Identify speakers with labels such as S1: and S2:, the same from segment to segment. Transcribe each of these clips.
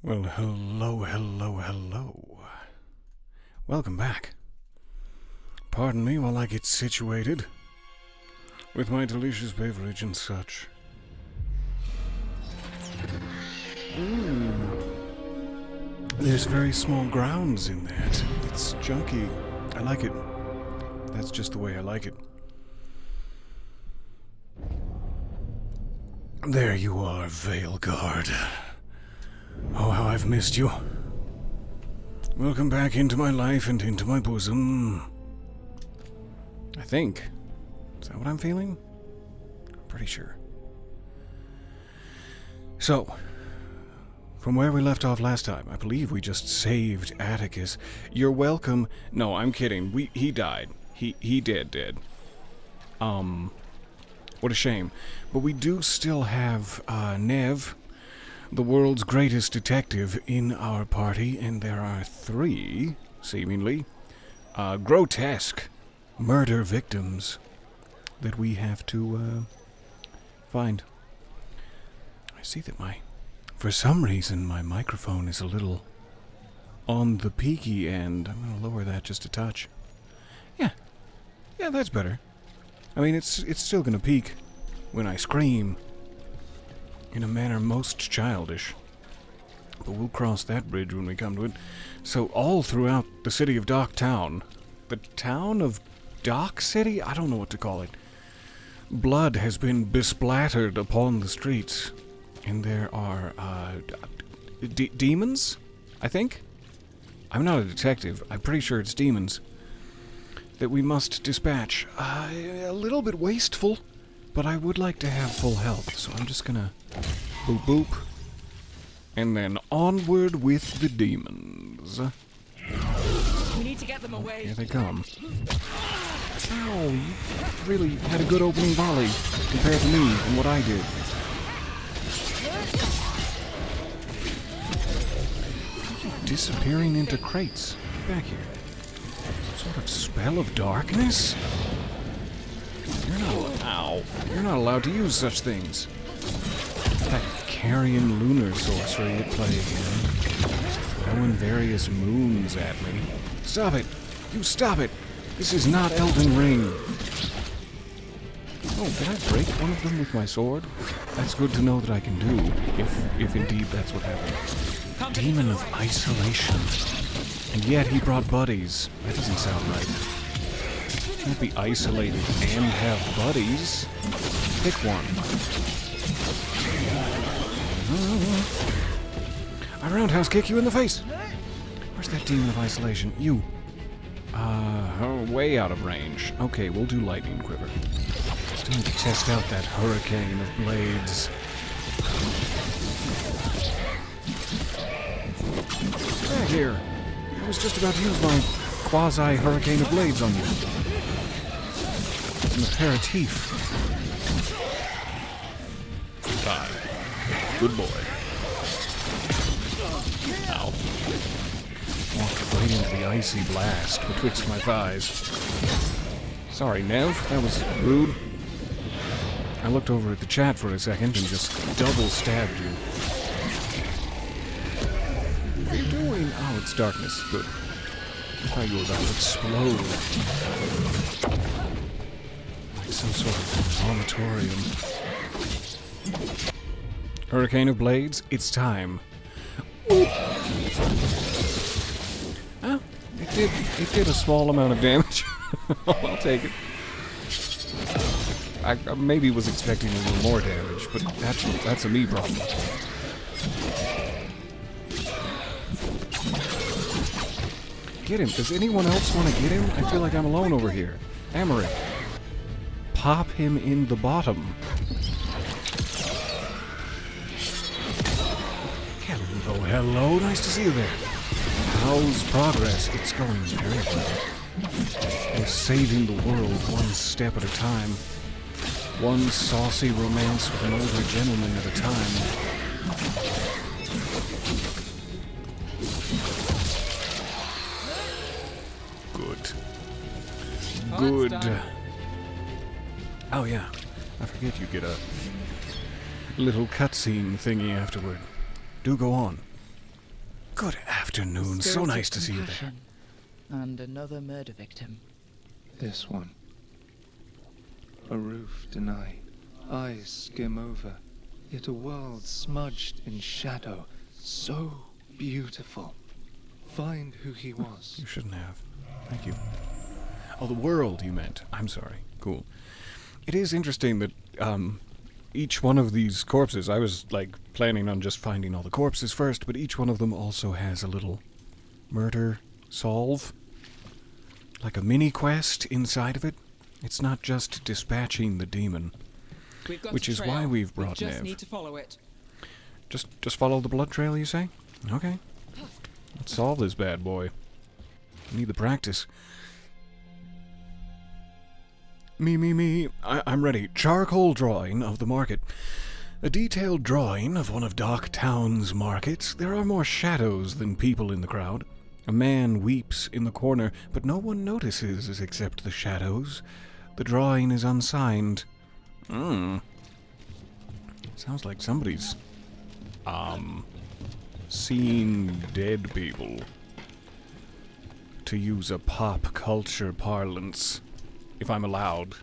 S1: Well, hello. Welcome back. Pardon me while I get situated with my delicious beverage and such. There's very small grounds in that. It's junky. I like it. That's just the way I like it. There you are, Veilguard. Oh, how I've missed you. Welcome back into my life and into my bosom. I think. Is that what I'm feeling? I'm pretty sure. So, from where we left off last time, I believe we just saved Atticus. You're welcome. No, I'm kidding. He died. He dead. What a shame. But we do still have Nev, the world's greatest detective, in our party, and there are 3, seemingly, grotesque murder victims that we have to find. I see that for some reason, my microphone is a little on the peaky end. I'm going to lower that just a touch. Yeah, that's better. I mean, it's still going to peak when I scream in a manner most childish. But we'll cross that bridge when we come to it. So all throughout the city of Dock Town, the town of Dock City? I don't know what to call it. Blood has been besplattered upon the streets. And there are, demons, I think? I'm not a detective. I'm pretty sure it's demons that we must dispatch. A little bit wasteful, but I would like to have full health, so I'm just gonna boop boop. And then onward with the demons.
S2: We need to get them away.
S1: Here they come. Ow, you really had a good opening volley compared to me and what I did. Disappearing into crates. Get back here. Some sort of spell of darkness? You're not allowed to use such things. That carrion lunar sorcery at play again. Just throwing various moons at me. Stop it! You stop it! This is not Elden Ring. Oh, did I break one of them with my sword? That's good to know that I can do, if indeed that's what happened. Demon of isolation. And yet he brought buddies. That doesn't sound right. Can't be isolated and have buddies. Pick one. I roundhouse kick you in the face. Where's that demon of isolation? You. Way out of range. Okay, we'll do lightning quiver. Just need to test out that hurricane of blades. Back here. I was just about to use my quasi-hurricane of blades on you. It's an aperitif. Good boy. Ow. Walked right into the icy blast betwixt my thighs. Sorry, Nev. That was rude. I looked over at the chat for a second and just double stabbed you. What are you doing? Oh, it's darkness. Good. I thought you were about to explode. Like some sort of vomitorium. Hurricane of Blades, it's time. Ooh. Oh, it did a small amount of damage. I'll take it. I maybe was expecting a little more damage, but that's a me problem. Get him. Does anyone else want to get him? I feel like I'm alone over here. Americ. Pop him in the bottom. Hello. Nice to see you there. How's progress? It's going very well. We're saving the world one step at a time. One saucy romance with an older gentleman at a time. Good. Oh yeah, I forget you get a little cutscene thingy afterward. Do go on. Good afternoon. So
S3: Spirit of
S1: nice to see you there.
S3: compassion. And another murder victim.
S4: This one. A roof denied, eyes skim over, yet a world smudged in shadow, so beautiful. Find who he was.
S1: You shouldn't have. Thank you. Oh, the world, you meant. I'm sorry. Cool. It is interesting that, each one of these corpses, I was, planning on just finding all the corpses first, but each one of them also has a little murder solve. Like a mini-quest inside of it. It's not just dispatching the demon.
S2: We've got
S1: Which
S2: a
S1: is
S2: trail.
S1: why we've brought
S2: We just
S1: Nev.
S2: need to follow it.
S1: Just follow the blood trail, you say? Okay. Let's solve this bad boy. Need the practice. Me. I'm ready. Charcoal drawing of the market. A detailed drawing of one of Dock Town's markets. There are more shadows than people in the crowd. A man weeps in the corner, but no one notices except the shadows. The drawing is unsigned. Sounds like somebody's, seen dead people. To use a pop culture parlance, if I'm allowed.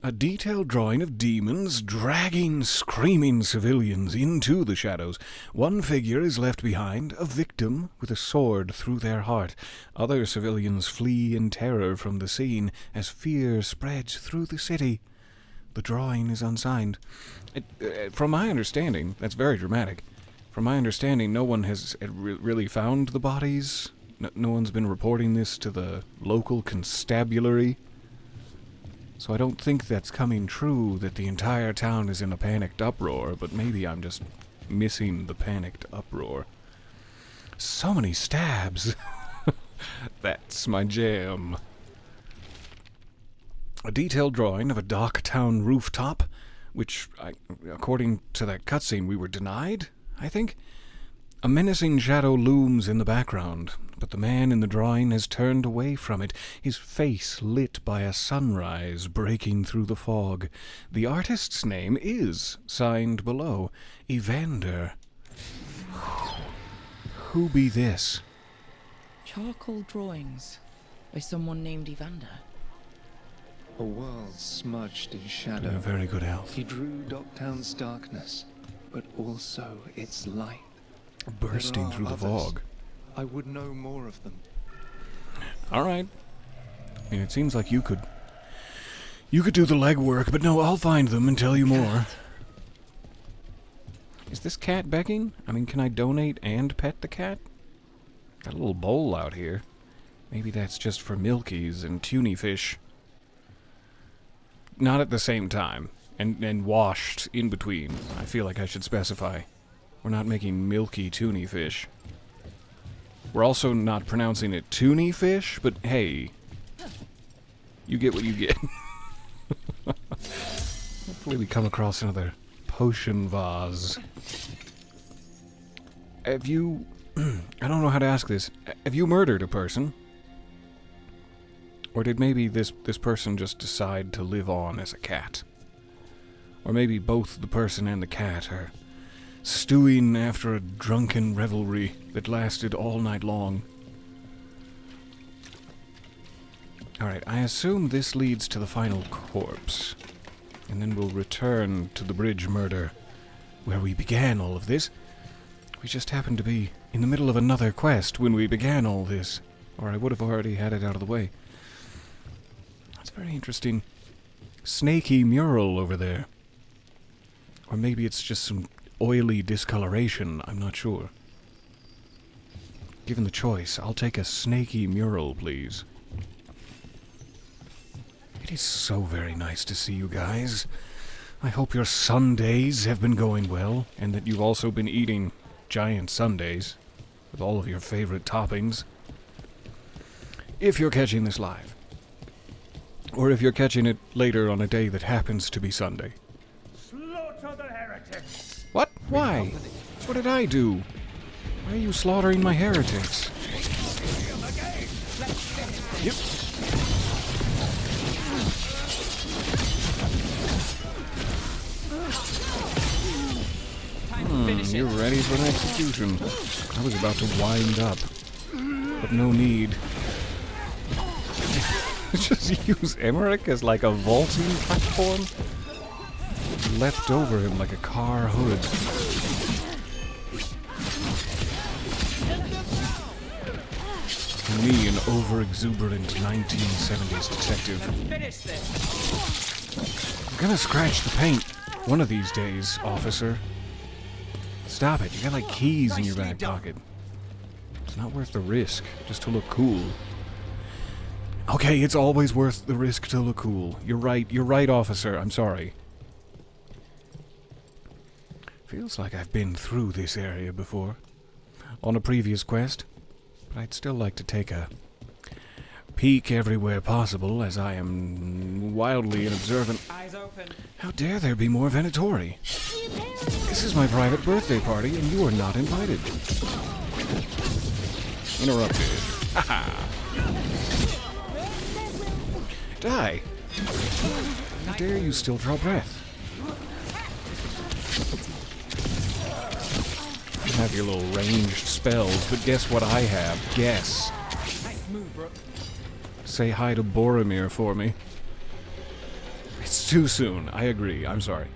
S1: A detailed drawing of demons dragging screaming civilians into the shadows. One figure is left behind, a victim with a sword through their heart. Other civilians flee in terror from the scene as fear spreads through the city. The drawing is unsigned. From my understanding, that's very dramatic. From my understanding, no one has really found the bodies. No one's been reporting this to the local constabulary. So I don't think that's coming true, that the entire town is in a panicked uproar, but maybe I'm just missing the panicked uproar. So many stabs. That's my jam. A detailed drawing of a Dock Town rooftop, which, according to that cutscene, we were denied, I think? A menacing shadow looms in the background, but the man in the drawing has turned away from it, his face lit by a sunrise breaking through the fog. The artist's name is signed below, Evander. Who be this?
S3: Charcoal drawings by someone named Evander.
S4: A world smudged in
S1: Doing
S4: shadow.
S1: a very good elf.
S4: He drew Docktown's darkness, but also its light.
S1: Bursting
S4: There are
S1: through the
S4: others.
S1: fog.
S4: I would know more of them.
S1: All right. I mean, it seems like you could do the legwork, but no, I'll find them and tell you more. Is this cat begging? I mean, can I donate and pet the cat? Got a little bowl out here. Maybe that's just for milkies and tuny fish. Not at the same time. And washed in between. I feel like I should specify. We're not making milky tuny fish. We're also not pronouncing it tuny fish, but hey. You get what you get. Hopefully we come across another potion vase. Have you... I don't know how to ask this. Have you murdered a person? Or did maybe this person just decide to live on as a cat? Or maybe both the person and the cat are stewing after a drunken revelry that lasted all night long. Alright, I assume this leads to the final corpse. And then we'll return to the bridge murder, where we began all of this. We just happened to be in the middle of another quest when we began all this, or I would have already had it out of the way. That's very interesting. Snaky mural over there. Or maybe it's just some oily discoloration, I'm not sure. Given the choice, I'll take a snaky mural, please. It is so very nice to see you guys. I hope your Sundays have been going well, and that you've also been eating giant sundaes with all of your favorite toppings. If you're catching this live. Or if you're catching it later on a day that happens to be Sunday.
S5: Slaughter the heretics!
S1: What? Why? What did I do? Why are you slaughtering my heretics? Yep.
S2: Time to finish
S1: And you're ready for an execution. I was about to wind up, but no need. Just use Emmerich as like a vaulting platform. Leapt over him like a car hood. Me, an over-exuberant 1970s detective.
S2: Finish this.
S1: I'm gonna scratch the paint one of these days, officer. Stop it. You got like keys in your back pocket. It's not worth the risk just to look cool. Okay, it's always worth the risk to look cool. You're right, officer. I'm sorry. Feels like I've been through this area before. On a previous quest. But I'd still like to take a peek everywhere possible, as I am wildly unobservant.
S2: Eyes open.
S1: How dare there be more Venatori? This is my private birthday party, and you are not invited. Interrupted. Haha. Die. How dare you still draw breath? You have your little ranged spells, but guess what I have? Guess.
S2: Nice move, bro.
S1: Say hi to Boromir for me. It's too soon. I agree. I'm sorry.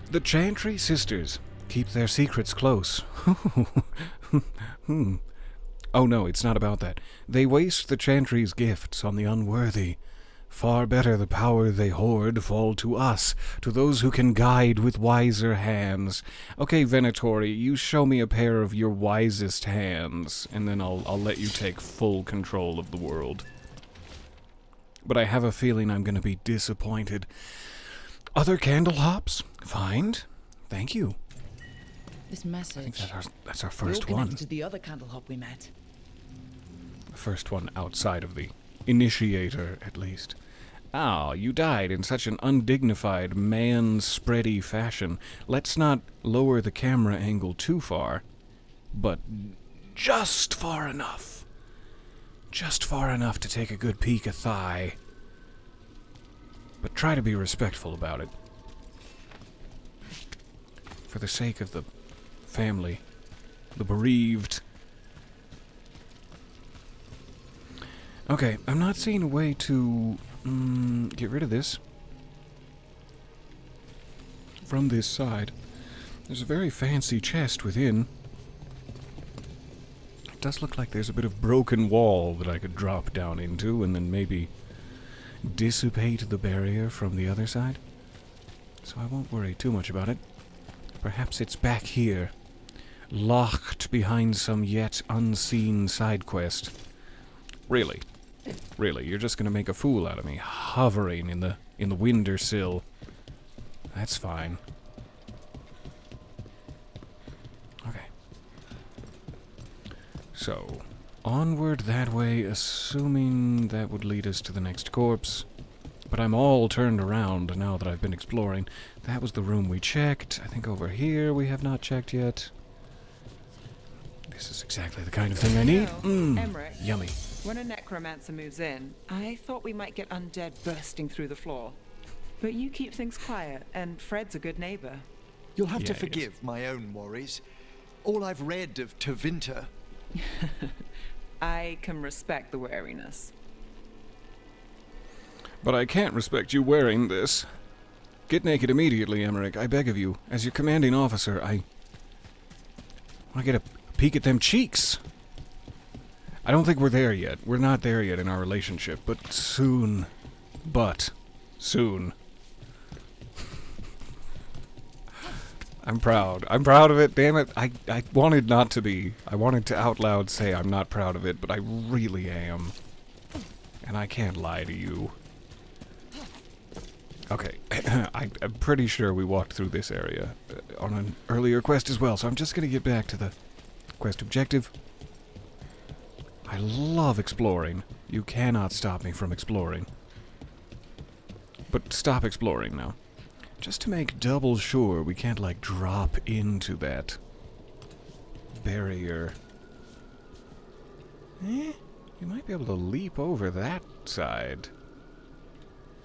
S1: The Chantry sisters keep their secrets close. Oh no, it's not about that. They waste the Chantry's gifts on the unworthy. Far better the power they hoard fall to us, to those who can guide with wiser hands. Okay, Venatori, you show me a pair of your wisest hands, and then I'll let you take full control of the world. But I have a feeling I'm going to be disappointed. Other candle hops? Find? Thank you.
S3: This
S1: I
S3: message.
S1: think that's our
S3: You're
S1: first
S3: connected
S1: one.
S3: to the other candle hop we met.
S1: The first one outside of the initiator, at least. Ah, you died in such an undignified, man-spready fashion. Let's not lower the camera angle too far, but just far enough. Just far enough to take a good peek at thigh. But try to be respectful about it. For the sake of the family, the bereaved. Okay, I'm not seeing a way to get rid of this from this side. There's a very fancy chest within. It does look like there's a bit of broken wall that I could drop down into and then maybe dissipate the barrier from the other side. So I won't worry too much about it. Perhaps it's back here, locked behind some yet unseen side quest. Really? Really, you're just gonna make a fool out of me, hovering in the windowsill. That's fine. Okay. So, onward that way, assuming that would lead us to the next corpse. But I'm all turned around now that I've been exploring. That was the room we checked. I think over here we have not checked yet. This is exactly the kind of thing I need.
S2: Emmerich.
S1: Yummy.
S2: When a necromancer moves in, I thought we might get undead bursting through the floor. But you keep things quiet, and Fred's a good neighbor.
S6: You'll have to
S1: Yeah, he is.
S6: forgive my own worries. All I've read of Tevinter.
S2: I can respect the wariness.
S1: But I can't respect you wearing this. Get naked immediately, Emmerich, I beg of you. As your commanding officer, I want to get a peek at them cheeks. I don't think we're there yet. We're not there yet in our relationship, but soon. But soon. I'm proud. I'm proud of it, damn it. I wanted not to be. I wanted to out loud say I'm not proud of it, but I really am. And I can't lie to you. Okay, I'm pretty sure we walked through this area on an earlier quest as well, so I'm just going to get back to the quest objective. I love exploring. You cannot stop me from exploring. But stop exploring now. Just to make double sure we can't, like, drop into that barrier. You might be able to leap over that side.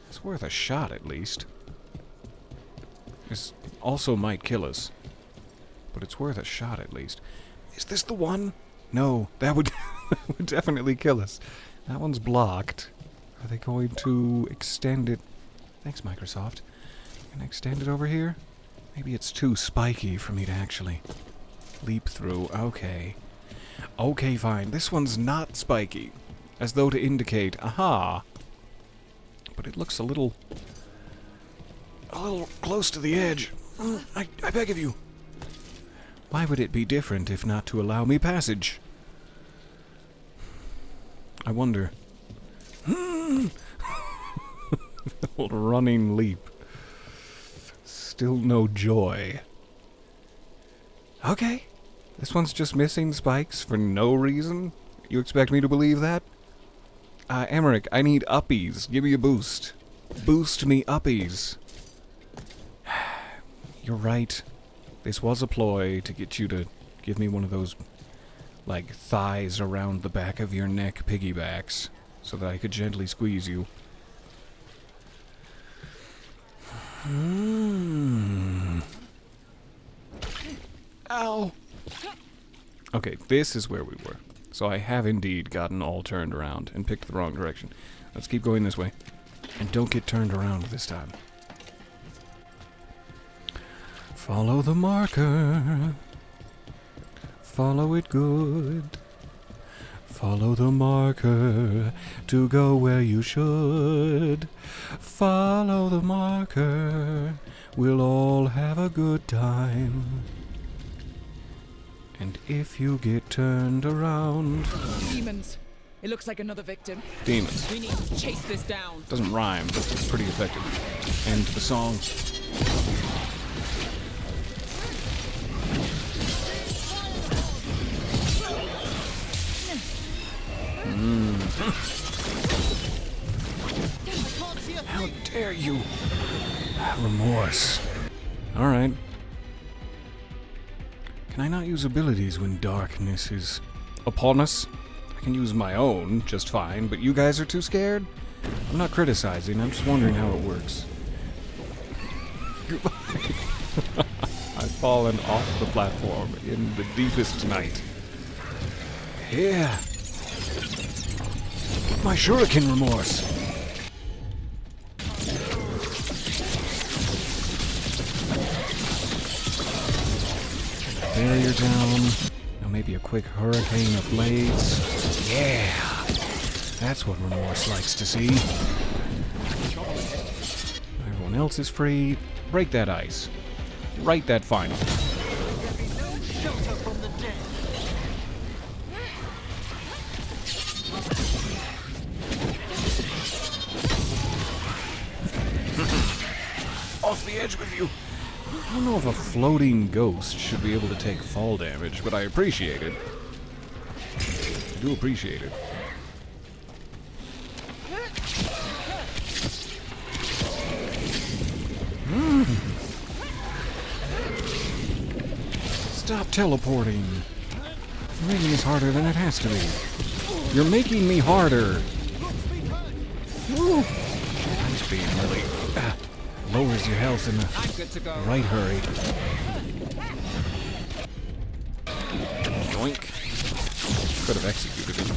S1: It's worth a shot, at least. This also might kill us. but it's worth a shot at least. Is this the one? No, that would, that would definitely kill us. That one's blocked. Are they going to extend it? Thanks, Microsoft. Can I extend it over here? Maybe it's too spiky for me to actually leap through. Okay. Okay, fine. This one's not spiky. As though to indicate, aha. But it looks a little close to the edge. I beg of you. Why would it be different if not to allow me passage? I wonder. Little running leap. Still no joy. Okay. This one's just missing spikes for no reason? You expect me to believe that? Emmerich, I need uppies. Give me a boost. Boost me uppies. You're right. This was a ploy to get you to give me one of those, like, thighs around the back of your neck piggybacks, so that I could gently squeeze you. Ow! Okay, this is where we were. So I have indeed gotten all turned around and picked the wrong direction. Let's keep going this way. And don't get turned around this time. Follow the marker. Follow it good. Follow the marker to go where you should. Follow the marker. We'll all have a good time. And if you get turned around...
S3: Demons. It looks like another victim.
S1: Demons.
S3: We need to chase this down.
S1: Doesn't rhyme, but it's pretty effective. End the song. How dare you? Remorse. Alright. Can I not use abilities when darkness is upon us? I can use my own just fine, but you guys are too scared? I'm not criticizing, I'm just wondering how it works. I've fallen off the platform in the deepest night. Yeah. Get my shuriken remorse. Barrier down. Now maybe a quick hurricane of blades. Yeah! That's what remorse likes to see. Everyone else is free. Break that ice. Write that final. Off the edge with you! I don't know if a floating ghost should be able to take fall damage, but I appreciate it. I do appreciate it. Stop teleporting. You're making this harder than it has to be. You're making me harder. Woo! Ice beam really lowers your health in the right hurry. Yoink. Could have executed it.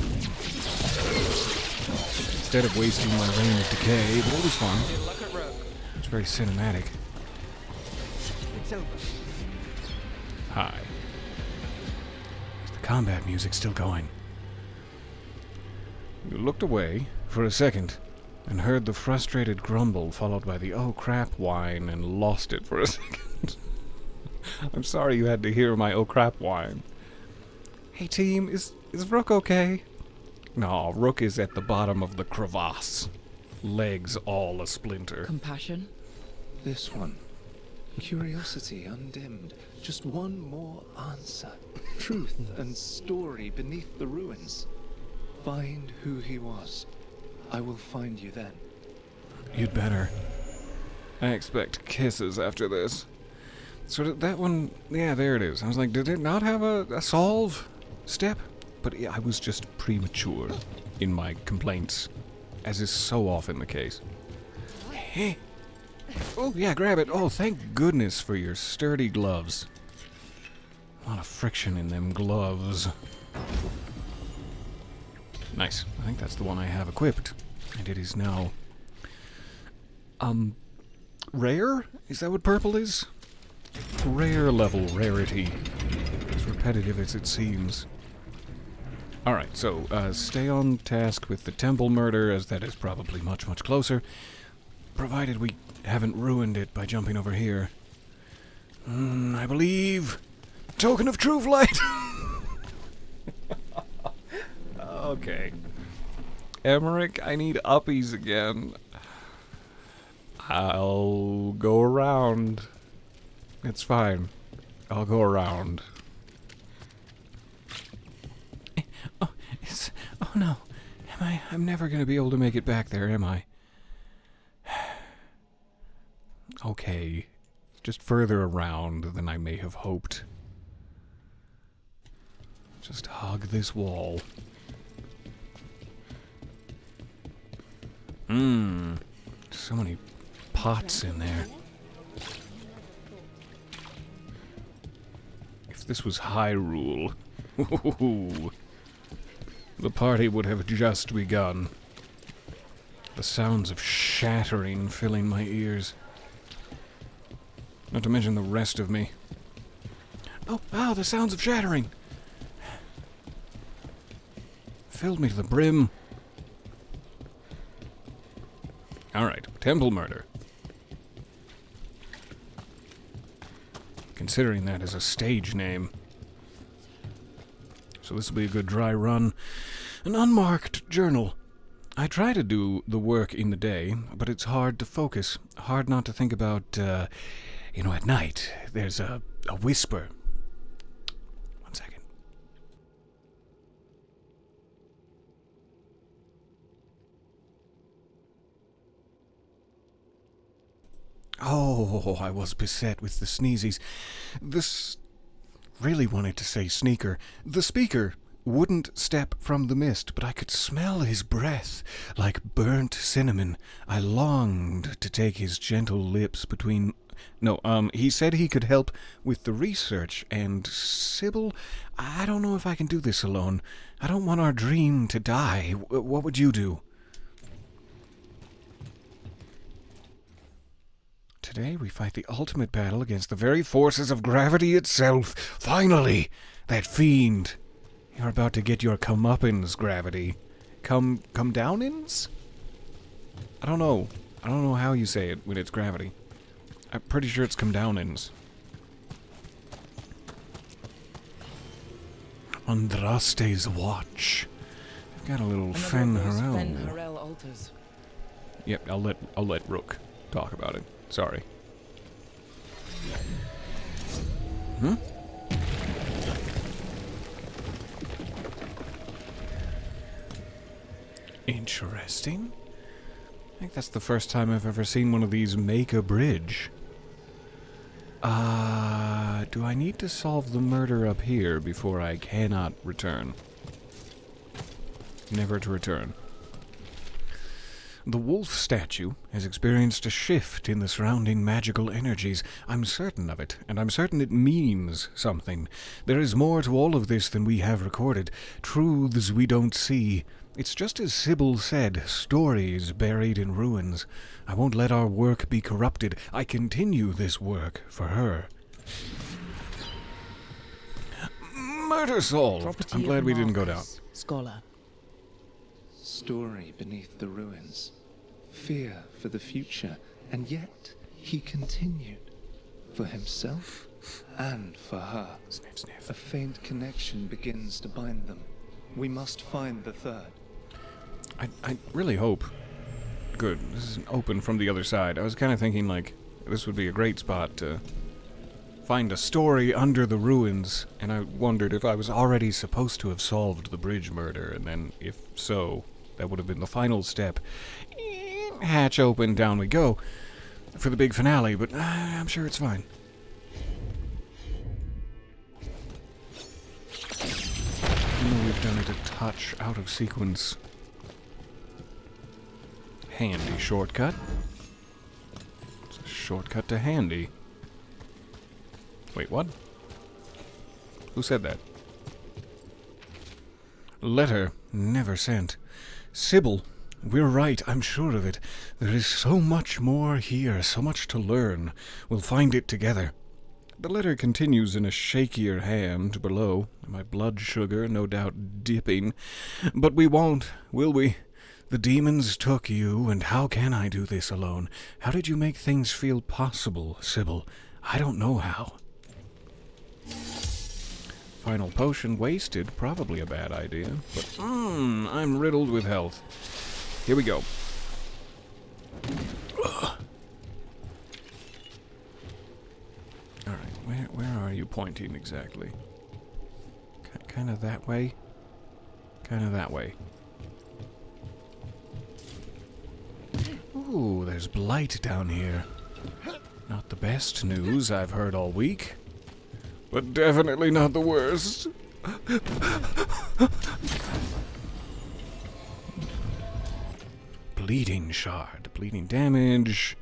S1: Instead of wasting my reign of decay, but it was fun. It's very cinematic.
S6: It's over.
S1: Hi. Is the combat music still going? You looked away for a second and heard the frustrated grumble followed by the oh crap whine and lost it for a second. I'm sorry you had to hear my oh crap whine. Hey team, is Rook okay? No, Rook is at the bottom of the crevasse. Legs all a splinter.
S3: Compassion?
S4: This one. Curiosity undimmed. Just one more answer. Truth and story beneath the ruins. Find who he was. I will find you then.
S1: You'd better. I expect kisses after this. So that one, yeah, there it is. I was like, did it not have a solve step? But yeah, I was just premature in my complaints, as is so often the case. Hey. Oh, yeah, grab it. Oh, thank goodness for your sturdy gloves. A lot of friction in them gloves. Nice. I think that's the one I have equipped. And it is now... rare? Is that what purple is? Rare level rarity. As repetitive as it seems. Alright, so, stay on task with the temple murder, as that is probably much, much closer. Provided we haven't ruined it by jumping over here. I believe... Token of true flight! Okay. Emmerich, I need uppies again. I'll go around. It's fine. I'll go around. Oh no. I'm never gonna be able to make it back there, am I? Okay. Just further around than I may have hoped. Just hug this wall. So many pots in there. If this was Hyrule, the party would have just begun. The sounds of shattering filling my ears. Not to mention the rest of me. Oh, the sounds of shattering! Filled me to the brim. Alright, temple murder. Considering that as a stage name. So this will be a good dry run. An unmarked journal. I try to do the work in the day, but it's hard to focus. Hard not to think about, at night. There's a whisper. One second. Oh, I was beset with the sneezies. Really wanted to say sneaker. The speaker wouldn't step from the mist, but I could smell his breath like burnt cinnamon. I longed to take his gentle lips between... No, he said he could help with the research, and Sybil, I don't know if I can do this alone. I don't want our dream to die. What would you do? Today we fight the ultimate battle against the very forces of gravity itself. Finally! That fiend! You're about to get your comeuppance, gravity. Come downins? I don't know. I don't know how you say it when it's gravity. I'm pretty sure it's come downins. Andraste's watch. I've got a little Fen Harel.
S3: altars.
S1: Yep, I'll let Rook talk about it. Sorry. Interesting. I think that's the first time I've ever seen one of these make a bridge. Do I need to solve the murder up here before I cannot return? Never to return. The wolf statue has experienced a shift in the surrounding magical energies. I'm certain of it, and I'm certain it means something. There is more to all of this than we have recorded. Truths we don't see. It's just as Sybil said, stories buried in ruins. I won't let our work be corrupted. I continue this work for her. Murder solved.
S3: Property
S1: I'm glad
S3: of
S1: we didn't go down.
S3: Marcus, Scholar.
S4: Story beneath the ruins. Fear for the future. And yet, he continued. For himself and for her.
S1: Sniff, sniff.
S4: A faint connection begins to bind them. We must find the third.
S1: I really hope. Good. This is open from the other side. I was kind of thinking, like, this would be a great spot to find a story under the ruins, and I wondered if I was already supposed to have solved the bridge murder, and then, if so, that would have been the final step. Hatch open, down we go for the big finale, but I'm sure it's fine. I know we've done it a touch out of sequence. Handy shortcut. It's a shortcut to handy. Wait, what? Who said that? Letter never sent. Sybil, we're right, I'm sure of it. There is so much more here, so much to learn. We'll find it together. The letter continues in a shakier hand below, my blood sugar no doubt dipping. But we won't, will we? The demons took you, and how can I do this alone? How did you make things feel possible, Sybil? I don't know how. Final potion wasted, probably a bad idea, but I'm riddled with health. Here we go. Alright, where are you pointing exactly? Kind of that way? Kind of that way. Ooh, there's blight down here. Not the best news I've heard all week, but definitely not the worst. Bleeding shard, bleeding damage,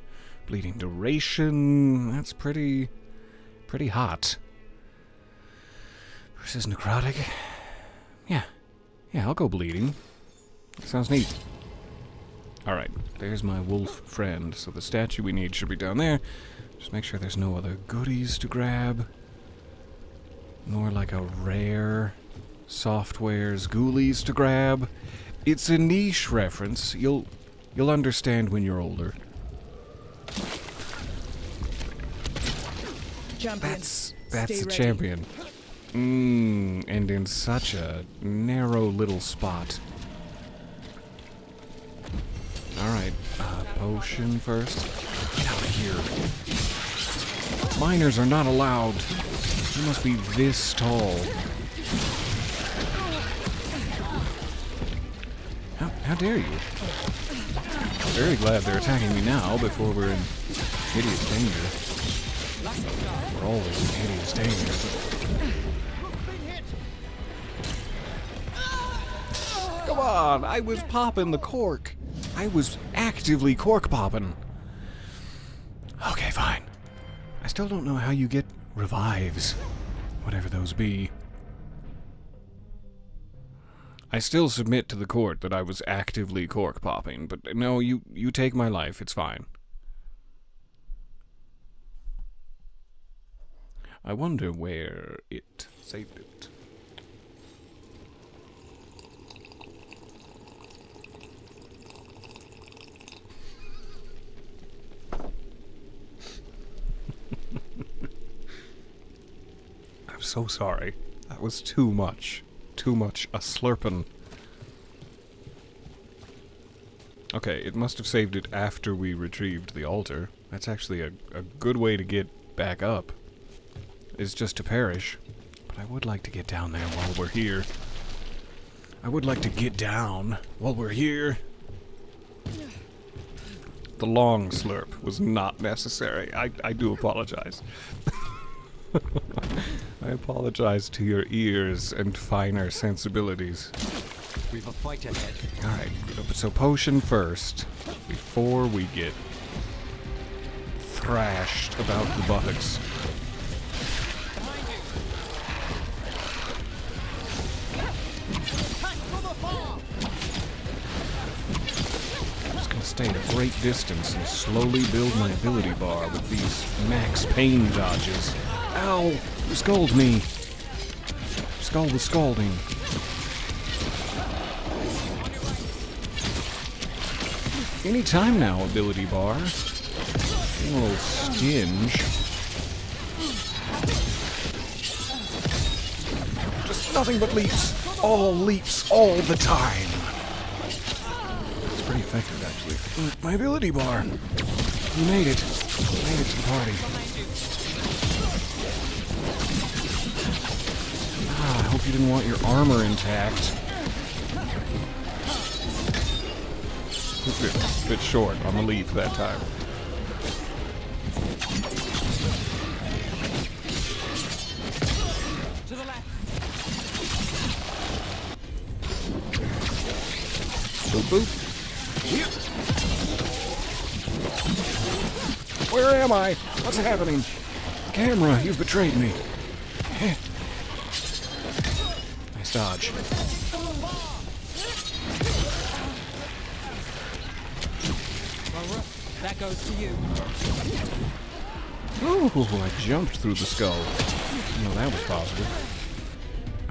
S1: bleeding duration. That's pretty hot. Versus necrotic. Yeah, I'll go bleeding. That sounds neat. Alright, there's my wolf friend. So the statue we need should be down there. Just make sure there's no other goodies to grab. Nor like a rare software's ghoulies to grab. It's a niche reference. You'll understand when you're older.
S3: Champion.
S1: That's
S3: Stay
S1: a
S3: ready.
S1: champion. And in such a narrow little spot. Alright, potion first. Get out of here. Miners are not allowed. You must be this tall. How dare you? I'm very glad they're attacking me now before we're in hideous danger. We're always in hideous danger. Come on, I was popping the cork. I was actively cork popping. Okay, fine. I still don't know how you get revives, whatever those be. I still submit to the court that I was actively cork popping, but no, you take my life, it's fine. I wonder where it saved it. I'm so sorry. That was too much. Too much a slurpin'. Okay, it must have saved it after we retrieved the altar. That's actually a good way to get back up. Is just to perish. But I would like to get down there while we're here. I would like to get down while we're here. The long slurp was not necessary. I do apologize. I apologize to your ears and finer sensibilities.
S6: We've a fight ahead.
S1: Alright, so potion first, before we get thrashed about the buttocks. I'm just gonna stay at a great distance and slowly build my ability bar with these max pain dodges. Ow! You scalded me! Skull was scalding. Any time now, ability bar. A little stinge. Just nothing but leaps. All leaps, all the time. It's pretty effective, actually. My ability bar. You made it. You made it to the party. I hope you didn't want your armor intact. Bit short on the leap that time.
S3: To the left.
S1: Boop boop. Here. Where am I? What's happening? Camera, you've betrayed me. Nice dodge.
S3: Well, that goes to you.
S1: Ooh, I jumped through the skull. Didn't know that was possible.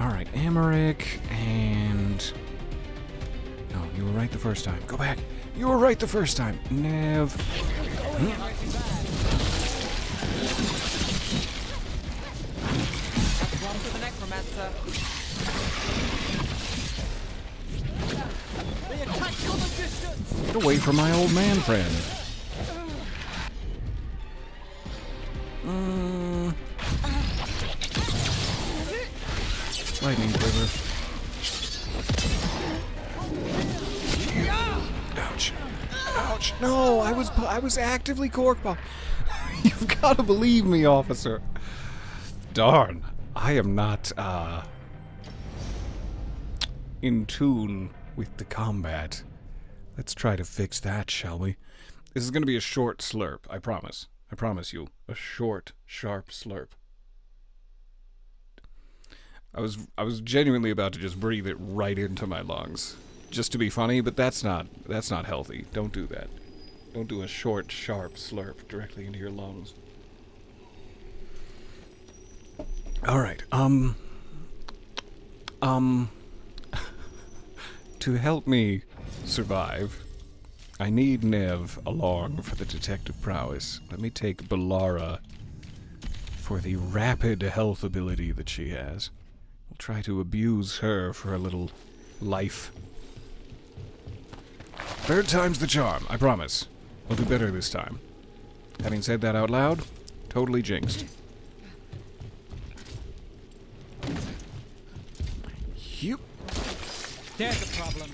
S1: Alright, Amaric, and... No, you were right the first time. Go back. You were right the first time. Nev.
S2: That's one for the necromancer.
S1: Get away from my old man friend. Lightning quiver. Ouch. Ouch. No, I was actively cork pop. You've got to believe me, officer. Darn. I am not, in tune with the combat. Let's try to fix that, shall we? This is going to be a short slurp, I promise. I promise you. A short, sharp slurp. I was genuinely about to just breathe it right into my lungs. Just to be funny, but that's not healthy. Don't do that. Don't do a short, sharp slurp directly into your lungs. Alright, to help me survive, I need Nev along for the detective prowess. Let me take Bellara for the rapid health ability that she has. We'll try to abuse her for a little life. Third time's the charm, I promise. We'll do better this time. Having said that out loud, totally jinxed. Yup.
S3: There's a problem.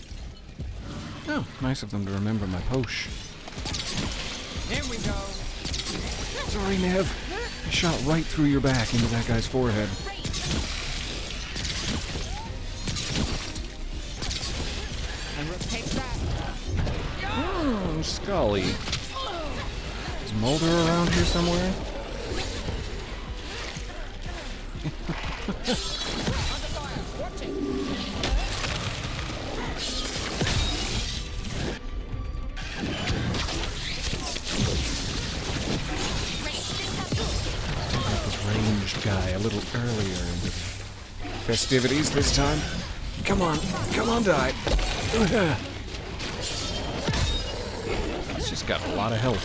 S1: Oh, nice of them to remember my posh.
S3: Here we go.
S1: Sorry, Nev. I shot right through your back into that guy's forehead.
S2: And we'll take that.
S1: Scully. Is Mulder around here somewhere? Guy a little earlier in the festivities this time. Come on, die. He's just got a lot of health.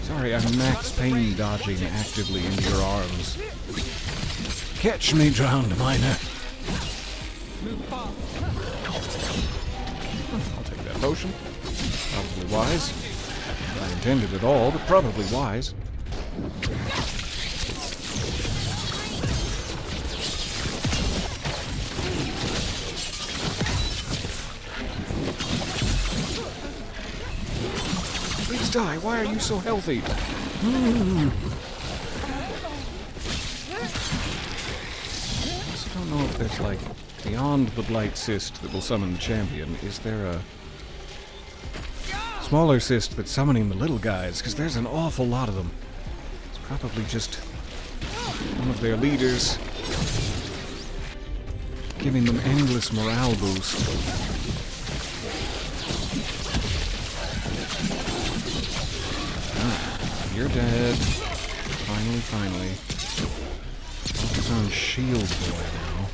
S1: Sorry, I'm max pain dodging actively into your arms. Catch me, drowned miner. I'll take that potion. Probably wise. Not intended at all, but probably wise. Please die. Why are you so healthy? I also don't know if there's, like, beyond the Blight Cyst that will summon the champion, is there a smaller cyst that's summoning the little guys? Because there's an awful lot of them. It's probably just one of their leaders giving them endless morale boost. You're dead. Finally. Focus on shield boy now.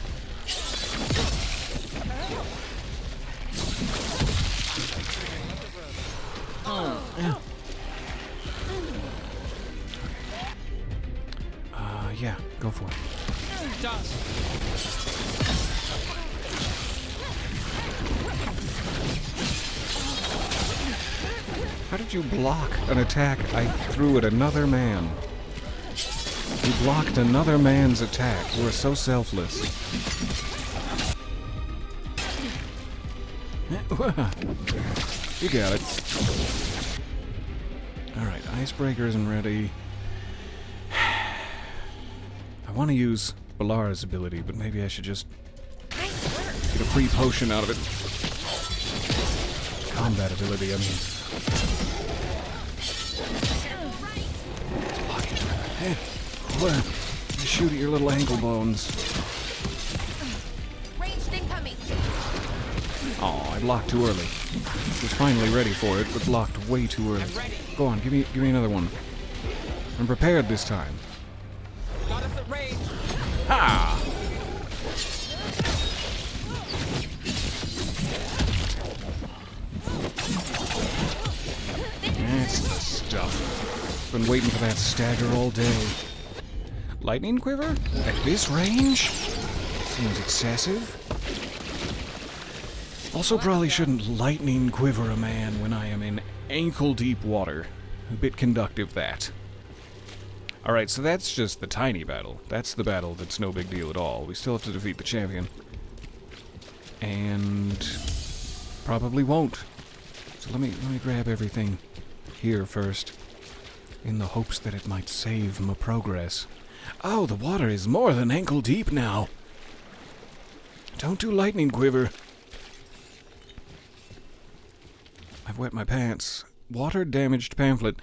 S1: Yeah, go for it. How did you block an attack I threw at another man? You blocked another man's attack. You are so selfless. You got it. Alright, icebreaker isn't ready. I want to use Bellara's ability, but maybe I should just get a free potion out of it. Combat ability, I mean. shoot at your little ankle bones.
S7: Ranged incoming.
S1: Oh, I blocked too early. Was finally ready for it, but blocked way too early. Go on, give me another one. I'm prepared this time.
S3: Got us at range.
S1: Ha! That's the stuff. Been waiting for that stagger all day. Lightning quiver? At this range? Seems excessive. Also probably shouldn't lightning quiver a man when I am in ankle-deep water. A bit conductive, that. Alright, so that's just the tiny battle. That's the battle that's no big deal at all. We still have to defeat the champion. And probably won't. So let me grab everything here first, in the hopes that it might save my progress. Oh, the water is more than ankle deep now. Don't do lightning quiver. I've wet my pants. Water damaged pamphlet.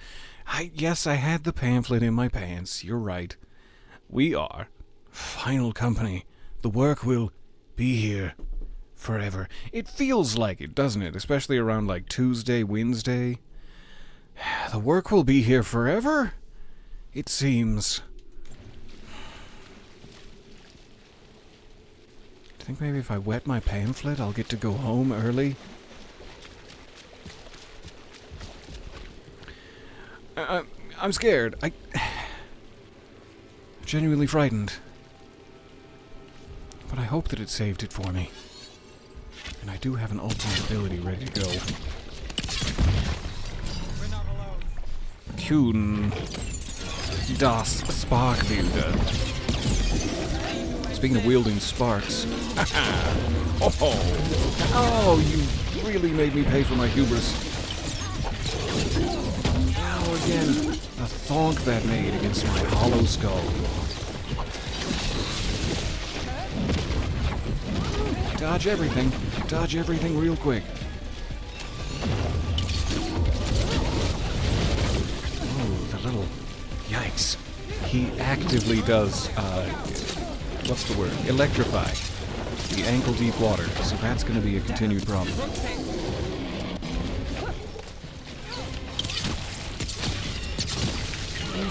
S1: Yes, I had the pamphlet in my pants. You're right. We are final company. The work will be here forever. It feels like it, doesn't it? Especially around like Tuesday, Wednesday. The work will be here forever? It seems. Do you think maybe if I wet my pamphlet, I'll get to go home early? I'm scared. I'm genuinely frightened. But I hope that it saved it for me. And I do have an ultimate ability ready to go.
S3: We're not alone.
S1: Kuhn. Das Sparkbilder. Speaking of wielding sparks. Oh, you really made me pay for my hubris. Again, the thonk that made against my hollow skull. Dodge everything. Dodge everything real quick. Oh, the little... Yikes. He actively does, what's the word? Electrify the ankle-deep water, so that's going to be a continued problem.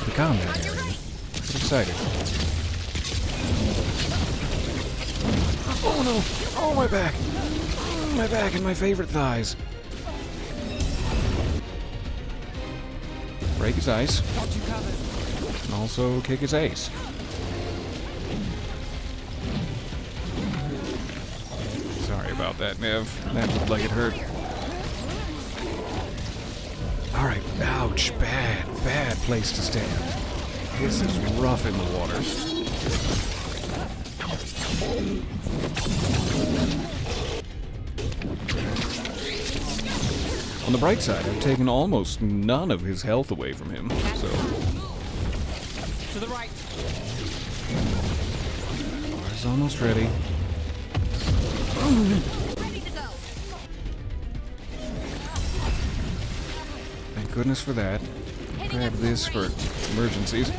S1: The combat area. Get excited. Oh no! Oh, my back! My back and my favorite thighs. Break his ice.
S3: Got you covered.
S1: And also kick his ace. Sorry about that, Nev. That looked like it hurt. Alright, ouch. Bad place to stand. This is rough in the water. On the bright side, I've taken almost none of his health away from him, so...
S3: To the right.
S1: Bar's almost ready.
S7: Ready to go.
S1: Thank goodness for that. Grab this for emergencies.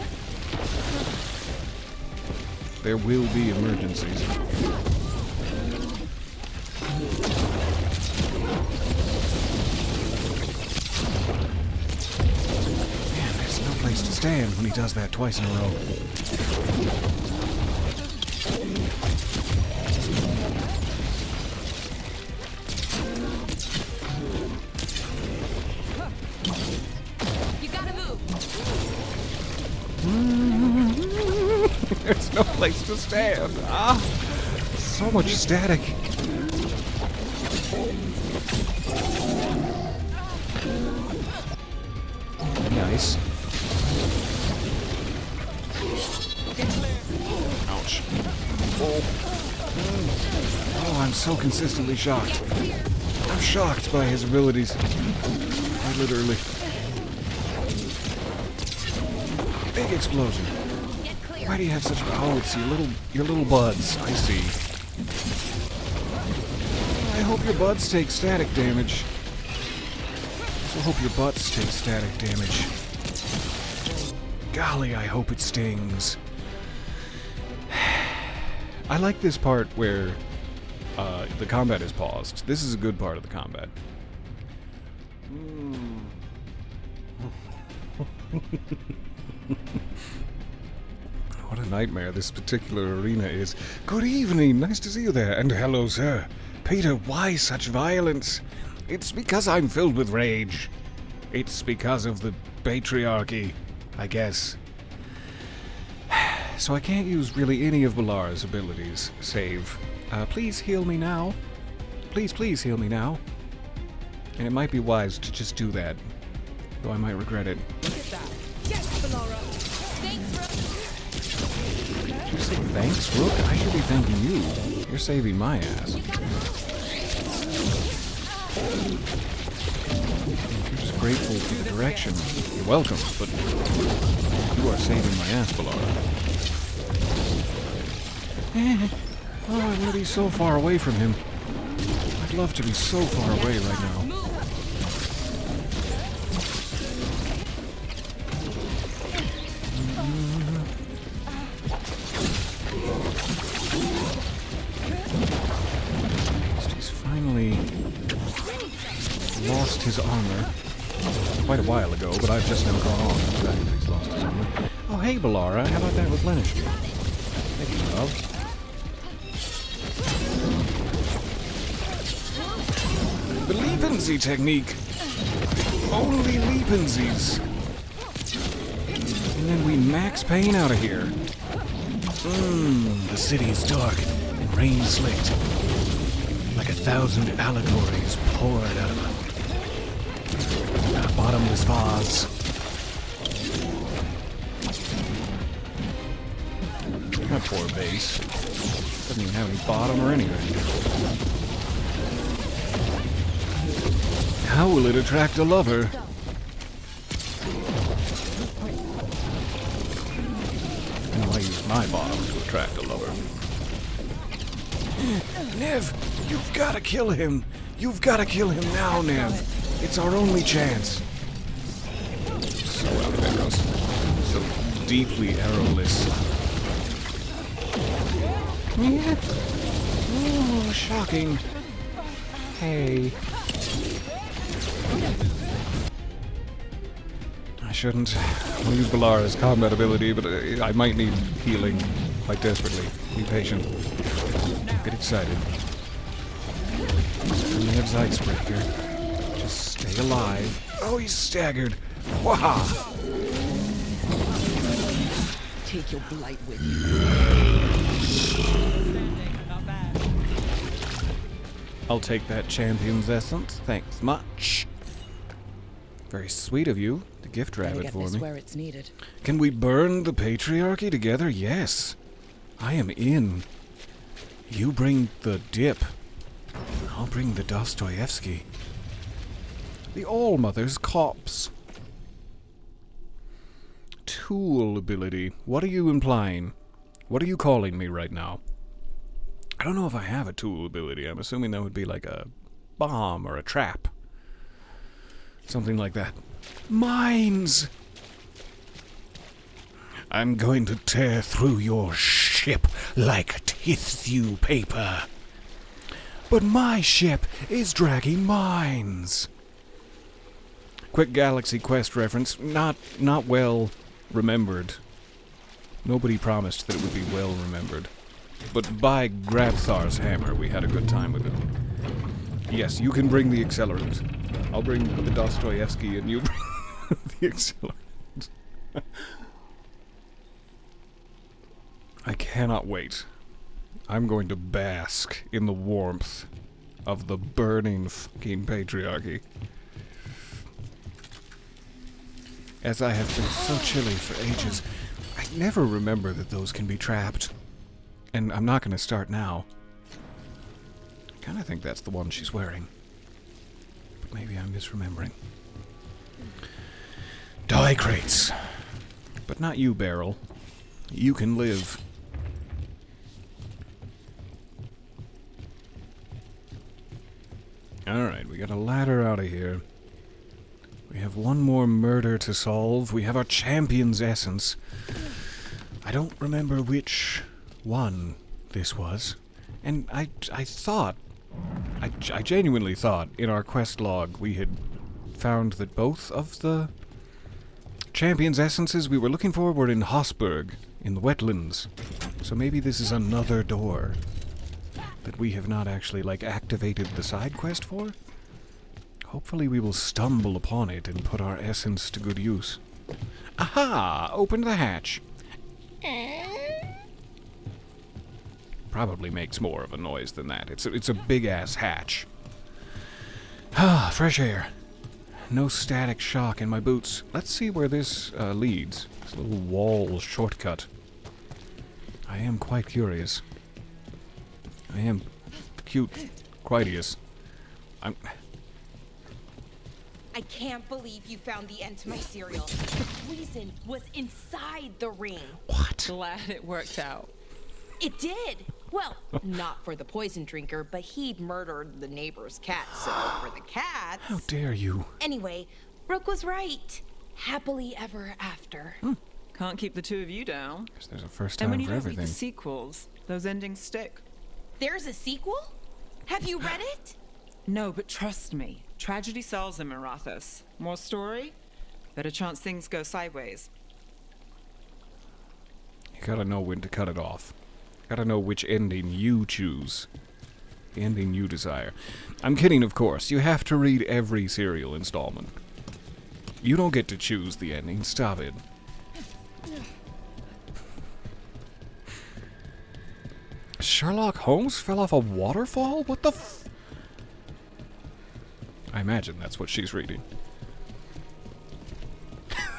S1: There will be emergencies. Man, there's no place to stand when he does that twice in a row.
S7: You gotta move.
S1: There's no place to stand. Ah, so much static. Nice. Ouch. Oh, I'm so consistently shocked. I'm shocked by his abilities. Quite literally. Big explosion.
S7: Get clear.
S1: Why do you have such... Oh, it's your little buds. I see. I hope your buds take static damage. I hope your butts take static damage. Golly, I hope it stings. I like this part where the combat is paused. This is a good part of the combat. What a nightmare this particular arena is. Good evening, nice to see you there, and hello, sir. Peter, why such violence? It's because I'm filled with rage. It's because of the patriarchy, I guess. So I can't use really any of Balara's abilities, save. Please heal me now. Please, please heal me now. And it might be wise to just do that, though I might regret it.
S3: Look at that. Yes, Valara.
S7: Thanks, Rook.
S1: Did you say thanks, Rook? I should be thanking you. You're saving my ass. If you're just grateful for the direction, you're welcome, but you are saving my ass, Valara. Oh, I want to be so far away from him. I'd love to be so far away right now. He's finally lost his armor. Quite a while ago, but I've just now gone on the fact that he's lost his armor. Oh, hey, Balara, how about that replenishment? Thank you, love. The Leapensy technique. Only Leapensies. And then we max pain out of here. The city's dark and rain-slicked. Like 1,000 allegories poured out of a bottomless vase. That poor base. Doesn't even have any bottom or anything. How will it attract a lover? And I use my bottom to attract a lover. Nev, you've got to kill him. You've got to kill him now, Nev. It's our only chance. So out of arrows. So deeply arrowless. Oh, shocking. Hey. I shouldn't. I'll use Balara's combat ability, but I might need healing quite desperately. Be patient. Don't get excited. Nev's icebreaker. Just stay alive. Oh, he's staggered. Wow.
S2: Take your blight with you.
S3: Not bad.
S1: I'll take that champion's essence. Thanks much. Very sweet of you to gift wrap it for me.
S2: Where it's needed.
S1: Can we burn the patriarchy together? Yes. I am in. You bring the dip. I'll bring the Dostoevsky. The All-Mother's corpse. Tool ability. What are you implying? What are you calling me right now? I don't know if I have a tool ability. I'm assuming that would be like a bomb or a trap. Something like that. Mines! I'm going to tear through your ship like tissue paper. But my ship is dragging mines. Quick Galaxy Quest reference. Not well remembered. Nobody promised that it would be well remembered. But by Grabthar's hammer, we had a good time with it. Yes, you can bring the accelerant. I'll bring the Dostoevsky and you bring the accelerant. I cannot wait. I'm going to bask in the warmth of the burning fucking patriarchy. As I have been so chilly for ages, I never remember that those can be trapped. And I'm not going to start now. I kind of think that's the one she's wearing. But maybe I'm misremembering. Die crates. But not you, Beryl. You can live. Alright, we got a ladder out of here. We have one more murder to solve. We have our champion's essence. I don't remember which one this was. And I genuinely thought in our quest log we had found that both of the champion's essences we were looking for were in Hosberg, in the wetlands. So maybe this is another door that we have not actually, activated the side quest for? Hopefully we will stumble upon it and put our essence to good use. Aha! Open the hatch. Probably makes more of a noise than that. It's a big-ass hatch. Ah, fresh air. No static shock in my boots. Let's see where this leads. This little wall shortcut. I am quite curious. I am cute, quiteous.
S8: I can't believe you found the end to my cereal. The poison was inside the ring.
S1: What?
S2: Glad it worked out.
S8: It did. Well, not for the poison drinker, but he murdered the neighbor's cat, so for the cats...
S1: How dare you?
S8: Anyway, Brooke was right. Happily ever after.
S2: Can't keep the two of you down.
S1: 'Cause there's a first
S2: And
S1: time
S2: when you
S1: for
S2: don't
S1: everything.
S2: read the sequels, those endings stick.
S8: There's a sequel? Have you read it?
S2: No, but trust me. Tragedy sells in Marathas. More story, better chance things go sideways.
S1: You gotta know when to cut it off. Gotta know which ending you choose. The ending you desire. I'm kidding, of course. You have to read every serial installment. You don't get to choose the ending. Stop it. Sherlock Holmes fell off a waterfall? What the f... I imagine that's what she's reading.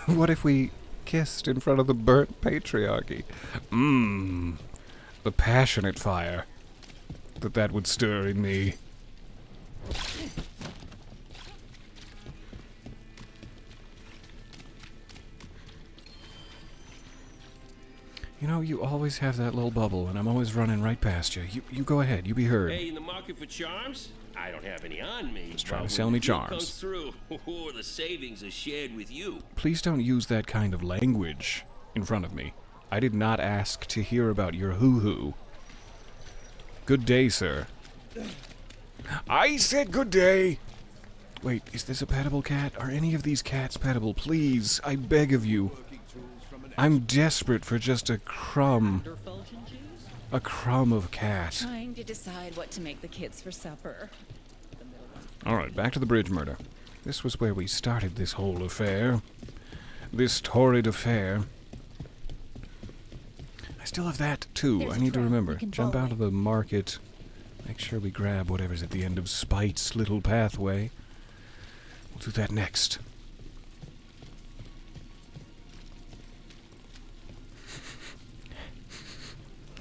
S1: What if we kissed in front of the burnt patriarchy? The passionate fire that would stir in me. You know, you always have that little bubble, and I'm always running right past you. You go ahead, you be heard.
S9: Hey, in the market for charms? I don't have any on me.
S1: Just trying to
S9: but
S1: sell
S9: when
S1: me
S9: the deal
S1: charms.
S9: Comes through, the savings are shared with you.
S1: Please don't use that kind of language in front of me. I did not ask to hear about your hoo-hoo. Good day, sir. I said good day! Wait, is this a pettable cat? Are any of these cats pettable? Please, I beg of you. I'm desperate for just a crumb. A crumb of cat.
S10: Trying to decide what to make the kids for supper.
S1: Alright, back to the bridge murder. This was where we started this whole affair. This torrid affair. I still have that, too.
S10: There's
S1: I
S10: a
S1: need to
S10: trap.
S1: remember.
S10: You can
S1: Jump
S10: follow
S1: out of the market. Make sure we grab whatever's at the end of Spite's little pathway. We'll do that next.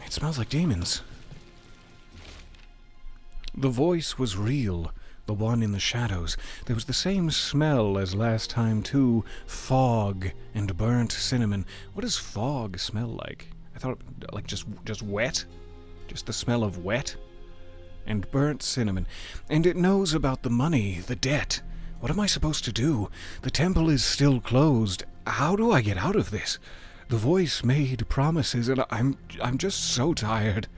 S1: It smells like demons. The voice was real, the one in the shadows. There was the same smell as last time, too. Fog and burnt cinnamon. What does fog smell like? I thought, like, just wet? Just the smell of wet? And burnt cinnamon. And it knows about the money, the debt. What am I supposed to do? The temple is still closed. How do I get out of this? The voice made promises, and I'm just so tired.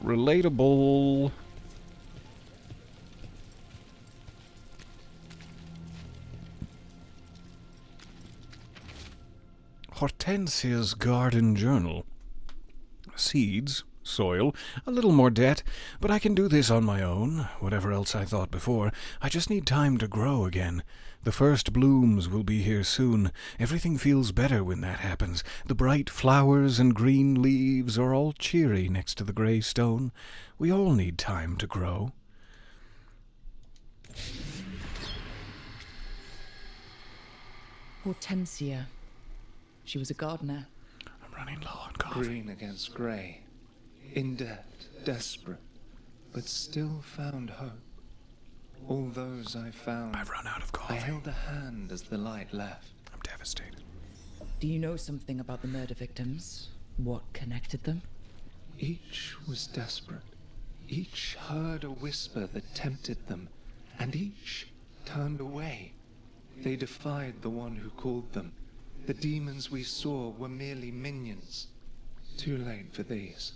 S1: Relatable. Hortensia's Garden Journal. Seeds, soil, a little more debt, but I can do this on my own, whatever else I thought before. I just need time to grow again. The first blooms will be here soon. Everything feels better when that happens. The bright flowers and green leaves are all cheery next to the gray stone. We all need time to grow.
S10: Hortensia. She was a gardener.
S1: I'm running low on coffee.
S4: Green against grey. In debt, desperate, but still found hope. All those I found,
S1: I've run out of coffee.
S4: I held a hand as the light left.
S1: I'm devastated.
S10: Do you know something about the murder victims? What connected them?
S4: Each was desperate. Each heard a whisper that tempted them, and each turned away. They defied the one who called them. The demons we saw were merely minions. Too late for these.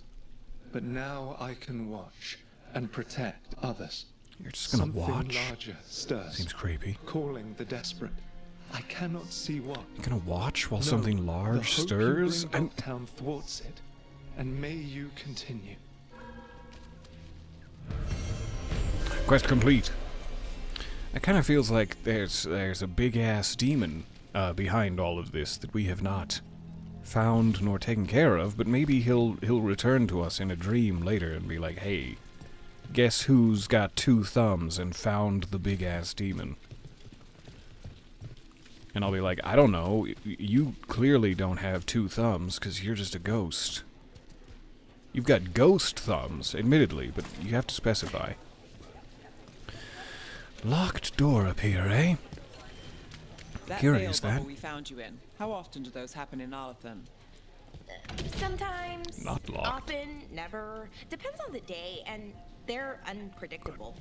S4: but now I can watch and protect others.
S1: You're just gonna
S4: Something
S1: watch?
S4: larger stirs,
S1: Seems creepy.
S4: calling the desperate. I cannot see what.
S1: You're gonna watch while
S4: No,
S1: something
S4: the
S1: large
S4: hope
S1: stirs?
S4: you bring Oaktown thwarts it, and may you continue.
S1: Quest complete. It kind of feels like there's a big-ass demon behind all of this that we have not found nor taken care of, but maybe he'll return to us in a dream later and be like, hey, guess who's got 2 thumbs and found the big-ass demon? And I'll be like, I don't know, you clearly don't have 2 thumbs because you're just a ghost. You've got ghost thumbs, admittedly, but you have to specify. Locked door up here, eh?
S2: That
S1: Curious,
S2: veil
S1: that.
S2: bubble we found you in. How often do those happen in Arlathan?
S8: Sometimes.
S1: Not locked.
S8: Often, never. Depends on the day, and they're unpredictable.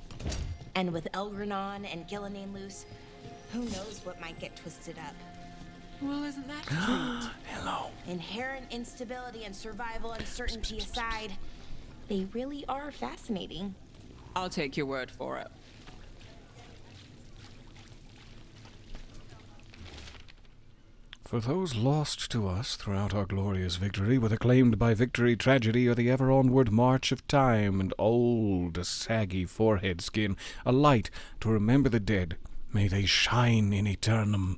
S8: And with Elgranon and Gillenane loose, who knows what might get twisted up.
S2: Well, isn't that true?
S1: Hello.
S8: Inherent instability and survival uncertainty aside, they really are fascinating.
S2: I'll take your word for it.
S1: For those lost to us throughout our glorious victory, whether claimed by victory, tragedy, or the ever-onward march of time, and old, saggy forehead skin, a light to remember the dead, may they shine in eternum.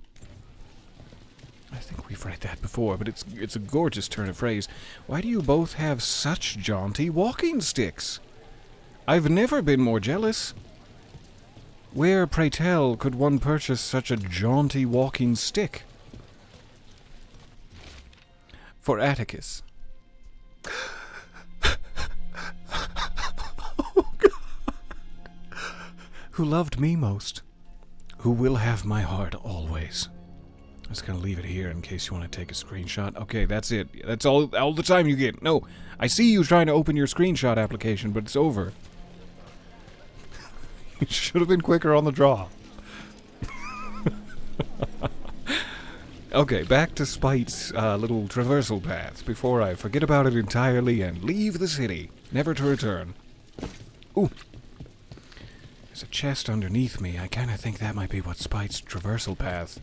S1: I think we've read that before, but it's a gorgeous turn of phrase. Why do you both have such jaunty walking sticks? I've never been more jealous. Where, pray tell, could one purchase such a jaunty walking stick? For Atticus. Oh, God. Who loved me most. Who will have my heart always. I'm just gonna leave it here in case you want to take a screenshot. Okay, that's it. That's all the time you get. No, I see you trying to open your screenshot application, but it's over. You should have been quicker on the draw. Okay, back to Spite's little traversal path before I forget about it entirely and leave the city, never to return. Ooh. There's a chest underneath me. I kind of think that might be what Spite's traversal path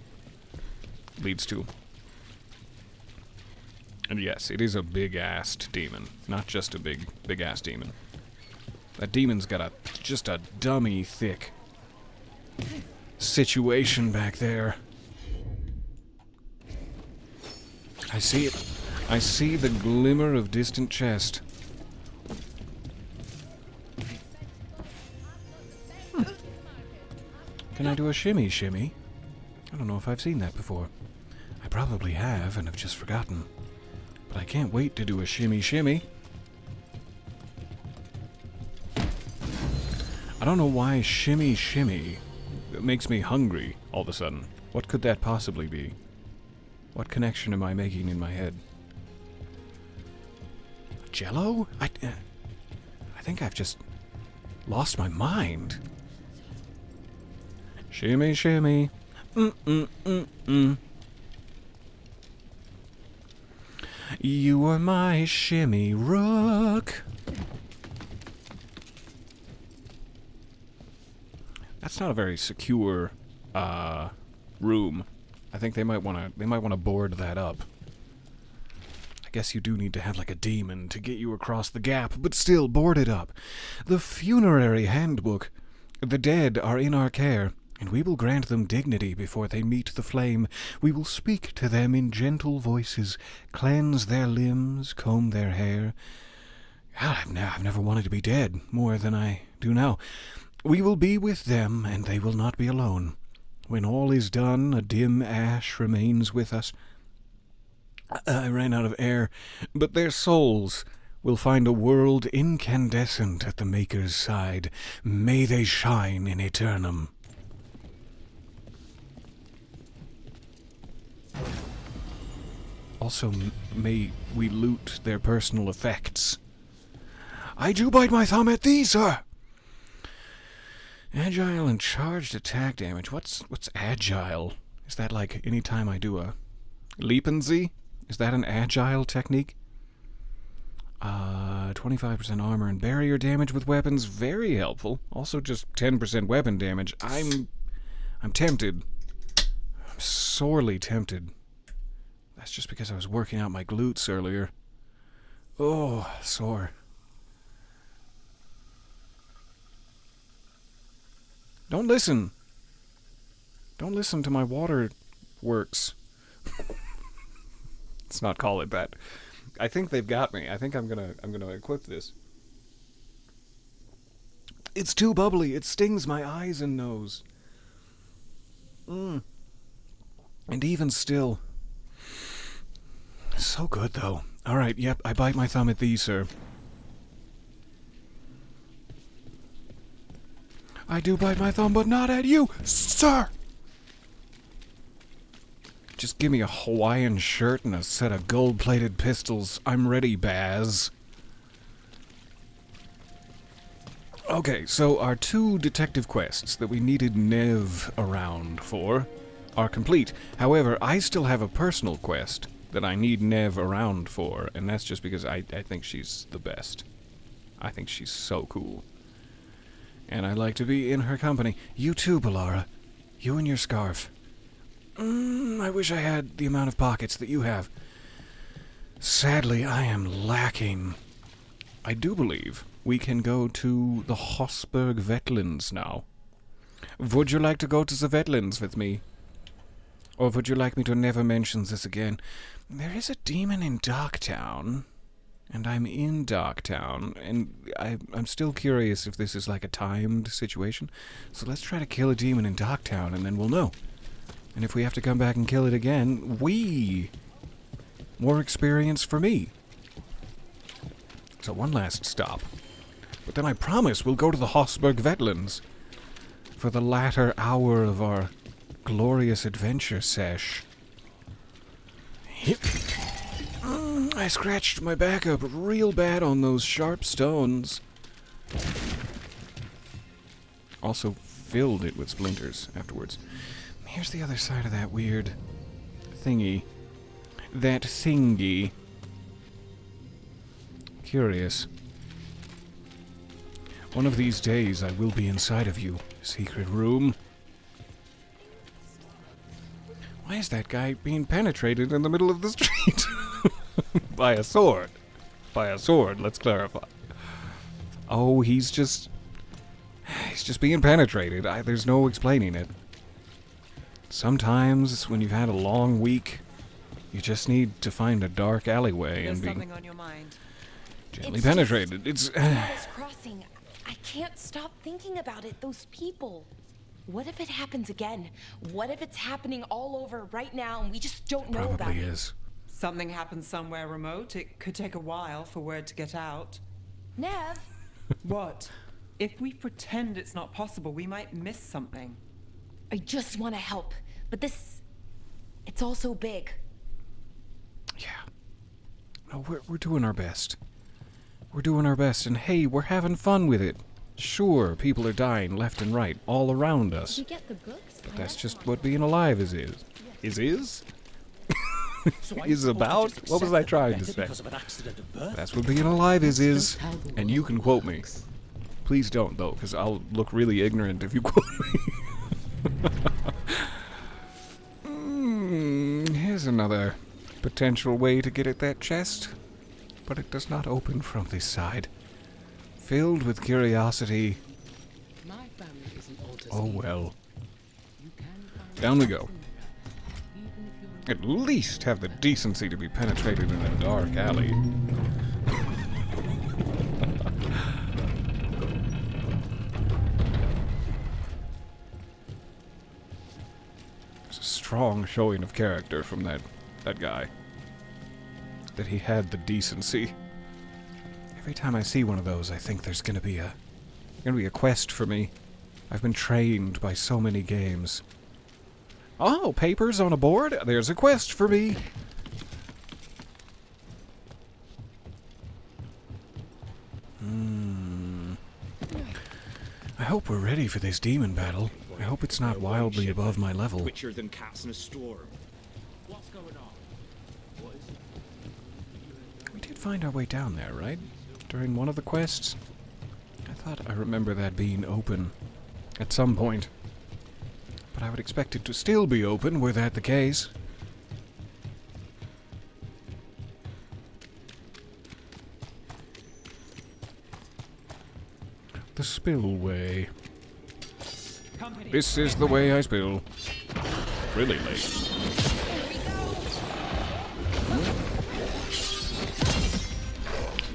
S1: leads to. And yes, it is a big-assed demon. Not just a big-ass demon. That demon's got just a dummy thick situation back there. I see it. I see the glimmer of distant chest. Can I do a shimmy shimmy? I don't know if I've seen that before. I probably have and have just forgotten. But I can't wait to do a shimmy shimmy. I don't know why shimmy shimmy makes me hungry all of a sudden. What could that possibly be? What connection am I making in my head? Jello? I think I've just lost my mind. Shimmy, shimmy. You are my shimmy rook. That's not a very secure room. I think they might want to board that up. I guess you do need to have like a demon to get you across the gap, but still board it up. The funerary handbook. The dead are in our care, and we will grant them dignity before they meet the flame. We will speak to them in gentle voices, cleanse their limbs, comb their hair. God, I've never wanted to be dead more than I do now. We will be with them, and they will not be alone. When all is done, a dim ash remains with us. I ran out of air, but their souls will find a world incandescent at the Maker's side. May they shine in eternum. Also, may we loot their personal effects. I do bite my thumb at thee, sir! Agile and charged attack damage. What's agile? Is that like any time I do a leapensy? Is that an agile technique? 25% armor and barrier damage with weapons, very helpful. Also just 10% weapon damage. I'm tempted. I'm sorely tempted. That's just because I was working out my glutes earlier. Oh, sore. Don't listen. Don't listen to my waterworks. Let's not call it that. I think they've got me. I think I'm gonna equip this. It's too bubbly. It stings my eyes and nose. And even still. So good, though. Alright, yep, I bite my thumb at thee, sir. I do bite my thumb, but not at you, sir! Just give me a Hawaiian shirt and a set of gold-plated pistols. I'm ready, Baz. Okay, so our 2 detective quests that we needed Nev around for are complete. However, I still have a personal quest that I need Nev around for, and that's just because I think she's the best. I think she's so cool. And I like to be in her company. You too, Balara. You and your scarf. I wish I had the amount of pockets that you have. Sadly, I am lacking. I do believe we can go to the Hossberg wetlands now. Would you like to go to the wetlands with me? Or would you like me to never mention this again? There is a demon in Darktown, and I'm in Darktown, and I'm still curious if this is like a timed situation. So let's try to kill a demon in Darktown, and then we'll know. And if we have to come back and kill it again, more experience for me. So one last stop. But then I promise we'll go to the Hossberg wetlands for the latter hour of our glorious adventure sesh. I scratched my back up real bad on those sharp stones. Also filled it with splinters afterwards. Here's the other side of that weird thingy. That thingy. Curious. One of these days I will be inside of you, secret room. Why is that guy being penetrated in the middle of the street? By a sword. By a sword, let's clarify. Oh, he's just being penetrated. There's no explaining it. Sometimes, when you've had a long week, you just need to find a dark alleyway and be
S2: something on your mind.
S1: gently penetrated. It's
S8: crossing. I can't stop thinking about it. Those people. What if it happens again? What if it's happening all over right now and we just don't know about
S1: probably
S8: it?
S1: is.
S2: Something happens somewhere remote. It could take a while for word to get out.
S8: Nev,
S2: What? If we pretend it's not possible, we might miss something.
S8: I just want to help, but it's all so big.
S1: Yeah. No, we're doing our best. We're doing our best, and hey, we're having fun with it. Sure, people are dying left and right, all around us.
S7: Did you get the books?
S1: But that's just what being alive is. Is about? What was I trying to say? That's what being alive is. And you can quote me. Please don't, though, because I'll look really ignorant if you quote me. Here's another potential way to get at that chest. But it does not open from this side. Filled with curiosity. Oh well. Down we go. At least have the decency to be penetrated in a dark alley. It's a strong showing of character from that guy. That he had the decency. Every time I see one of those, I think there's gonna be a quest for me. I've been trained by so many games. Oh, papers on a board? There's a quest for me. I hope we're ready for this demon battle. I hope it's not wildly above my level.
S5: Witcher than cats in a storm. What's going on?
S1: find our way down there, right? During one of the quests? I thought I remember that being open at some point. But I would expect it to still be open were that the case. The spillway.
S3: Company.
S1: This is the way I spill. Really late.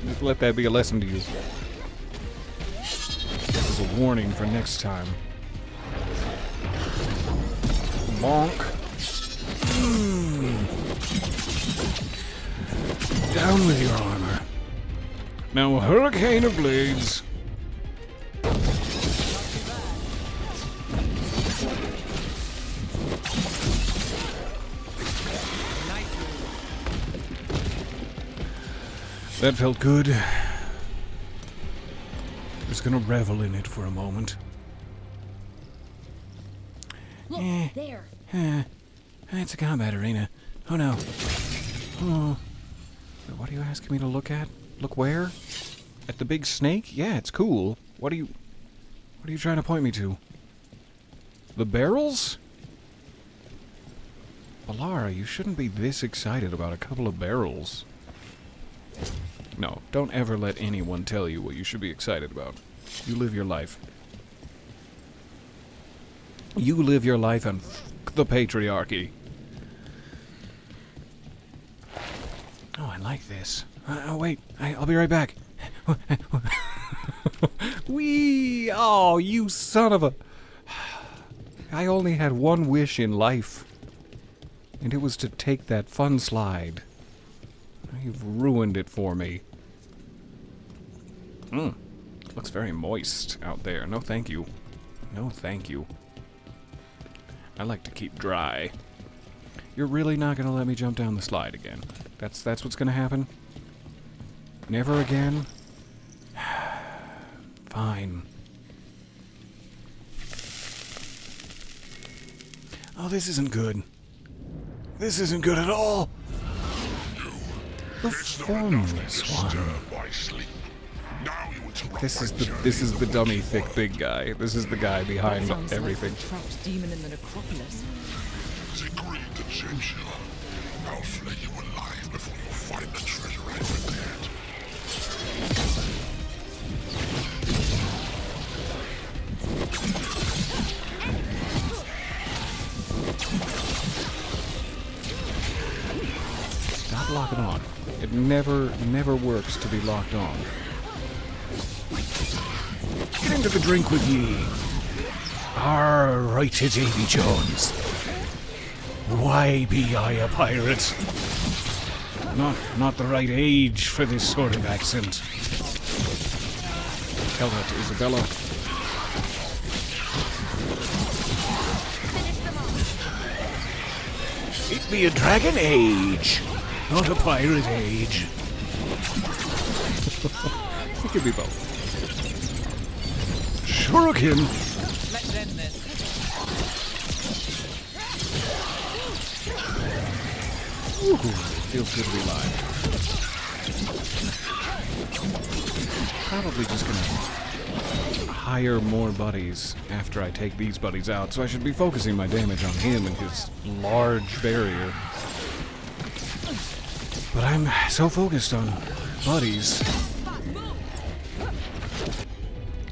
S1: Just let that be a lesson to you. This is a warning for next time. Bonk. Down with your armor. Now, a hurricane of blades. That felt good. Just gonna revel in it for a moment.
S7: Look, there.
S1: It's a combat arena. Oh no. Oh. What are you asking me to look at? Look where? At the big snake? Yeah, it's cool. What are you trying to point me to? The barrels? Alara, you shouldn't be this excited about a couple of barrels. No, don't ever let anyone tell you what you should be excited about. You live your life. You live your life and f*** the patriarchy. Oh, I like this. Oh, wait. I'll be right back. Whee! Oh, you son of a... I only had one wish in life. And it was to take that fun slide. You've ruined it for me. Looks very moist out there. No thank you. No thank you. I like to keep dry. You're really not gonna let me jump down the slide again? That's what's gonna happen? Never again? Fine. Oh, this isn't good. This isn't good at all. The formless one. This is the dummy, thick, big guy. This is the guy behind everything.
S10: Like a trapped demon in the necropolis.
S5: The greed that shapes you. I'll flay you alive before you find the treasure I prepared.
S1: Stop locking on. It never works to be locked on. Get into the drink with ye. Right, it's Davy Jones. Why be I a pirate? Not the right age for this sort of accent. Tell that to Isabella. It be a dragon age, not a pirate age. It could be both. Shuriken!
S3: Let's end this.
S1: Ooh, feels good to be alive. Probably just gonna hire more buddies after I take these buddies out, so I should be focusing my damage on him and his large barrier. But I'm so focused on buddies.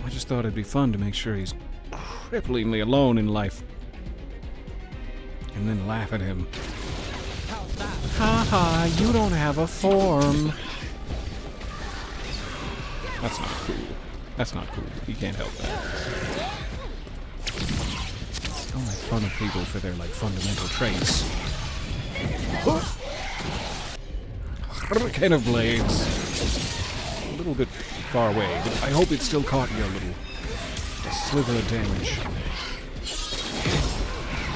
S1: I just thought it'd be fun to make sure he's cripplingly alone in life. And then laugh at him. Ha ha, you don't have a form. That's not cool. That's not cool. He can't help that. Don't make fun of people for their, like, fundamental traits. Hurricane of blades. A little bit far away, but I hope it still caught you a little. A sliver of damage. Look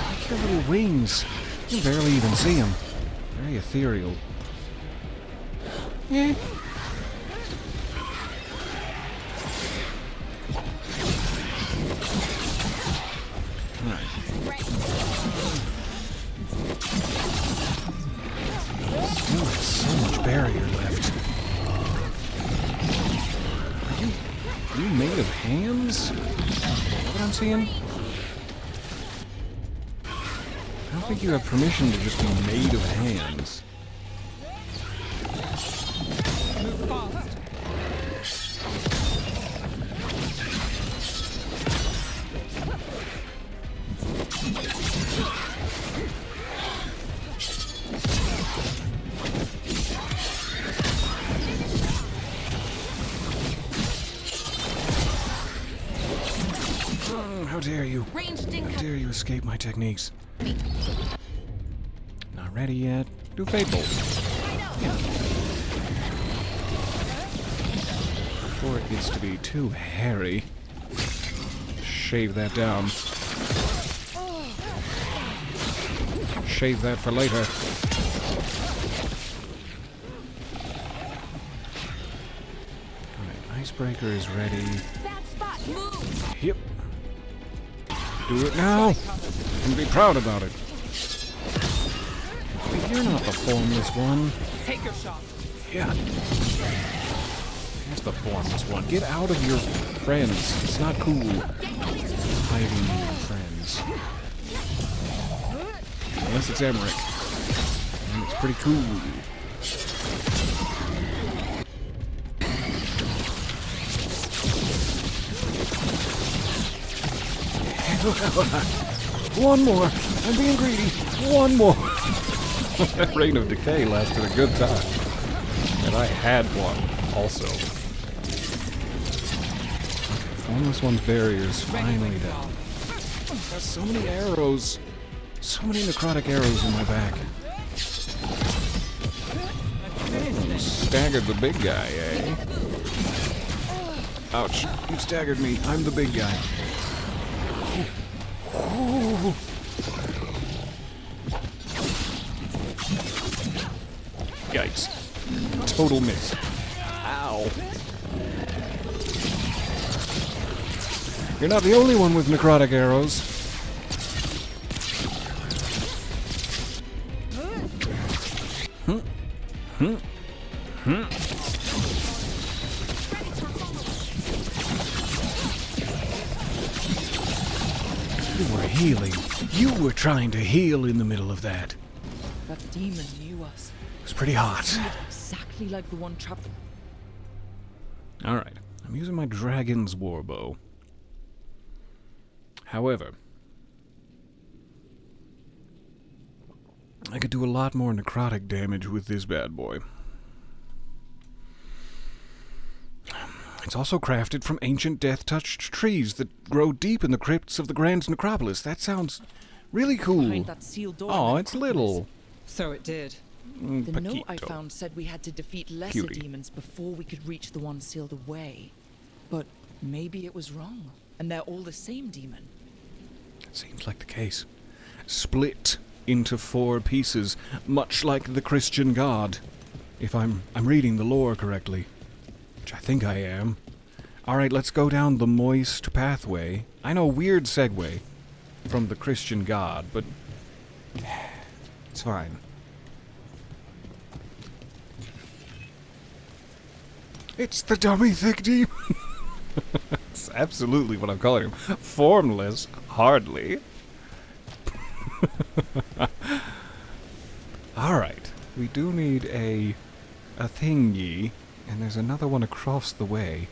S1: at your little wings. You can barely even see them. Very ethereal. Yeah. Alright. Still has so much barrier left. of hands? Is that what I'm seeing? I don't think you have permission to just be made of hands.
S2: Move fast.
S1: How dare you?
S8: Ranged in
S1: How dare you escape my techniques? Not ready yet. Do Fate Bolt. Before it gets to be too hairy. Shave that down. Shave that for later. Alright, Icebreaker is ready.
S8: that spot. Move.
S1: Yep. Do it now. And be proud about it. You're not the formless one.
S2: Take your shot.
S1: Yeah. That's the formless one. Get out of your friends. It's not cool. Hiding your friends. Unless it's Emmerich. And it's pretty cool. One more. I'm being greedy. One more. That Reign of Decay lasted a good time. And I had one, also. Formless One's barrier is finally down. Got so many arrows. So many necrotic arrows in my back. Staggered the big guy, eh? Ouch. You staggered me. I'm the big guy. Ooh. Yikes. Total miss. Ow. You're not the only one with necrotic arrows. You were healing. You were trying to heal in the middle of that.
S10: That demon knew us.
S1: It was pretty hot.
S10: Sounded exactly like the one trapped.
S1: Alright, I'm using my Dragon's Warbow. However, I could do a lot more necrotic damage with this bad boy. It's also crafted from ancient death-touched trees that grow deep in the crypts of the Grand Necropolis. That sounds really cool.
S10: Behind that sealed door.
S1: Oh,
S10: in the
S1: it's
S10: necropolis.
S1: little.
S2: So it did.
S10: The note I
S1: Paquito.
S10: found said we had to defeat lesser
S1: Cutie.
S10: demons before we could reach the one sealed away. But maybe it was wrong, and they're all the same demon.
S1: Seems like the case. Split into 4 pieces, much like the Christian God. If I'm reading the lore correctly. Which I think I am. Alright, let's go down the moist pathway. I know, weird segue from the Christian God, but it's fine. It's the dummy thick demon! That's absolutely what I'm calling him. Formless, hardly. Alright, we do need a thingy, and there's another one across the way.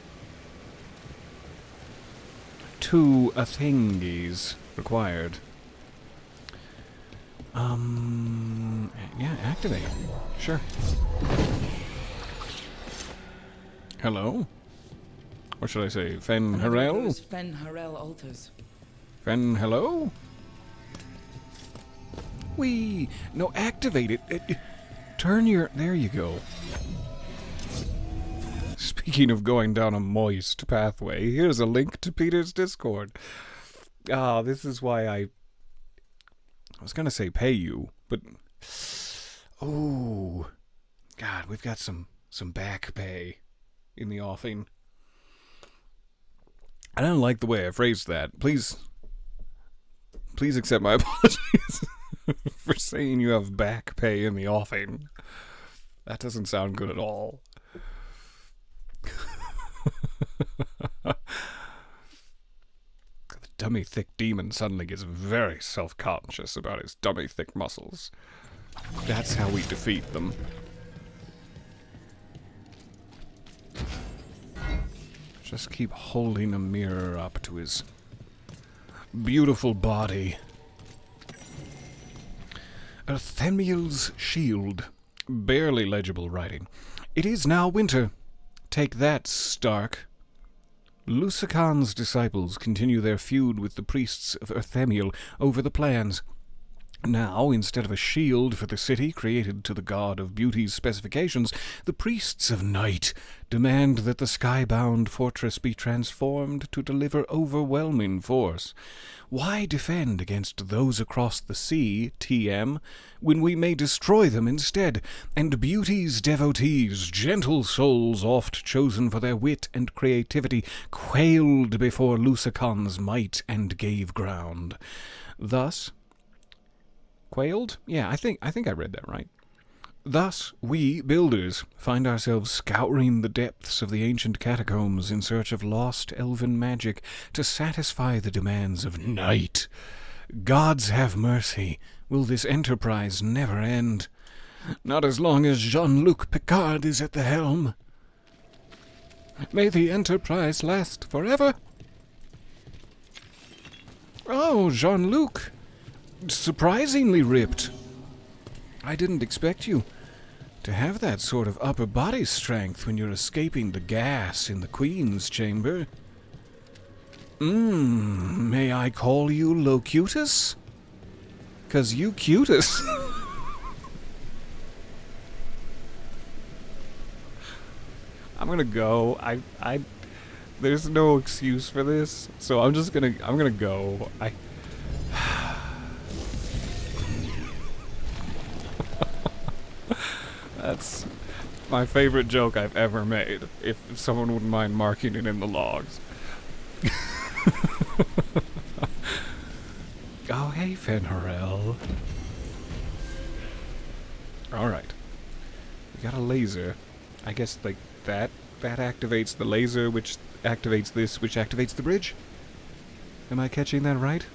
S1: 2 thingies required. Yeah, activate. Sure. Hello? Or should I say, Fen
S10: Another of
S1: Harel?
S10: those Fen Harel altars.
S1: Fen hello? Wee! No, activate it. Turn your... There you go. Speaking of going down a moist pathway, here's a link to Peter's Discord. Ah, this is why I was gonna say pay you, but... Oh... God, we've got some back pay in the offing. I don't like the way I phrased that. Please accept my apologies for saying you have back pay in the offing. That doesn't sound good at all. dummy thick demon suddenly gets very self-conscious about his dummy thick muscles. That's how we defeat them. Just keep holding a mirror up to his beautiful body. Arthemiel's shield. Barely legible writing. It is now winter. Take that, Stark. Lusican's disciples continue their feud with the priests of Arthemiel over the plans. Now, instead of a shield for the city created to the god of beauty's specifications, the priests of night demand that the skybound fortress be transformed to deliver overwhelming force. Why defend against those across the sea, TM, when we may destroy them instead, and beauty's devotees, gentle souls oft chosen for their wit and creativity, quailed before Lusican's might and gave ground. Thus, quailed? Yeah, I think I read that right. Thus, we, builders, find ourselves scouring the depths of the ancient catacombs in search of lost elven magic to satisfy the demands of night. Gods have mercy. Will this enterprise never end? Not as long as Jean-Luc Picard is at the helm. May the enterprise last forever. Oh, Jean-Luc. Surprisingly ripped. I didn't expect you to have that sort of upper body strength when you're escaping the gas in the Queen's chamber. May I call you Locutus? 'Cause you cutus. I'm gonna go. There's no excuse for this, so I'm gonna go. That's my favorite joke I've ever made, if someone wouldn't mind marking it in the logs. Oh, hey, Fenrirel. Alright. We got a laser. I guess, like, that activates the laser, which activates this, which activates the bridge? Am I catching that right?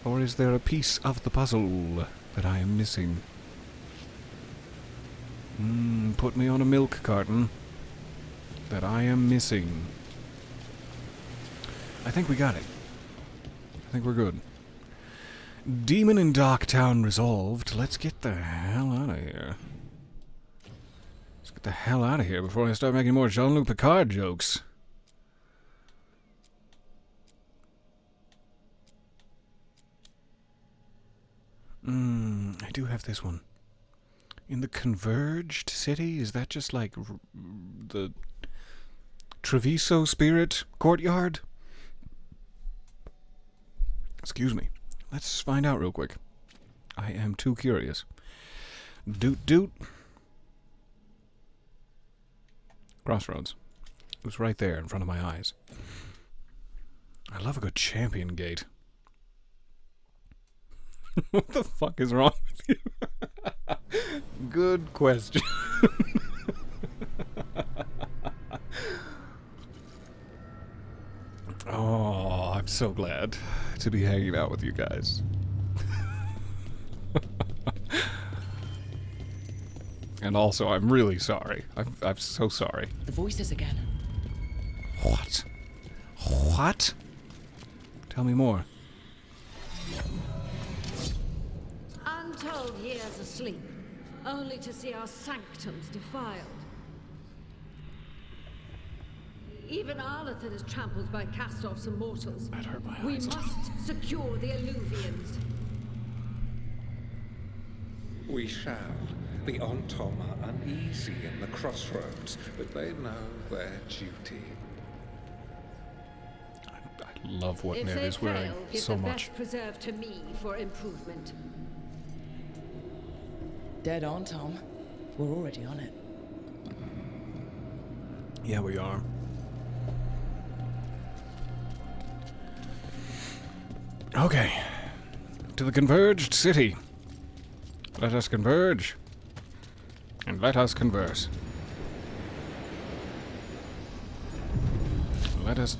S1: Or is there a piece of the puzzle that I am missing? Put me on a milk carton that I am missing. I think we got it. I think we're good. Demon in Darktown resolved. Let's get the hell out of here. Let's get the hell out of here before I start making more Jean-Luc Picard jokes. I do have this one. In the Converged City? Is that just like the Treviso Spirit Courtyard? Excuse me. Let's find out real quick. I am too curious. Doot doot. Crossroads. It was right there in front of my eyes. I love a good champion gate. What the fuck is wrong with you? Good question. Oh, I'm so glad to be hanging out with you guys. And also, I'm really sorry. I'm so sorry.
S10: The voices again.
S1: What? What? Tell me more.
S7: Untold years asleep, only to see our sanctums defiled. Even Arlathan is trampled by cast-offs and mortals.
S1: That hurt my
S7: We
S1: eyes.
S7: must secure the Illuvians.
S11: We shall. The Ontom are uneasy in the crossroads, but they know their duty.
S1: I love what
S7: If
S1: Ned
S7: they
S1: is wearing
S7: fail, give
S1: so
S7: the
S1: much.
S7: best preserve to me for improvement.
S10: Dead on, Tom. We're already on it.
S1: Yeah, we are. Okay. To the Converged City. Let us converge. And let us converse. Let us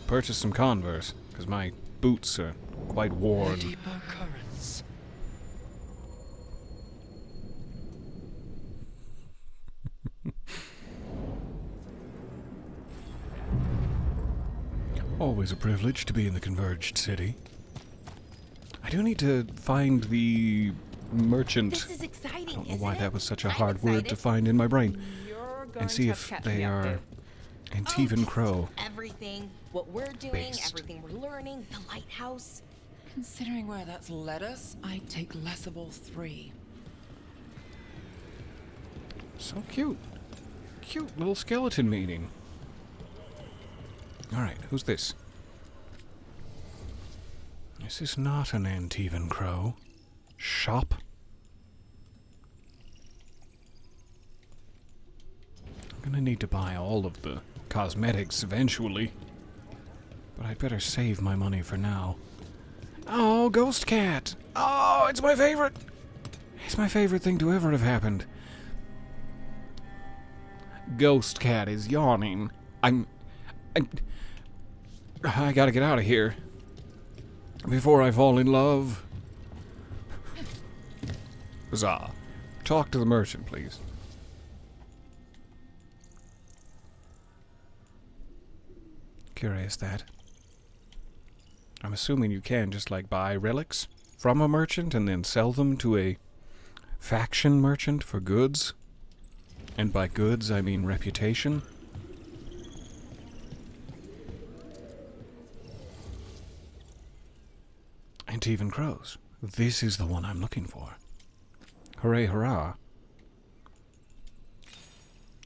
S1: purchase some Converse, because my boots are quite worn.
S3: Deeper currents.
S1: Always a privilege to be in the Converged City. I do need to find the merchant.
S8: This is exciting,
S1: I don't know
S8: isn't
S1: why
S8: it?
S1: that was such a
S8: I'm
S1: hard word to
S8: excited.
S1: find in my brain.
S2: You're going
S1: And see
S2: to
S1: if
S2: catch
S1: they
S2: me up,
S1: are
S2: Boo.
S1: Antivan
S8: just
S1: Crow.
S8: Everything, what we're doing,
S1: Based.
S8: everything we're learning, the lighthouse.
S10: Considering where that's led us, I'd take Lessable 3.
S1: So cute. Cute little skeleton meeting. Alright, who's this? This is not an Antivan Crow. Shop? I'm gonna need to buy all of the cosmetics eventually. But I'd better save my money for now. Oh, Ghost Cat! Oh, it's my favorite! It's my favorite thing to ever have happened. Ghost Cat is yawning. I gotta get out of here. Before I fall in love. Huzzah. Talk to the merchant, please. Curious that. I'm assuming you can just like buy relics from a merchant and then sell them to a faction merchant for goods. And by goods, I mean reputation. Antivan Crows. This is the one I'm looking for. Hooray, hurrah.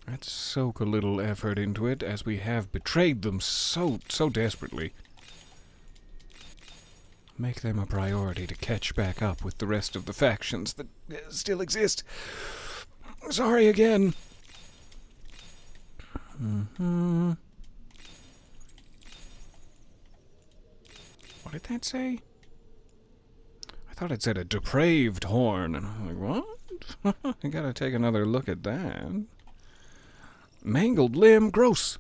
S1: Let's soak a little effort into it, as we have betrayed them so desperately. Make them a priority to catch back up with the rest of the factions that still exist. Sorry again. What did that say? I thought it said a depraved horn, and I'm like, what? I gotta take another look at that. Mangled limb, gross.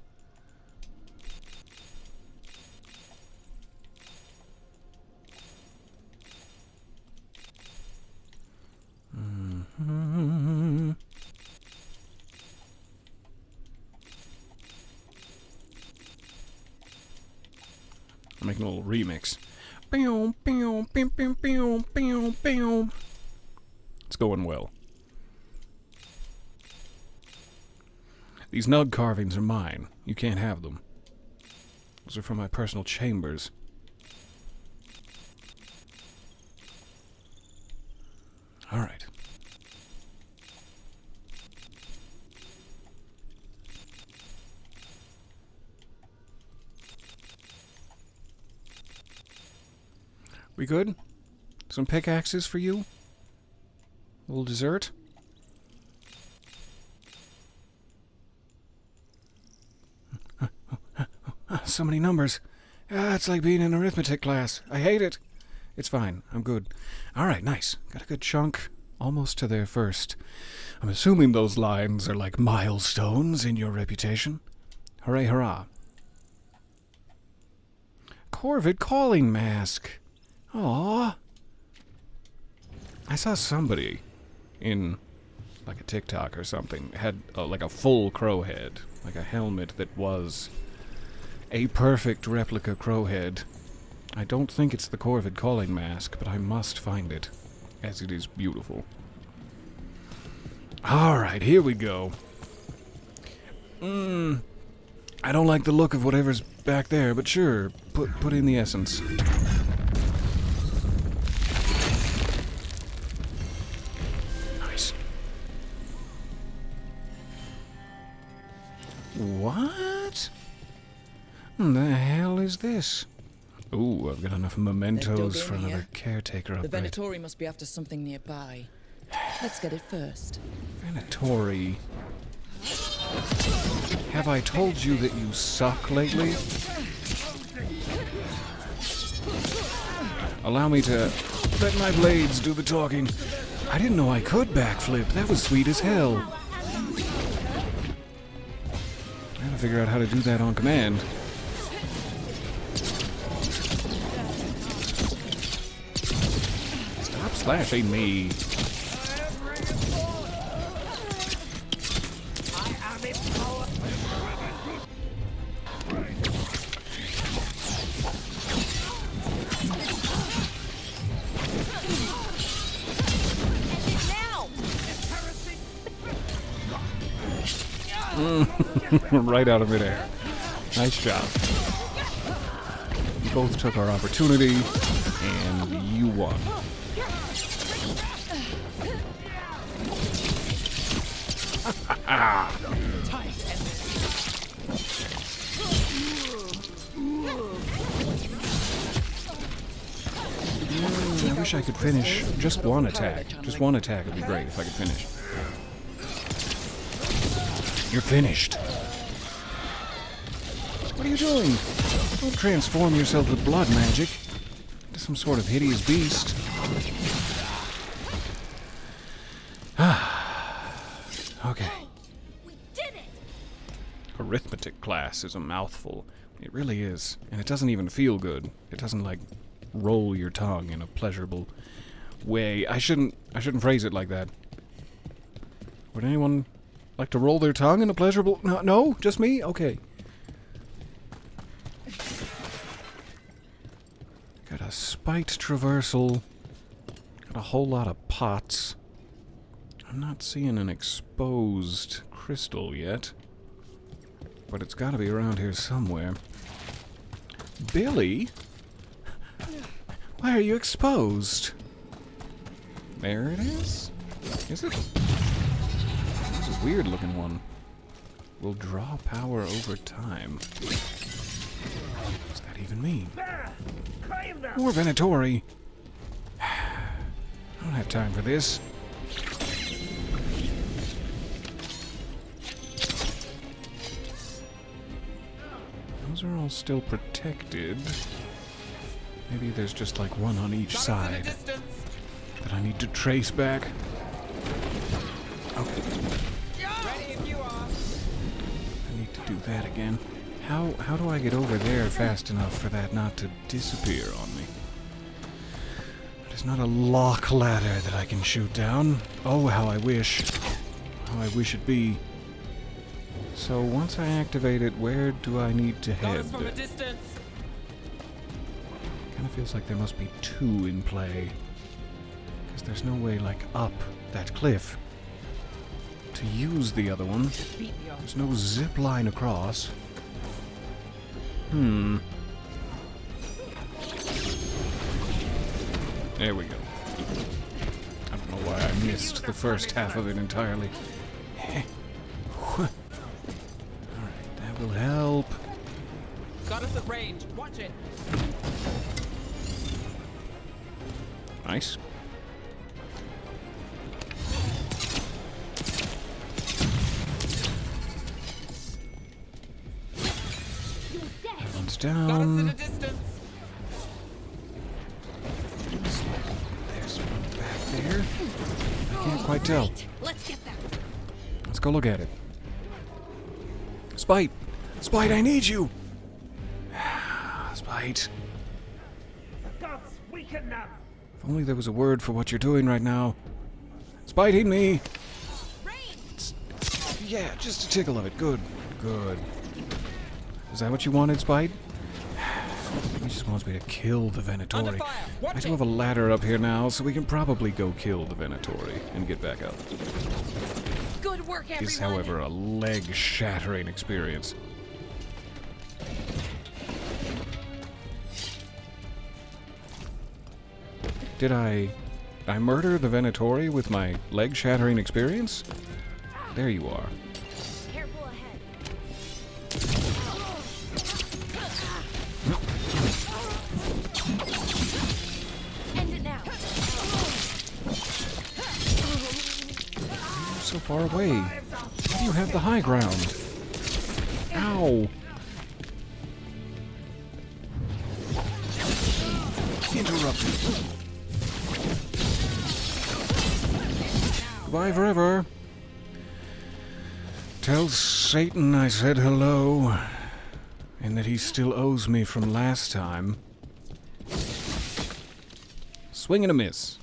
S1: I'm making a little remix. Boom, boom, boom, boom, boom, boom, boom. It's going well. These nug carvings are mine. You can't have them. Those are from my personal chambers. All right. We good? Some pickaxes for you? A little dessert? So many numbers. It's like being in arithmetic class. I hate it. It's fine. I'm good. All right, nice. Got a good chunk. Almost to there first. I'm assuming those lines are like milestones in your reputation. Hooray, hurrah. Corvid calling mask. Aww. I saw somebody in like a TikTok or something had like a full crow head, like a helmet that was a perfect replica crow head. I don't think it's the Corvid calling mask, but I must find it, as it is beautiful. Alright, here we go. I don't like the look of whatever's back there, but sure, put in the essence. Nice. What? The hell is this? Ooh, I've got enough mementos for another caretaker
S10: The
S1: upgrade.
S10: Venatori must be after something nearby. Let's get it first.
S1: Venatori. Have I told you that you suck lately? Allow me to let my blades do the talking. I didn't know I could backflip. That was sweet as hell. I gotta figure out how to do that on command. slashing me. Right out of midair. Nice job. We both took our opportunity, and you won. I wish I could finish just one attack. Just one attack would be great if I could finish. You're finished. What are you doing? Don't transform yourself with blood magic into some sort of hideous beast. Okay.
S8: We did it!
S1: Arithmetic class is a mouthful. It really is. And it doesn't even feel good. It doesn't, like, roll your tongue in a pleasurable way. I shouldn't phrase it like that. Would anyone like to roll their tongue in a pleasurable... No? Just me? Okay. Got a spiked traversal. Got a whole lot of pots. I'm not seeing an exposed crystal yet. But it's gotta be around here somewhere. Billy? Why are you exposed? There it is? Is it? This is a weird looking one. Will draw power over time. What does that even mean? More Venatori! I don't have time for this. Those are all still protected. Maybe there's just like one on each side that I need to trace back. Okay.
S2: Ready if you are.
S1: I need to do that again. How do I get over there fast enough for that not to disappear on me? There's not a lock ladder that I can shoot down. Oh, how I wish. How I wish it be. So once I activate it, where do I need to head?
S2: From a distance.
S1: Kind of feels like there must be two in play. Because there's no way, like, up that cliff to use the other one. There's no zip line across. There we go. I don't know why I missed the first half of it entirely. Alright, that will help.
S2: Got us at range. Watch it.
S1: Nice. That one's down.
S2: Got us at a distance.
S1: There's one back there. I can't quite tell.
S8: Let's get them.
S1: Let's go look at it. Spite! Spite, I need you! Spite. If only there was a word for what you're doing right now. Spiting me! Yeah, just a tickle of it. Good. Good. Is that what you wanted, Spite? He just wants me to kill the Venatori. I do have a ladder up here now, so we can probably go kill the Venatori and get back up.
S8: Good work, everyone.
S1: Is, however, a leg-shattering experience. Did I murder the Venatori with my leg-shattering experience? There you are.
S8: Careful ahead. End it now.
S1: You're so far away. How do you have the high ground? Ow! Interrupted. Goodbye forever. Tell Satan I said hello, and that he still owes me from last time. Swing and a miss.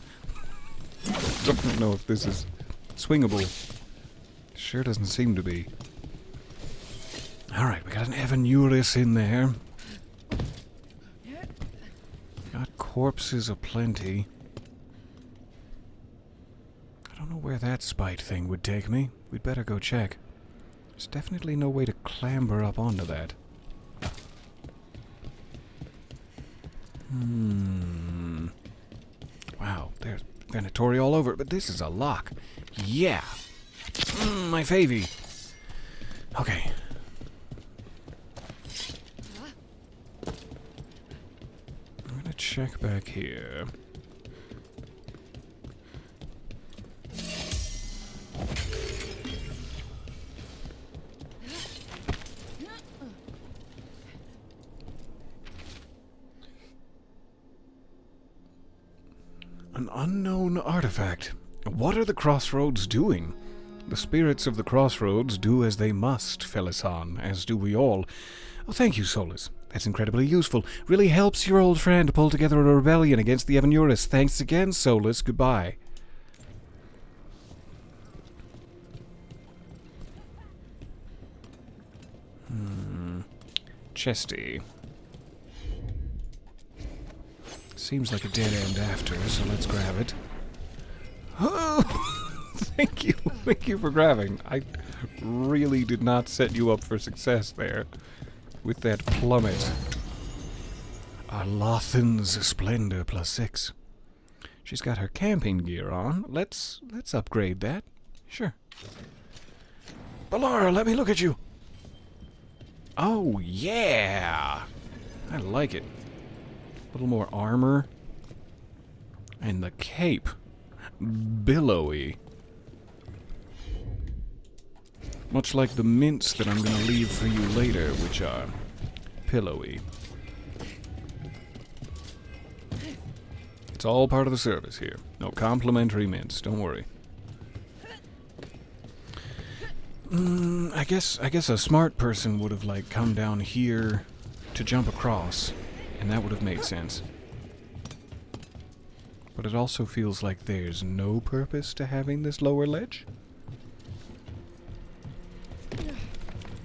S1: Don't know if this is swingable. Sure doesn't seem to be. Alright, we got an Evanuris in there. Got corpses aplenty. I don't know where that spite thing would take me. We'd better go check. There's definitely no way to clamber up onto that. Wow, there's Venatori all over it, but this is a lock. Yeah! My favy. Okay. I'm gonna check back here. An unknown artifact. What are the crossroads doing? The spirits of the crossroads do as they must, Felisan, as do we all. Oh, thank you, Solus. That's incredibly useful. Really helps your old friend pull together a rebellion against the Evanuris. Thanks again, Solus. Goodbye. Chesty. Seems like a dead end after, so let's grab it. Oh, thank you. Thank you for grabbing. I really did not set you up for success there with that plummet. Arlothan's Splendor +6. She's got her camping gear on. Let's upgrade that. Sure. Balara, let me look at you. Oh, yeah. I like it. A little more armor. And the cape. Billowy. Much like the mints that I'm going to leave for you later, which are pillowy. It's all part of the service here. No complimentary mints, don't worry. I guess a smart person would have, like, come down here to jump across, and that would have made sense. But it also feels like there's no purpose to having this lower ledge.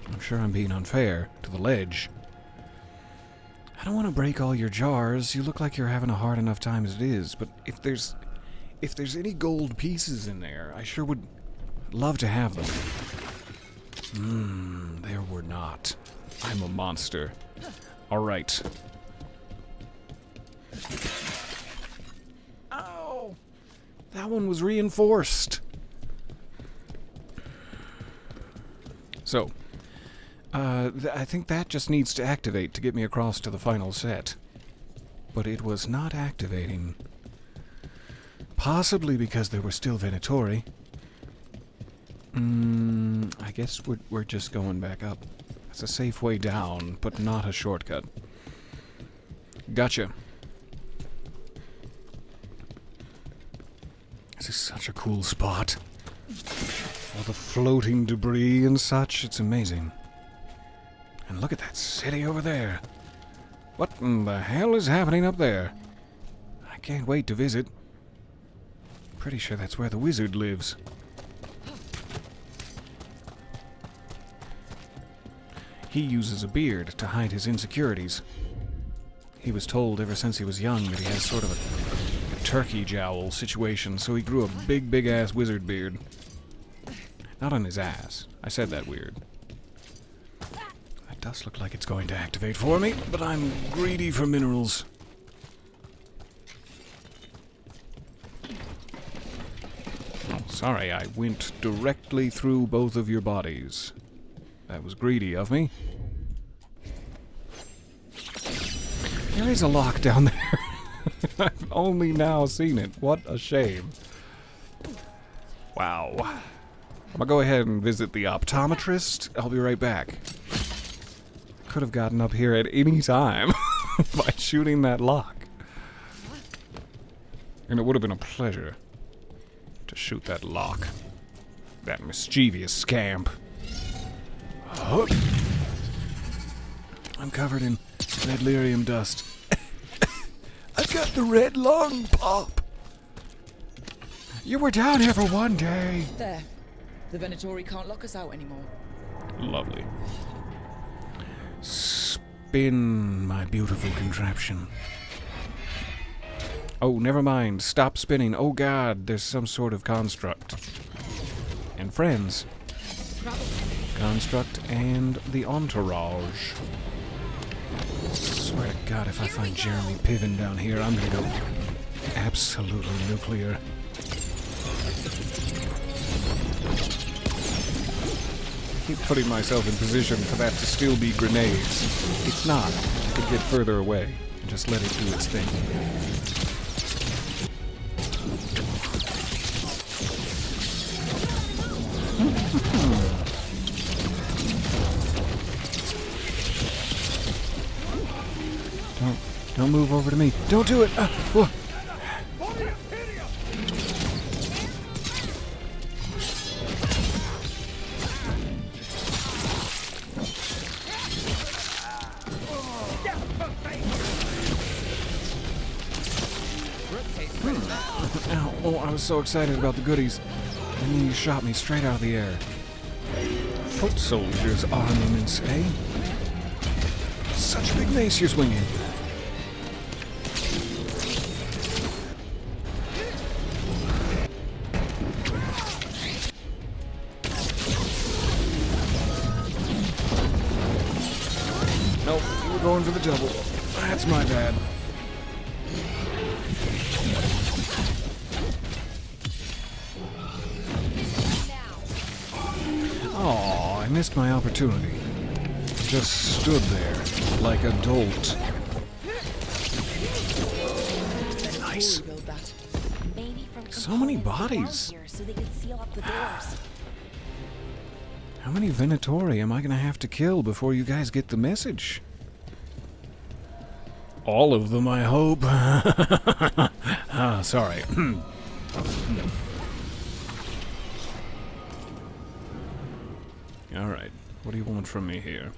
S1: I'm sure I'm being unfair to the ledge. I don't want to break all your jars. You look like you're having a hard enough time as it is, but if there's any gold pieces in there, I sure would love to have them. There were not. I'm a monster. Alright. Ow! That one was reinforced. So, I think that just needs to activate to get me across to the final set. But it was not activating. Possibly because there were still Venatori. I guess we're just going back up. It's a safe way down, but not a shortcut. Gotcha. This is such a cool spot. All the floating debris and such, it's amazing. And look at that city over there. What in the hell is happening up there? I can't wait to visit. Pretty sure that's where the wizard lives. He uses a beard to hide his insecurities. He was told ever since he was young that he has sort of a turkey jowl situation, so he grew a big ass wizard beard. Not on his ass. I said that weird. That does look like it's going to activate for me, but I'm greedy for minerals. Oh, sorry, I went directly through both of your bodies. That was greedy of me. There is a lock down there. I've only now seen it. What a shame. Wow. I'm gonna go ahead and visit the optometrist. I'll be right back. Could have gotten up here at any time by shooting that lock. And it would have been a pleasure to shoot that lock. That mischievous scamp. Oh. I'm covered in red lyrium dust. I've got the red lung pop. You were down here for one day.
S10: There. The Venatori can't lock us out anymore.
S1: Lovely. Spin, my beautiful contraption. Oh, never mind. Stop spinning. Oh god, there's some sort of construct. And friends. Construct and the entourage. Swear to god, if I find Jeremy Piven down here, I'm gonna go absolutely nuclear. I keep putting myself in position for that to still be grenades. It's not. I could get further away and just let it do its thing. Don't move over to me. Don't do it! Whoa. Oh, I was so excited about the goodies. And then you shot me straight out of the air. Foot soldiers' armaments, eh? Such a big mace you're swinging. Nope, you were going for the double. That's my bad. Oh, I missed my opportunity. Just stood there, like a dolt. Nice. So many bodies. How many Venatori am I gonna have to kill before you guys get the message? All of them, I hope. Sorry. Alright, what do you want from me here?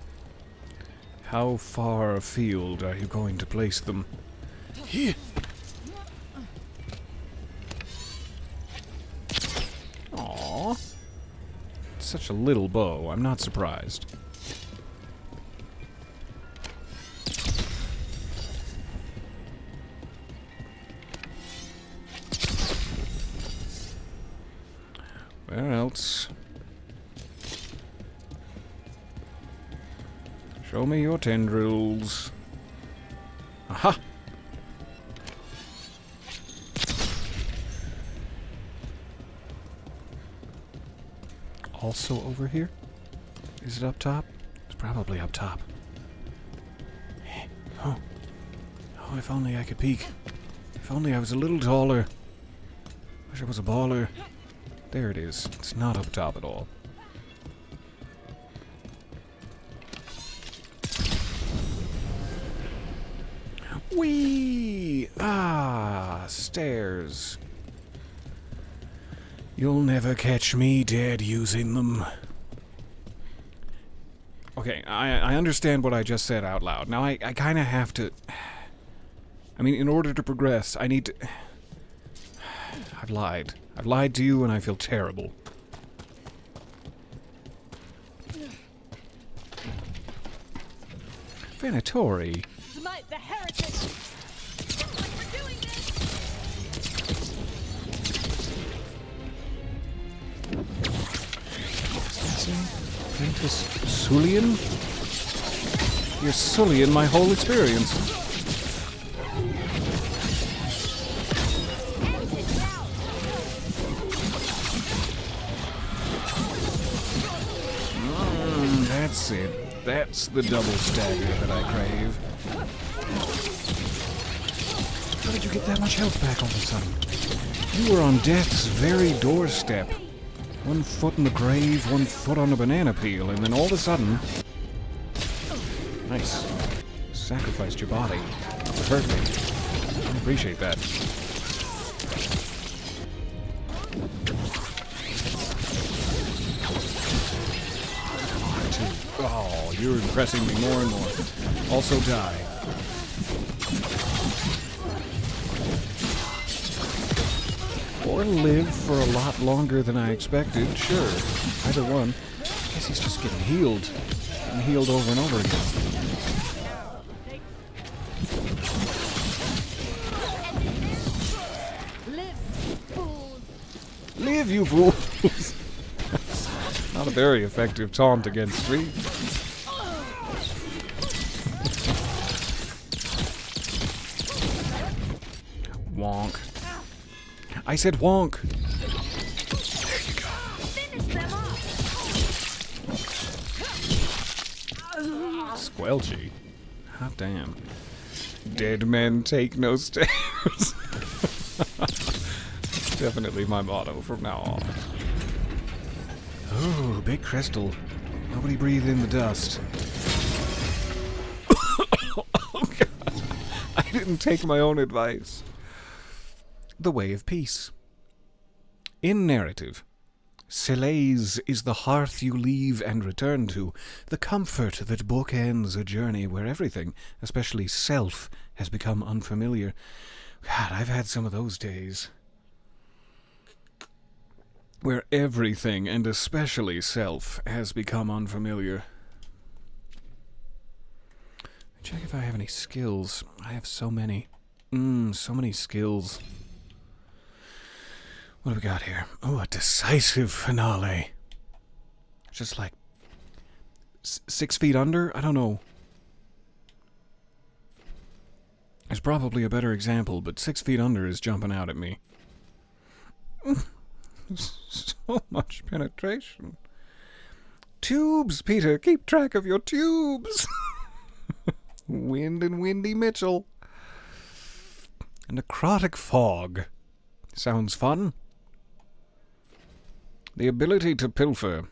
S1: How far afield are you going to place them? Here! Aww. Such a little bow, I'm not surprised. Where else? Show me your tendrils. Aha! Also over here? Is it up top? It's probably up top. Oh. Oh, if only I could peek. If only I was a little taller. Wish I was a baller. There it is. It's not up top at all. Whee! Ah, stairs. You'll never catch me dead using them. Okay, I understand what I just said out loud. Now I kind of have to... I mean, in order to progress, I need to... I've lied. I've lied to you and I feel terrible. Venatori.
S7: Smite the heretic! We're doing this!
S1: Apprentice Sullian? You're sullying my whole experience. That's it. That's the double stagger that I crave. How did you get that much health back all of a sudden? You were on death's very doorstep. 1 foot in the grave, 1 foot on a banana peel, and then all of a sudden... Nice. Sacrificed your body. Perfect. I appreciate that. Oh, you're impressing me more and more. Also die. Or live for a lot longer than I expected. Sure, either one. I guess he's just getting healed. Getting healed over and over again. Live, you fools! Not a very effective taunt against me. Wonk. I said wonk! There you go.
S7: Finish them off.
S1: Squelchy. Hot damn. Dead men take no stairs. Definitely my motto from now on. Oh, big crystal. Nobody breathe in the dust. Oh, God. I didn't take my own advice. The Way of Peace. In narrative, Selaise is the hearth you leave and return to, the comfort that bookends a journey where everything, especially self, has become unfamiliar. God, I've had some of those days. Where everything, and especially self, has become unfamiliar. Check if I have any skills. I have so many. So many skills. What do we got here? Oh, a decisive finale. Just like 6 feet under? I don't know. There's probably a better example, but 6 feet under is jumping out at me. So much penetration. Tubes, Peter, keep track of your tubes. Wind and Windy Mitchell. A necrotic fog. Sounds fun. The ability to pilfer.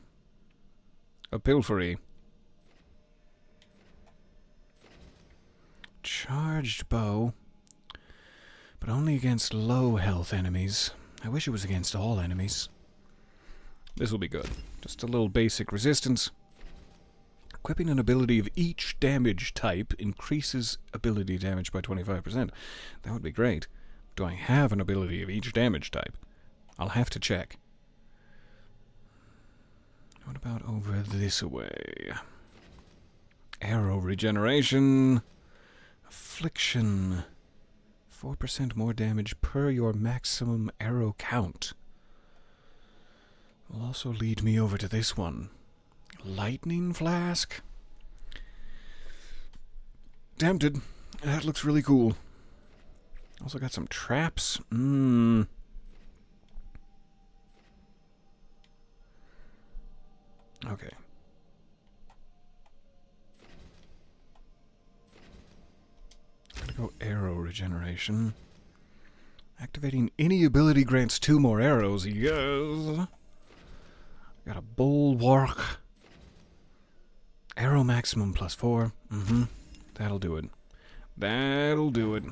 S1: A pilfery. Charged bow. But only against low health enemies. I wish it was against all enemies. This will be good. Just a little basic resistance. Equipping an ability of each damage type increases ability damage by 25%. That would be great. Do I have an ability of each damage type? I'll have to check. What about over this way? Arrow regeneration. Affliction. 4% more damage per your maximum arrow count. Will also lead me over to this one. Lightning Flask. Tempted. That looks really cool. Also got some traps. Okay. Gotta go arrow regeneration. Activating any ability grants 2 more arrows. Yes. Got a bulwark. Arrow maximum +4. That'll do it. That'll do it.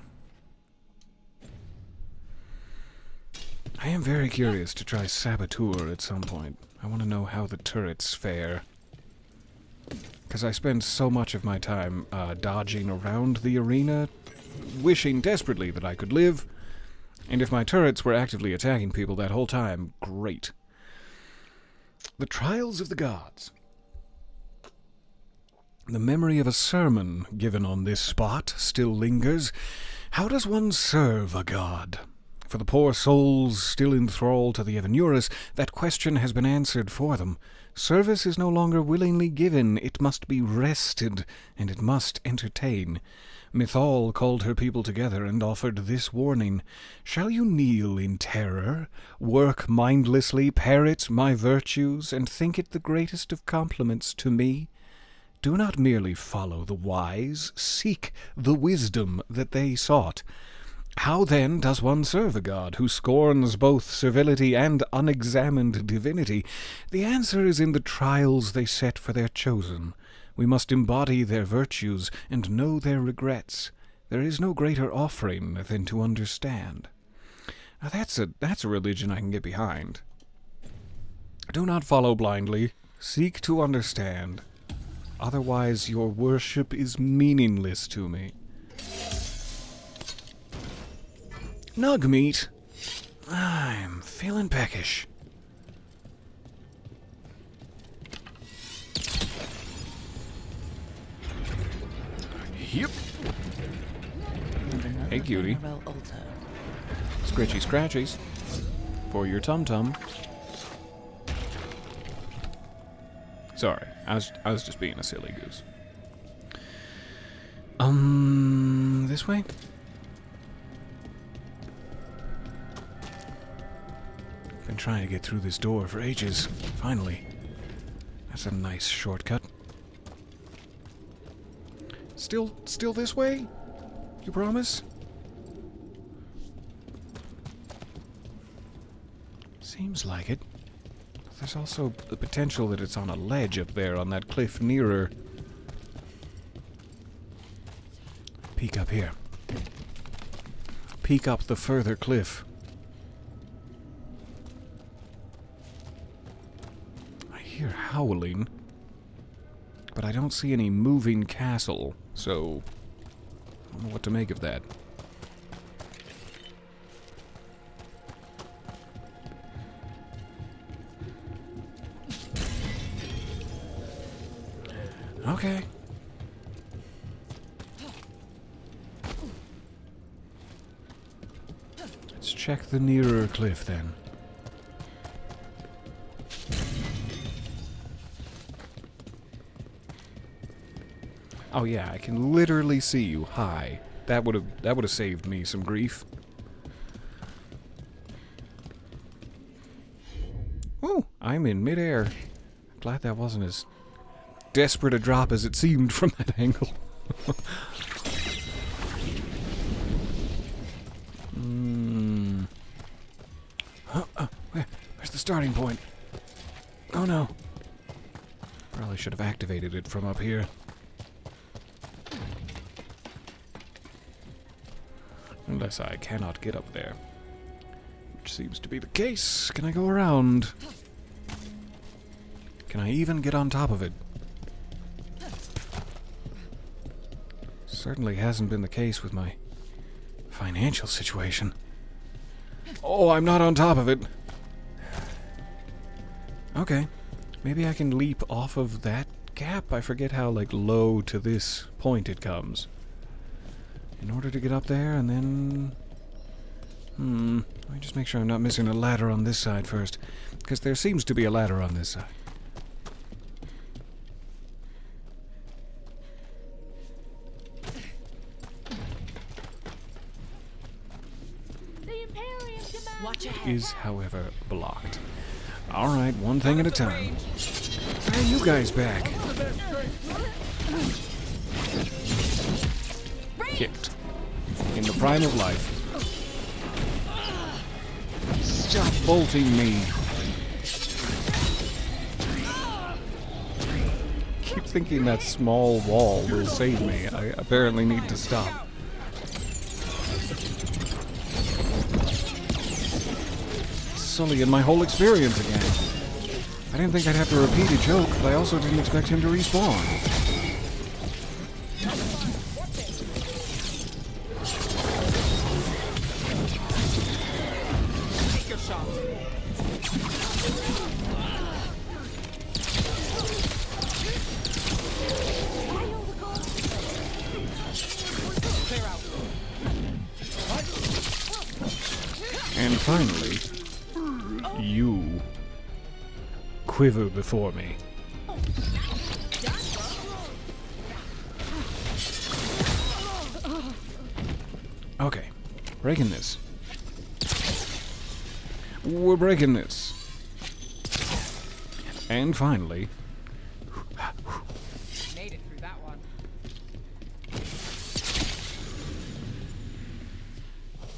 S1: I am very curious to try Saboteur at some point. I want to know how the turrets fare. Because I spend so much of my time dodging around the arena, wishing desperately that I could live. And if my turrets were actively attacking people that whole time, great. The Trials of the Gods. The memory of a sermon given on this spot still lingers. How does one serve a god? For the poor souls still in thrall to the Evanuris, that question has been answered for them. Service is no longer willingly given, it must be rested, and it must entertain. Mythal called her people together and offered this warning. Shall you kneel in terror, work mindlessly, parrot my virtues, and think it the greatest of compliments to me? Do not merely follow the wise, seek the wisdom that they sought. How then does one serve a god who scorns both servility and unexamined divinity? The answer is in the trials they set for their chosen. We must embody their virtues and know their regrets. There is no greater offering than to understand. Now that's a religion I can get behind. Do not follow blindly. Seek to understand. Otherwise your worship is meaningless to me. Nugmeat. I'm feeling peckish. Yep. Hey, cutie. Scritchy scratchies. For your tum-tum. Sorry, I was just being a silly goose. This way? Been trying to get through this door for ages. Finally. That's a nice shortcut. Still this way? You promise? Seems like it. There's also the potential that it's on a ledge up there on that cliff nearer. Peek up here. Peek up the further cliff. I hear howling, but I don't see any moving castle, so I don't know what to make of that. Okay. Let's check the nearer cliff then. Oh yeah, I can literally see you. Hi. That would have saved me some grief. Oh, I'm in midair. Glad that wasn't as desperate a drop as it seemed from that angle. Where's the starting point? Oh no. Probably should have activated it from up here. Unless I cannot get up there. Which seems to be the case. Can I go around? Can I even get on top of it? Certainly hasn't been the case with my financial situation. Oh, I'm not on top of it. Okay. Maybe I can leap off of that gap. I forget how, like, low to this point it comes. In order to get up there, and then... Let me just make sure I'm not missing a ladder on this side first. Because there seems to be a ladder on this side. Is, however, blocked. Alright, one thing at a time. Why are you guys back? Kicked. In the prime of life. Stop bolting me. Keep thinking that small wall will save me. I apparently need to stop. Sullying my whole experience again. I didn't think I'd have to repeat a joke, but I also didn't expect him to respawn.
S3: Take your shot. Clear out.
S1: And finally, you quiver before me. Okay, breaking this. We're breaking this. And finally...
S3: Made it through that one.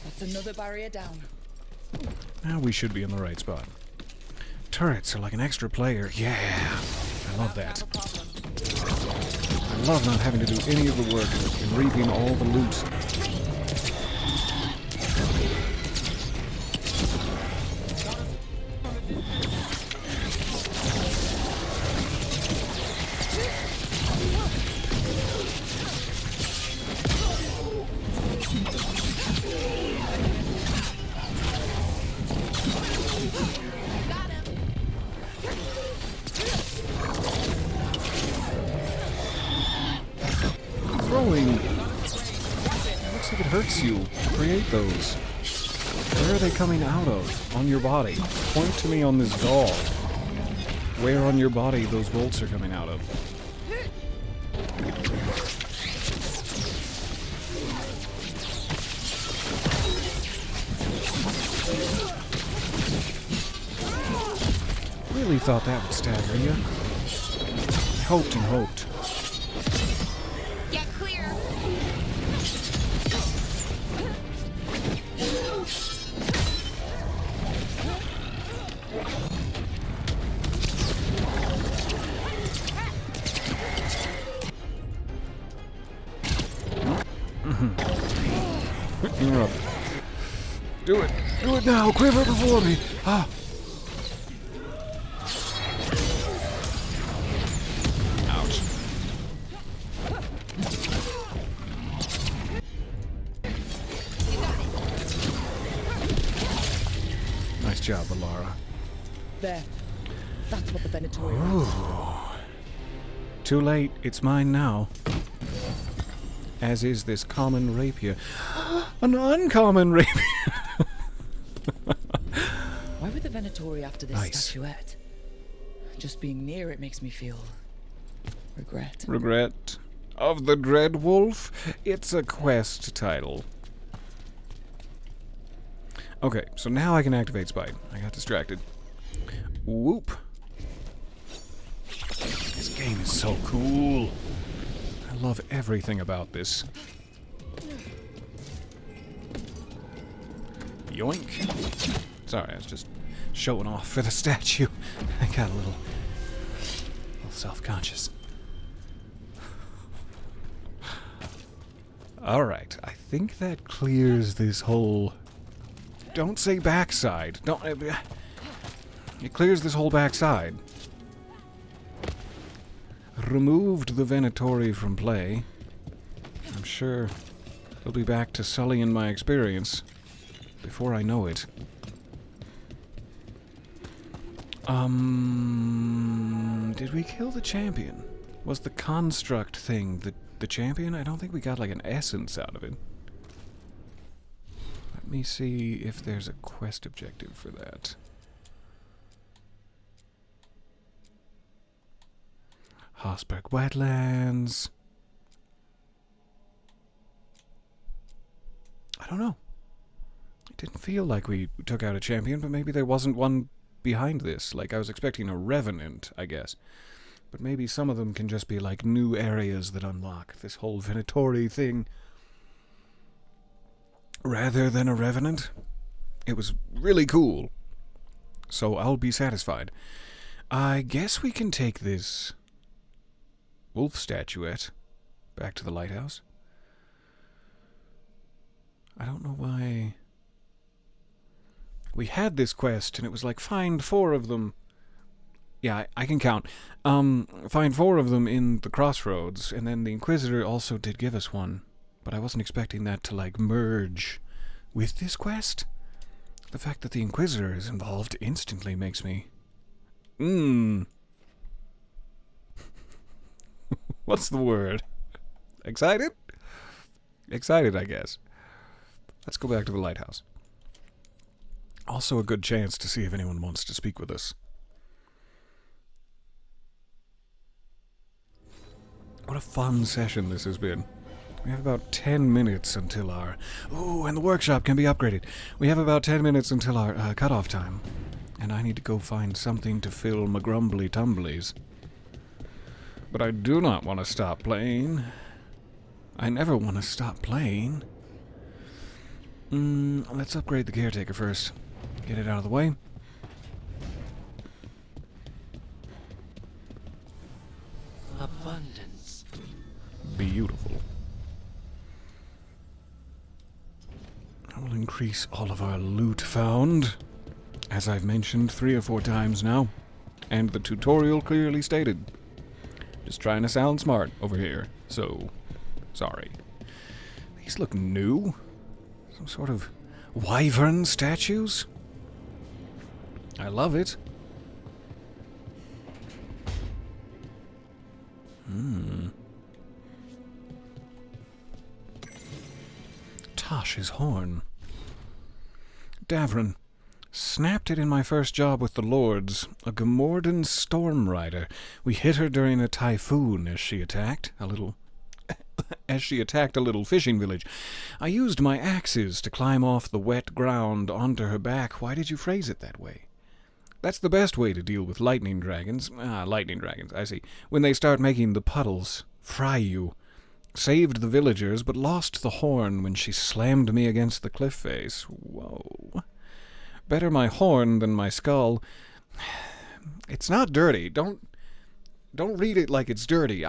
S10: That's another barrier down.
S1: Now we should be in the right spot. Turrets are like an extra player. Yeah, I love that. I love not having to do any of the work and reaping all the loot. hurts you to create those. Where are they coming out of on your body? Point to me on this doll. Where on your body those bolts are coming out of. Really thought that would stagger you. I hoped and hoped.
S8: Get clear.
S1: You're up. Do it. Do it now. Quiver before me. Ah. Ouch. Nice job, Alara.
S10: There. That's what the Venatori
S1: Ooh.
S10: wants.
S1: Too late. It's mine now. As is this common rapier. An uncommon rapier!
S10: Why were the Venatori after this
S1: Nice.
S10: statuette? Just being near it makes me feel regret.
S1: Regret of the Dread Wolf? It's a quest title. Okay, so now I can activate Spite. I got distracted. Whoop. This game is so cool. I love everything about this. Yoink. Sorry, I was just showing off for the statue. I got a little self-conscious. Alright, I think that clears this whole... Don't say backside. Don't... It clears this whole backside. Removed the Venatori from play. I'm sure he'll be back to sullying my experience before I know it. Did we kill the champion? Was the construct thing the champion? I don't think we got like an essence out of it. Let me see if there's a quest objective for that. Hossberg Wetlands. I don't know. It didn't feel like we took out a champion, but maybe there wasn't one behind this. Like, I was expecting a revenant, I guess. But maybe some of them can just be like new areas that unlock this whole Venatori thing. Rather than a revenant. It was really cool. So I'll be satisfied. I guess we can take this wolf statuette back to the lighthouse. I don't know why... We had this quest, and it was like, find 4 of them. Yeah, I can count. Find 4 of them in the crossroads, and then the Inquisitor also did give us one. But I wasn't expecting that to, like, merge with this quest. The fact that the Inquisitor is involved instantly makes me... What's the word? Excited? Excited, I guess. Let's go back to the lighthouse. Also a good chance to see if anyone wants to speak with us. What a fun session this has been. We have about 10 minutes until our... Ooh, and the workshop can be upgraded. We have about 10 minutes until our cutoff time. And I need to go find something to fill my grumbly tumblies. But I do not want to stop playing. I never want to stop playing. Let's upgrade the caretaker first. Get it out of the way.
S6: Abundance.
S1: Beautiful. I will increase all of our loot found, as I've mentioned 3 or 4 times now, and the tutorial clearly stated. Just trying to sound smart over here, so sorry. These look new. Some sort of wyvern statues. I love it. Tosh's horn. Davrin. Snapped it in my first job with the Lords, a Gamordan storm rider. We hit her during a typhoon as she attacked a little fishing village. I used my axes to climb off the wet ground onto her back. Why did you phrase it that way? That's the best way to deal with lightning dragons. Lightning dragons, I see. When they start making the puddles fry you. Saved the villagers, but lost the horn when she slammed me against the cliff face. Whoa. Better my horn than my skull. It's not dirty. Don't read it like it's dirty.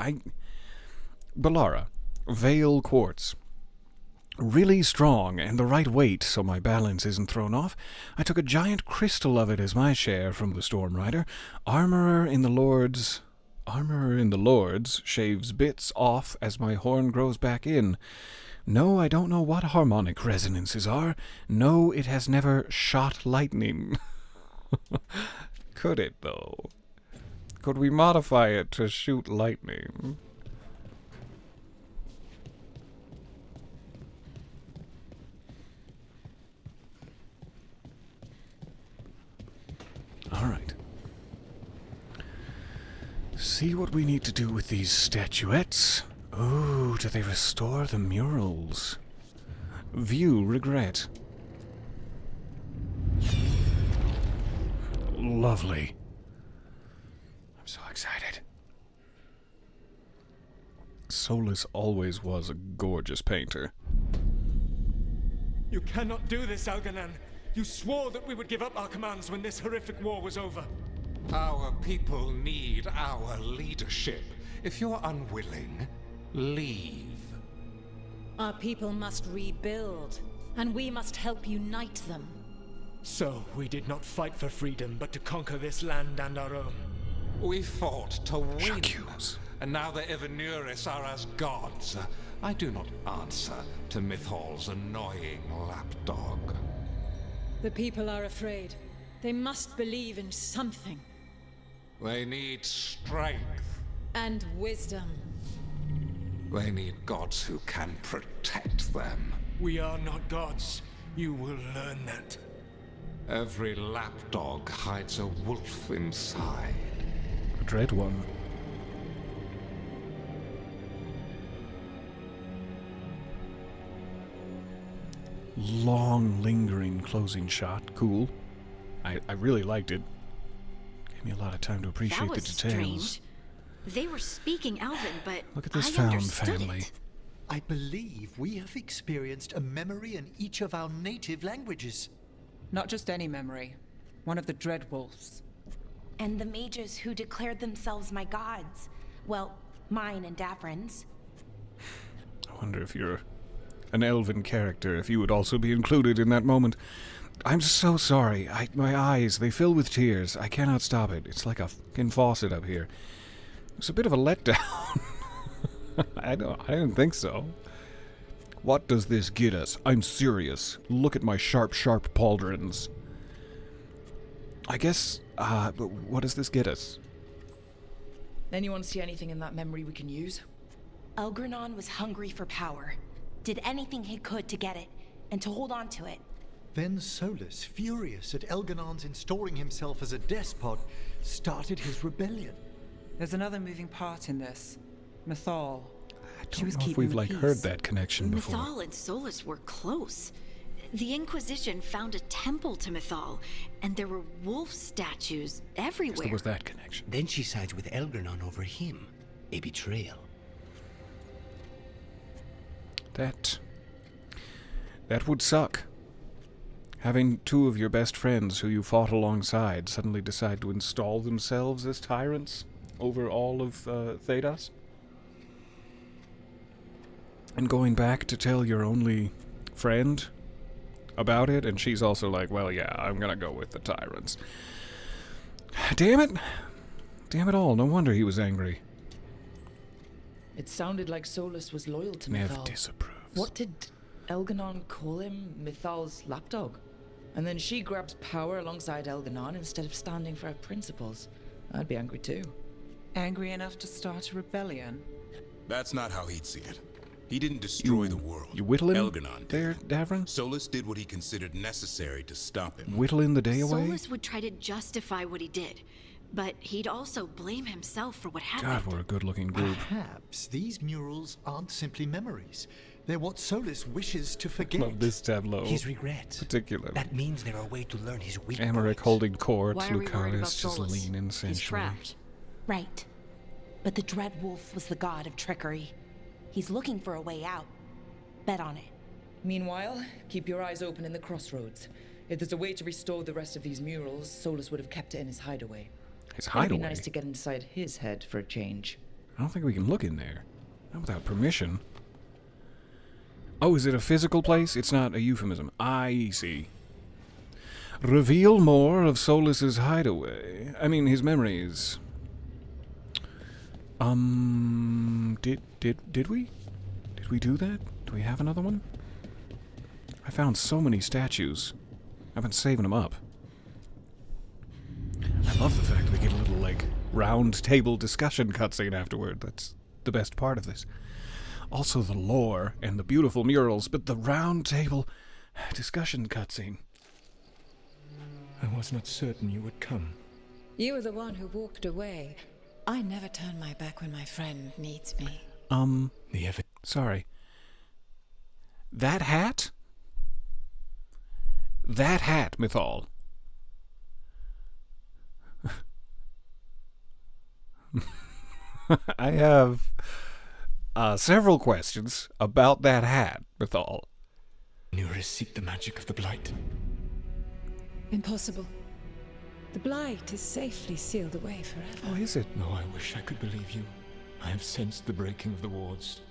S1: Balara. Veil quartz. Really strong and the right weight so my balance isn't thrown off. I took a giant crystal of it as my share from the Storm Rider. Armorer in the Lords shaves bits off as my horn grows back in. No, I don't know what harmonic resonances are. No, it has never shot lightning. Could it, though? Could we modify it to shoot lightning? Alright. See what we need to do with these statuettes. Ooh, do they restore the murals? View regret. Lovely. I'm so excited. Solus always was a gorgeous painter.
S12: You cannot do this, Algernon. You swore that we would give up our commands when this horrific war was over.
S11: Our people need our leadership. If you're unwilling, leave.
S7: Our people must rebuild, and we must help unite them.
S12: So, we did not fight for freedom, but to conquer this land and our own.
S11: We fought to win, and now the Evanuris are as gods. I do not answer to Mythal's annoying lapdog.
S7: The people are afraid. They must believe in something.
S11: They need strength.
S7: And wisdom.
S11: They need gods who can protect them.
S12: We are not gods. You will learn that.
S11: Every lapdog hides a wolf inside.
S1: A dread one. Long, lingering closing shot. Cool. I really liked it. Gave me a lot of time to appreciate the details.
S13: Strange. They were speaking Elven, but
S1: look at this
S13: I
S1: found
S13: understood
S1: family.
S13: it.
S6: I believe we have experienced a memory in each of our native languages.
S2: Not just any memory. One of the Dread Wolves.
S8: And the mages who declared themselves my gods. Well, mine and Davrin's.
S1: I wonder if you're an elven character, if you would also be included in that moment. I'm so sorry. My eyes, they fill with tears. I cannot stop it. It's like a fucking faucet up here. It's a bit of a letdown. I didn't think so. What does this get us? I'm serious. Look at my sharp, sharp pauldrons. I guess, but what does this get us?
S10: Anyone see anything in that memory we can use?
S8: Elgranon was hungry for power. Did anything he could to get it, and to hold on to it.
S6: Then Solus, furious at Elganon's installing himself as a despot, started his rebellion.
S2: There's another moving part in this. Mythal.
S1: I don't know if we've heard that connection before.
S13: Mythal and Solus were close. The Inquisition found a temple to Mythal, and there were wolf statues everywhere.
S1: There was that connection.
S14: Then she sides with Elgranon over him. A betrayal.
S1: That would suck. Having two of your best friends who you fought alongside suddenly decide to install themselves as tyrants over all of Thedas. And going back to tell your only friend about it, and she's also like, well, yeah, I'm gonna go with the tyrants. Damn it. Damn it all. No wonder he was angry.
S10: It sounded like Solus was loyal to
S1: Nev
S10: Mythal.
S1: disapproves.
S10: What did Elganon call him? Mythal's lapdog? And then she grabs power alongside Elganon instead of standing for her principles. I'd be angry too.
S2: Angry enough to start a rebellion?
S15: That's not how he'd see it. He didn't destroy the world.
S1: You whittling
S15: Elganon
S1: there,
S15: did.
S1: Davrin?
S15: Solus did what he considered necessary to stop him.
S1: Whittling the day away?
S13: Solus would try to justify what he did, but he'd also blame himself for what happened.
S1: God, we're a good-looking group.
S6: Perhaps these murals aren't simply memories. They're what Solus wishes to forget.
S1: Love this tableau.
S14: His regrets.
S1: Particularly.
S14: That means they're a way to learn his weak
S1: Emmerich holding court,
S8: Why are we worried about
S1: Lucaris just
S8: Solus?
S1: leaning
S8: He's
S1: sensually.
S8: trapped. Right. But the Dread Wolf was the god of trickery. He's looking for a way out. Bet on it.
S10: Meanwhile, keep your eyes open in the crossroads. If there's a way to restore the rest of these murals, Solus would have kept it in his hideaway.
S1: His
S10: It'd
S1: hideaway?
S10: be nice to get inside his head for a change.
S1: I don't think we can look in there. Not without permission. Oh, is it a physical place? It's not a euphemism. I see. Reveal more of Solus's hideaway. I mean, his memories. Did we? Did we do that? Do we have another one? I found so many statues. I've been saving them up. I love the fact we get a little, like, round table discussion cutscene afterward. That's the best part of this. Also the lore and the beautiful murals, but the round table discussion cutscene.
S12: I was not certain you would come.
S7: You were the one who walked away. I never turn my back when my friend needs me.
S1: Sorry. That hat? That hat, Mythal. I have several questions about that hat, Mythal.
S12: Nuris seek the magic of the Blight.
S7: Impossible. The Blight is safely sealed away forever.
S1: Oh, is it?
S12: No, I wish I could believe you. I have sensed the breaking of the wards.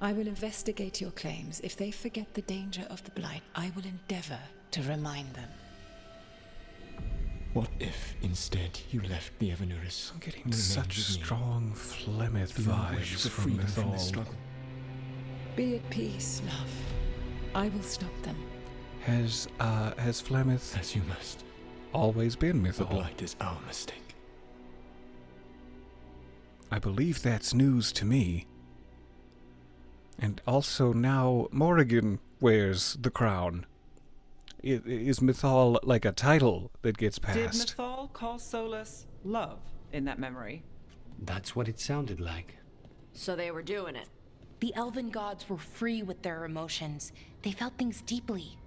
S7: I will investigate your claims. If they forget the danger of the Blight, I will endeavor to remind them.
S12: What if, instead, you left the Evanuris?
S1: I'm getting such strong Flemeth vibes from Mythal.
S7: Be at peace, love. I will stop them.
S1: Has Flemeth...
S12: As you must.
S1: Always been Mythal.
S12: The Blight is our mistake.
S1: I believe that's news to me. And also now Morrigan wears the crown. Is Mythal like a title that gets passed?
S2: Did Mythal call Solus love in that memory?
S14: That's what it sounded like.
S8: So they were doing it. The elven gods were free with their emotions. They felt things deeply.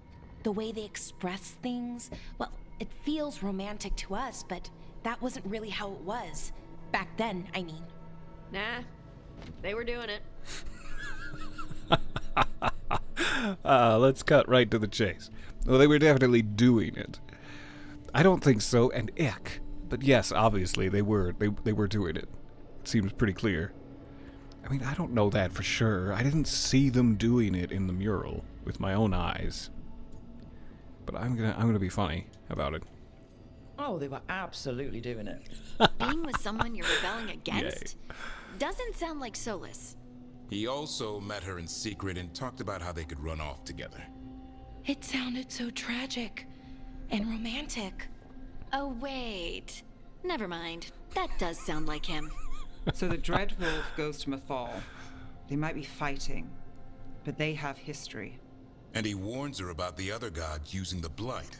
S8: The way they express things, well, it feels romantic to us, but that wasn't really how it was. Back then, I mean.
S13: Nah, they were doing it.
S1: Let's cut right to the chase. Well, they were definitely doing it. I don't think so, and ick. But yes, obviously, they were doing it. It seems pretty clear. I mean, I don't know that for sure. I didn't see them doing it in the mural with my own eyes. But I'm gonna be funny about it.
S10: Oh, they were absolutely doing it.
S13: Being with someone you're rebelling against doesn't sound like Solus.
S15: He also met her in secret and talked about how they could run off together.
S8: It sounded so tragic and romantic.
S13: Oh, wait. Never mind. That does sound like him.
S2: So the Dread Wolf goes to Mythal. They might be fighting, but they have history.
S15: And he warns her about the other gods using the Blight.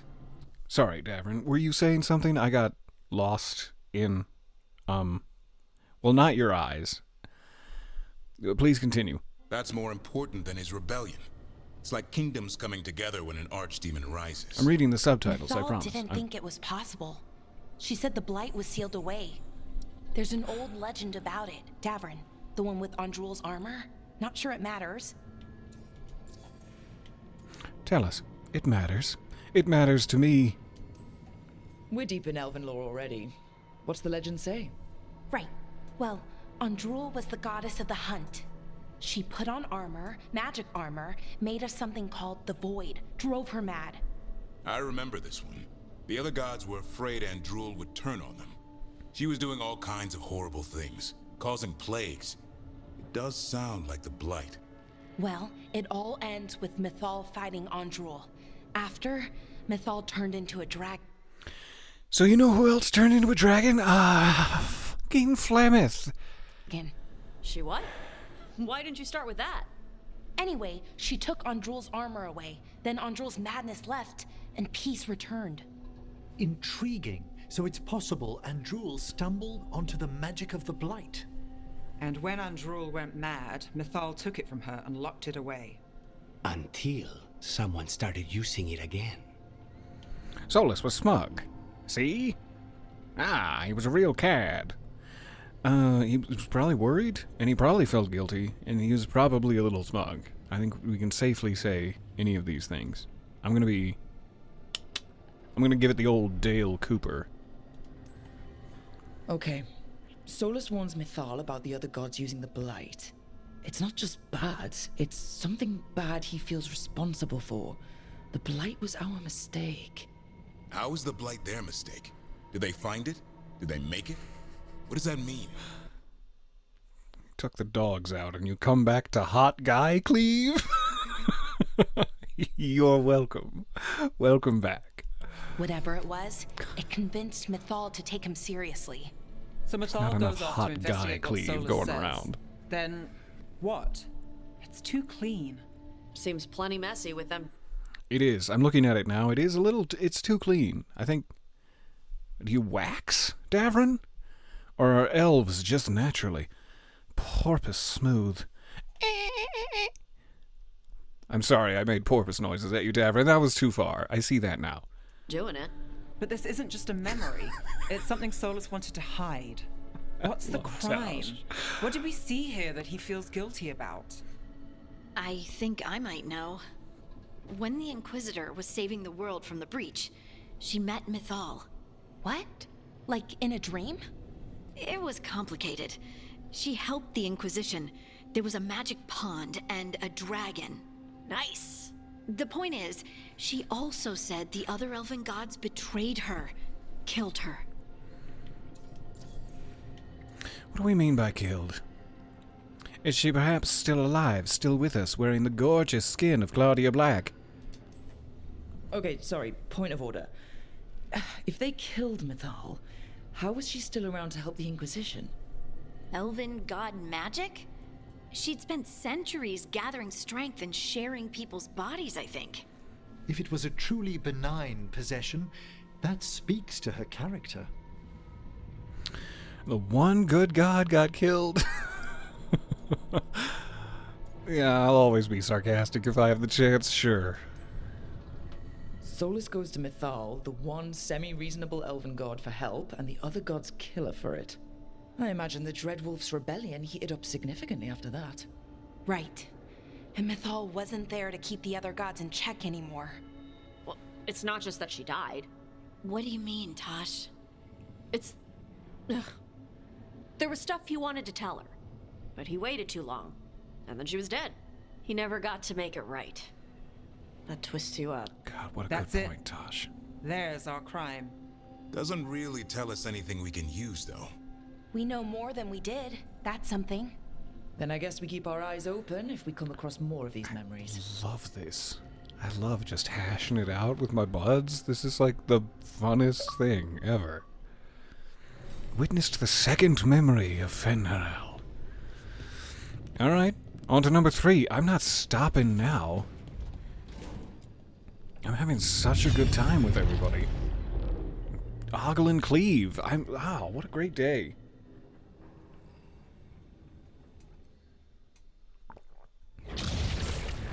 S1: Sorry, Davrin. Were you saying something? I got lost in, well, not your eyes. Please continue.
S15: That's more important than his rebellion. It's like kingdoms coming together when an archdemon rises.
S1: I'm reading the subtitles, I
S8: Mythal
S1: promise.
S8: didn't think it was possible. She said the Blight was sealed away. There's an old legend about it. Davrin, the one with Andrul's armor. Not sure it matters.
S1: Tell us. It matters. It matters to me.
S10: We're deep in elven lore already. What's the legend say?
S8: Right. Well, Andrul was the goddess of the hunt. She put on armor, magic armor, made of something called the Void, drove her mad.
S15: I remember this one. The other gods were afraid Andrul would turn on them. She was doing all kinds of horrible things, causing plagues. It does sound like the Blight.
S8: Well, it all ends with Mythal fighting Andrul. After, Mythal turned into a dragon.
S1: So you know who else turned into a dragon? Fucking Flemeth.
S13: She what? Why didn't you start with that?
S8: Anyway, she took Andrul's armor away. Then Andrul's madness left, and peace returned.
S6: Intriguing. So it's possible Andrul stumbled onto the magic of the Blight.
S2: And when Andrul went mad, Mythal took it from her and locked it away.
S14: Until someone started using it again.
S1: Solus was smug. See? Ah, he was a real cad. He was probably worried, and he probably felt guilty, and he was probably a little smug. I think we can safely say any of these things. I'm gonna give it the old Dale Cooper.
S10: Okay. Solus warns Mythal about the other gods using the Blight. It's not just bad, it's something bad he feels responsible for. The Blight was our mistake.
S15: How is the Blight their mistake? Did they find it? Did they make it? What does that mean?
S1: Took the dogs out and you come back to hot guy, Cleve? You're welcome. Welcome back.
S8: Whatever it was, it convinced Mythal to take him seriously.
S2: So Mythal goes off to investigate what Solus
S1: going
S2: says.
S1: around.
S2: Then what? It's too clean.
S13: Seems plenty messy with them.
S1: It is. I'm looking at it now. It is a little... It's too clean. I think... Do you wax, Davrin? Or are elves just naturally porpoise smooth? I'm sorry, I made porpoise noises at you, Davrin. That was too far. I see that now.
S13: Doing it.
S2: But this isn't just a memory. It's something Solus wanted to hide. What's the crime? What did we see here that he feels guilty about?
S13: I think I might know. When the Inquisitor was saving the world from the breach, she met Mythal.
S8: What? Like in a dream?
S13: It was complicated. She helped the Inquisition. There was a magic pond and a dragon. Nice. The point is, she also said the other elven gods betrayed her, killed her.
S1: What do we mean by killed? Is she perhaps still alive, still with us, wearing the gorgeous skin of Claudia Black?
S10: Okay, sorry, point of order. If they killed Mythal, how was she still around to help the Inquisition?
S13: Elven god magic? She'd spent centuries gathering strength and sharing people's bodies, I think.
S6: If it was a truly benign possession, that speaks to her character.
S1: The one good god got killed. Yeah, I'll always be sarcastic if I have the chance, sure.
S10: Solus goes to Mythal, the one semi-reasonable elven god, for help, and the other gods kill her for it. I imagine the Dreadwolf's rebellion heated up significantly after that.
S8: Right. And Mythal wasn't there to keep the other gods in check anymore.
S13: Well, it's not just that she died. What do you mean, Tosh? It's... Ugh. There was stuff he wanted to tell her, but he waited too long, and then she was dead. He never got to make it right. That twists you up.
S1: God, what a
S2: That's
S1: good
S2: it.
S1: point, Tosh.
S2: There's our crime.
S15: Doesn't really tell us anything we can use, though.
S8: We know more than we did. That's something.
S10: Then I guess we keep our eyes open if we come across more of these memories.
S1: I love this. I love just hashing it out with my buds. This is like the funnest thing ever. Witnessed the second memory of Fenrirel. Alright, on to number 3. I'm not stopping now. I'm having such a good time with everybody. Ogle and Cleve. Wow, what a great day.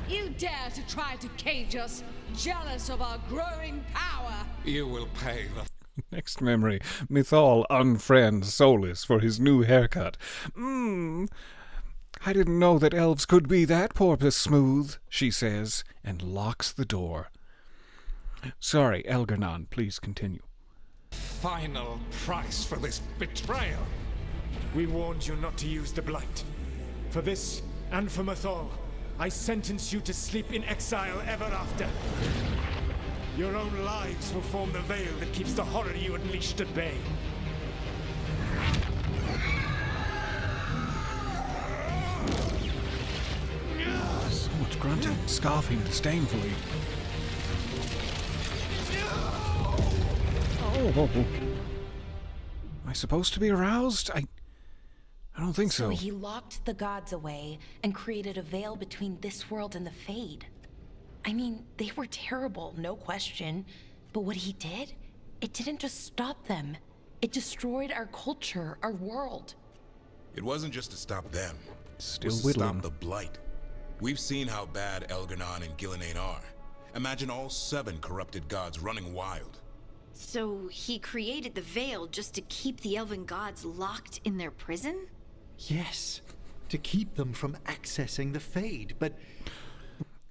S16: You dare to try to cage us, jealous of our growing power.
S11: You will pay the...
S1: Next memory. Mythal unfriends Solus for his new haircut. I didn't know that elves could be that porpoise smooth, she says, and locks the door. Sorry, Elgarnon, please continue.
S11: Final price for this betrayal.
S12: We warned you not to use the Blight. For this, and for Mythal, I sentence you to sleep in exile ever after. Your own lives will form the veil that keeps the horror you unleashed at bay.
S1: So much grunting, scoffing disdainfully. Oh. Am I supposed to be aroused? I don't think so.
S8: So he locked the gods away and created a veil between this world and the Fade. I mean, they were terrible, no question. But what he did, it didn't just stop them. It destroyed our culture, our world.
S15: It wasn't just to stop them.
S1: Still
S15: it was to
S1: whittling.
S15: stop the Blight. We've seen how bad Elganon and Gillenane are. Imagine all 7 corrupted gods running wild.
S13: So he created the Veil just to keep the elven gods locked in their prison?
S6: Yes, to keep them from accessing the Fade, but...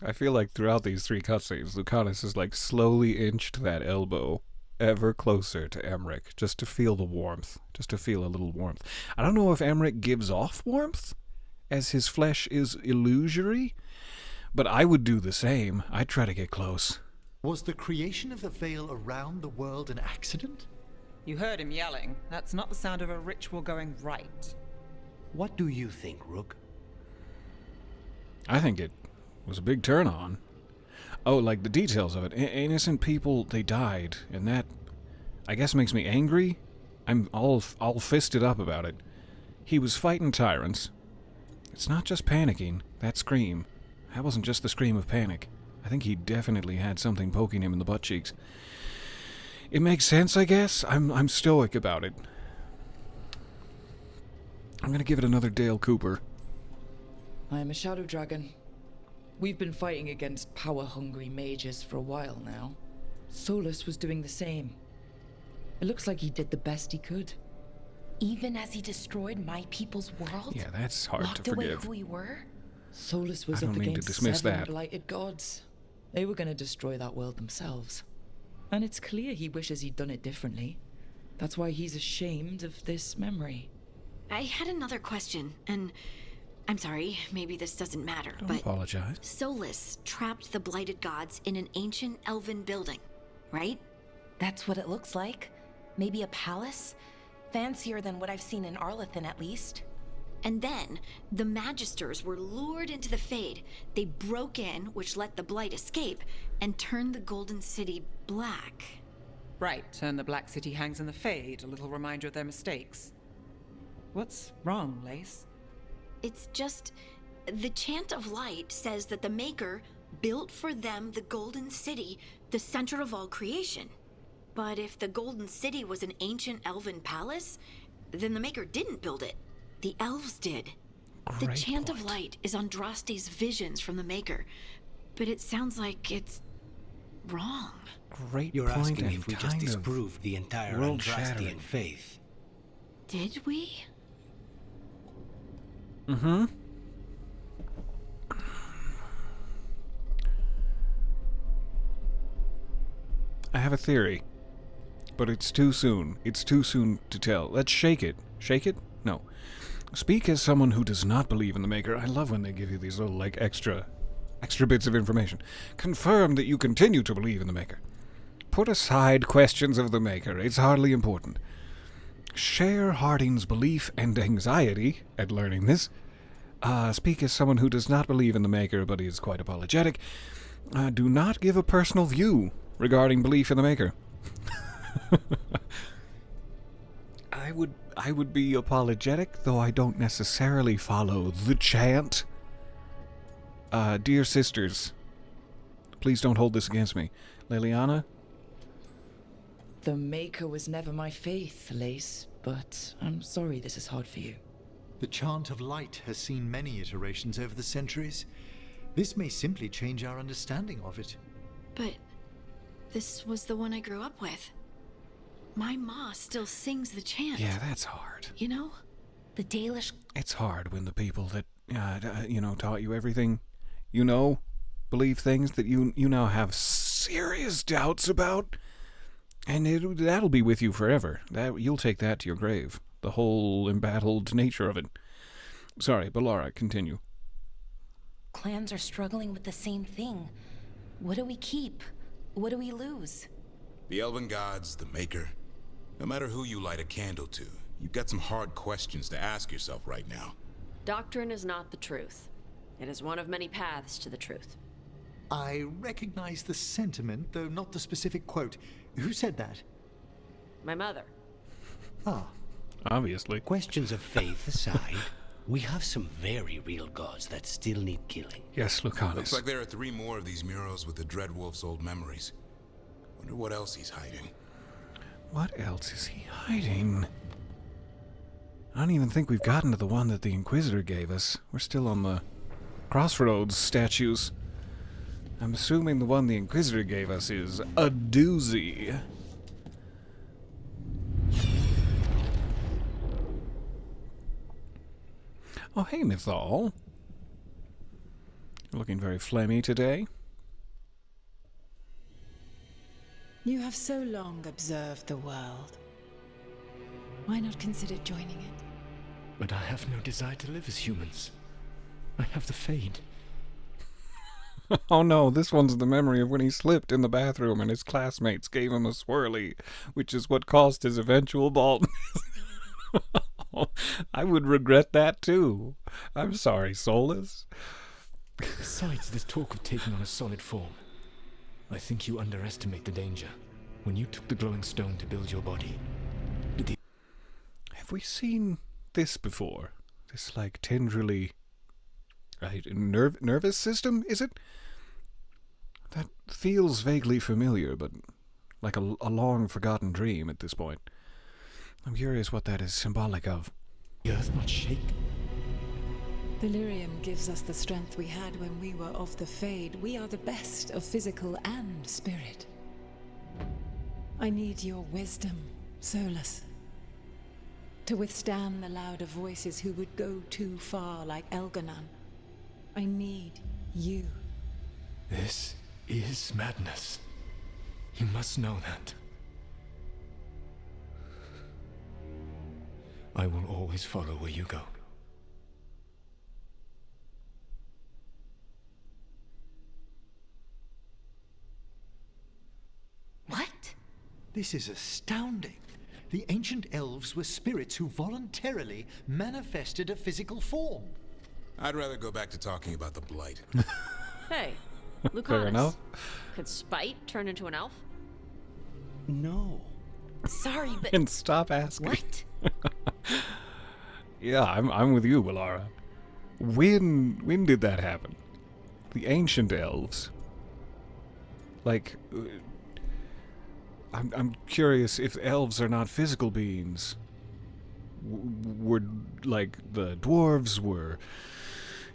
S1: I feel like throughout these 3 cutscenes, Lucanus has like slowly inched that elbow ever closer to Emmerich, just to feel the warmth, just to feel a little warmth. I don't know if Emmerich gives off warmth, as his flesh is illusory, but I would do the same. I'd try to get close.
S6: Was the creation of the Veil around the world an accident?
S2: You heard him yelling. That's not the sound of a ritual going right.
S14: What do you think, Rook?
S1: I think it was a big turn on. Oh, like the details of it. Innocent people, they died, and that, I guess, makes me angry. I'm all fisted up about it. He was fighting tyrants. It's not just panicking. That scream. That wasn't just the scream of panic. I think he definitely had something poking him in the butt cheeks. It makes sense, I guess. I'm stoic about it. I'm gonna give it another Dale Cooper.
S10: I am a shadow dragon. We've been fighting against power-hungry mages for a while now. Solus was doing the same. It looks like he did the best he could.
S8: Even as he destroyed my people's world?
S1: Yeah, that's hard
S8: locked
S1: to forgive.
S8: away who we were?
S10: Solus was
S1: I
S10: up
S1: don't mean to
S10: against
S1: dismiss
S10: 7
S1: that.
S10: blighted gods. They were going to destroy that world themselves. And it's clear he wishes he'd done it differently. That's why he's ashamed of this memory.
S13: I had another question, and I'm sorry, maybe this doesn't matter,
S1: Don't
S13: but
S1: apologize.
S13: Solus trapped the blighted gods in an ancient elven building, right?
S8: That's what it looks like. Maybe a palace? Fancier than what I've seen in Arlethan, at least.
S13: And then, the Magisters were lured into the Fade. They broke in, which let the Blight escape, and turned the Golden City black.
S2: Right, and the Black City hangs in the Fade, a little reminder of their mistakes. What's wrong, Lace?
S13: It's just... the Chant of Light says that the Maker built for them the Golden City, the center of all creation. But if the Golden City was an ancient elven palace, then the Maker didn't build it. The elves did. The Chant of Light is Andraste's visions from the Maker, but it sounds like it's wrong.
S1: Great
S14: You're
S1: point,
S14: asking
S1: and
S14: if we just
S1: kind of
S14: disproved the entire
S1: world-shattering.
S14: Andrastian faith.
S13: Did we?
S1: Mm-hmm. I have a theory, but it's too soon. It's too soon to tell. Let's shake it. Shake it? No. Speak as someone who does not believe in the Maker. I love when they give you these little, like, extra bits of information. Confirm that you continue to believe in the Maker. Put aside questions of the Maker. It's hardly important. Share Harding's belief and anxiety at learning this. Speak as someone who does not believe in the Maker, but is quite apologetic. Do not give a personal view regarding belief in the Maker. I would be apologetic, though I don't necessarily follow the chant. Dear sisters, please don't hold this against me. Liliana?
S10: The Maker was never my faith, Lace, but I'm sorry this is hard for you.
S6: The Chant of Light has seen many iterations over the centuries. This may simply change our understanding of it.
S13: But this was the one I grew up with. My ma still sings the chant.
S1: Yeah, that's hard.
S13: You know?
S8: The Dalish...
S1: It's hard when the people that, taught you everything, believe things that you now have serious doubts about, and that'll be with you forever. You'll take that to your grave. The whole embattled nature of it. Sorry, Balara, continue.
S8: Clans are struggling with the same thing. What do we keep? What do we lose?
S15: The Elven Gods, the Maker. No matter who you light a candle to, you've got some hard questions to ask yourself right now.
S13: Doctrine is not the truth. It is one of many paths to the truth.
S6: I recognize the sentiment, though not the specific quote. Who said that?
S13: My mother.
S6: Ah.
S1: Obviously.
S14: Questions of faith aside, we have some very real gods that still need killing.
S1: Yes, Lucanus.
S15: Looks like there are 3 more of these murals with the Dreadwolf's old memories. Wonder what else he's hiding.
S1: What else is he hiding? I don't even think we've gotten to the one that the Inquisitor gave us. We're still on the Crossroads statues. I'm assuming the one the Inquisitor gave us is a doozy. Oh, hey, Mythal. You're looking very phlegmy today.
S7: You have so long observed the world. Why not consider joining it?
S12: But I have no desire to live as humans. I have the Fade.
S1: Oh no, this one's the memory of when he slipped in the bathroom and his classmates gave him a swirly, which is what caused his eventual baldness. I would regret that too. I'm sorry, Solus.
S12: Besides this talk of taking on a solid form, I think you underestimate the danger. When you took the glowing stone to build your body,
S1: have we seen this before? This, like, tenderly... nervous system, is it? That feels vaguely familiar, but like a long-forgotten dream at this point. I'm curious what that is symbolic of.
S12: The earth not shake?
S7: Delirium gives us the strength we had when we were of the Fade. We are the best of physical and spirit. I need your wisdom, Solus, to withstand the louder voices who would go too far like Elganon. I need you.
S12: This is madness. You must know that. I will always follow where you go.
S8: What?
S6: This is astounding. The ancient elves were spirits who voluntarily manifested a physical form.
S15: I'd rather go back to talking about the Blight.
S13: Hey, Lucanus.
S1: Fair enough.
S13: Could Spite turn into an elf?
S14: No.
S8: Sorry, but...
S1: And stop asking.
S8: What?
S1: Yeah, I'm with you, Willara. When did that happen? The ancient elves. Like, I'm curious if elves are not physical beings. Were, like, the dwarves, were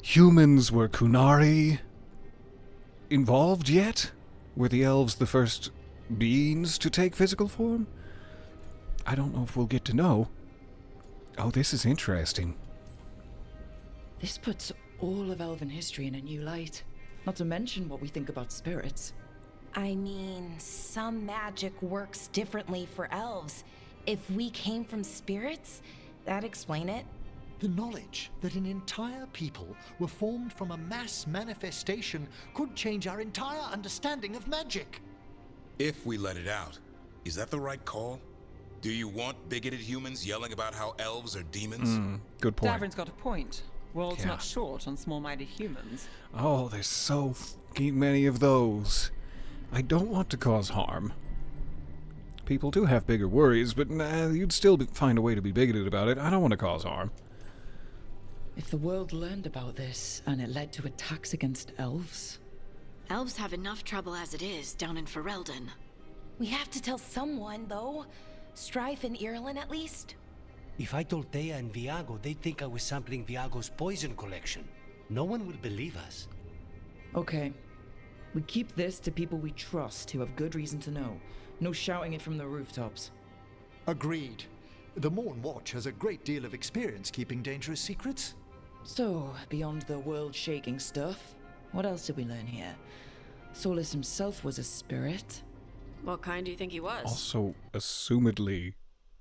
S1: humans, were Kunari involved yet? Were the elves the first beings to take physical form? I don't know if we'll get to know. Oh, this is interesting.
S10: This puts all of elven history in a new light. Not to mention what we think about spirits.
S8: I mean, some magic works differently for elves. If we came from spirits, that'd explain it.
S6: The knowledge that an entire people were formed from a mass manifestation could change our entire understanding of magic.
S15: If we let it out, is that the right call? Do you want bigoted humans yelling about how elves are demons?
S1: Good point.
S2: Davrin's got a point. World's not short on small-minded humans.
S1: Oh, there's so fucking many of those. I don't want to cause harm. People do have bigger worries, but you'd still find a way to be bigoted about it. I don't want to cause harm.
S10: If the world learned about this, and it led to attacks against elves...
S17: Elves have enough trouble as it is down in Ferelden.
S8: We have to tell someone, though. Strife and Irulan, at least.
S14: If I told Thea and Viago, they'd think I was sampling Viago's poison collection. No one will believe us.
S10: Okay. We keep this to people we trust who have good reason to know. No shouting it from the rooftops.
S6: Agreed. The Morn Watch has a great deal of experience keeping dangerous secrets.
S10: So, beyond the world-shaking stuff, what else did we learn here? Solus himself was a spirit.
S13: What kind do you think he was?
S1: Also, assumedly,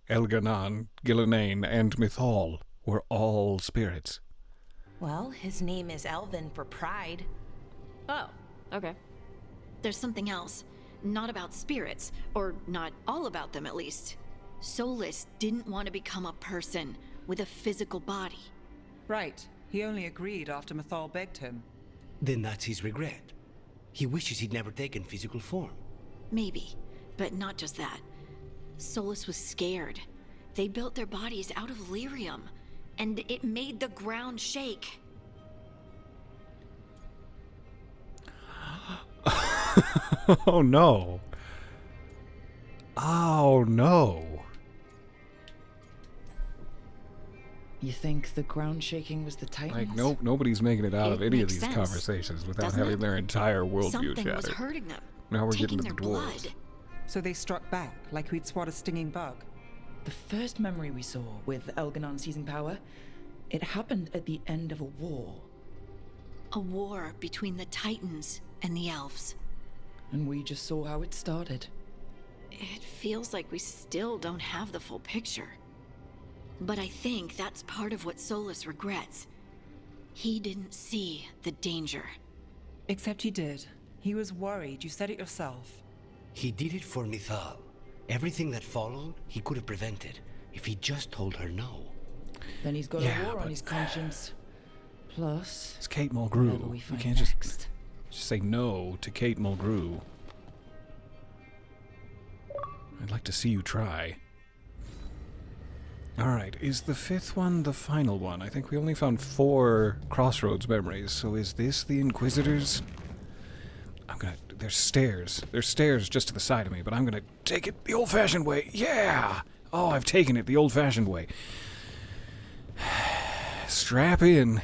S1: Elganon, Gillenane, and Mythal were all spirits.
S8: Well, his name is Elven for pride.
S13: Oh, okay.
S17: There's something else. Not about spirits, or not all about them at least. Solus didn't want to become a person with a physical body.
S2: Right. He only agreed after Mythal begged him.
S14: Then that's his regret. He wishes he'd never taken physical form.
S17: Maybe, but not just that. Solus was scared. They built their bodies out of lyrium, and it made the ground shake.
S1: Oh no. Oh no.
S10: You think the ground shaking was the Titans?
S1: Like, nope, nobody's making it out of any of
S17: makes
S1: these
S17: sense,
S1: conversations without
S17: doesn't
S1: having
S17: it?
S1: their entire worldview
S17: Something was
S1: shattered.
S17: hurting them,
S1: Now we're
S17: taking
S1: getting to the
S17: their
S1: dwarves.
S17: blood.
S2: So they struck back, like we'd swat a stinging bug.
S10: The first memory we saw with Elganon seizing power, it happened at the end of a war.
S17: A war between the Titans and the elves.
S10: And we just saw how it started.
S17: It feels like we still don't have the full picture. But I think that's part of what Solus regrets. He didn't see the danger.
S2: Except he did. He was worried. You said it yourself.
S14: He did it for Mithal. Everything that followed, he could have prevented if he just told her no.
S10: Then he's got a war on his conscience. Plus,
S1: it's Kate Mulgrew. You can't just say no to Kate Mulgrew. I'd like to see you try. Alright, is the fifth one the final one? I think we only found 4 Crossroads memories, so is this the Inquisitors? There's stairs. There's stairs just to the side of me, but I'm gonna take it the old-fashioned way. Yeah! Oh, I've taken it the old-fashioned way. Strap in.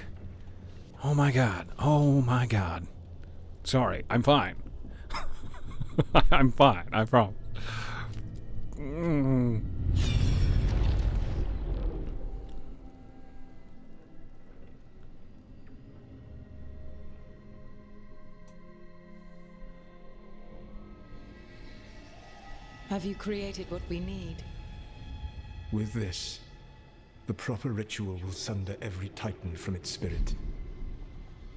S1: Oh my god. Oh my god. Sorry, I'm fine. I'm fine, I promise.
S7: Have you created what we need?
S12: With this, the proper ritual will sunder every Titan from its spirit.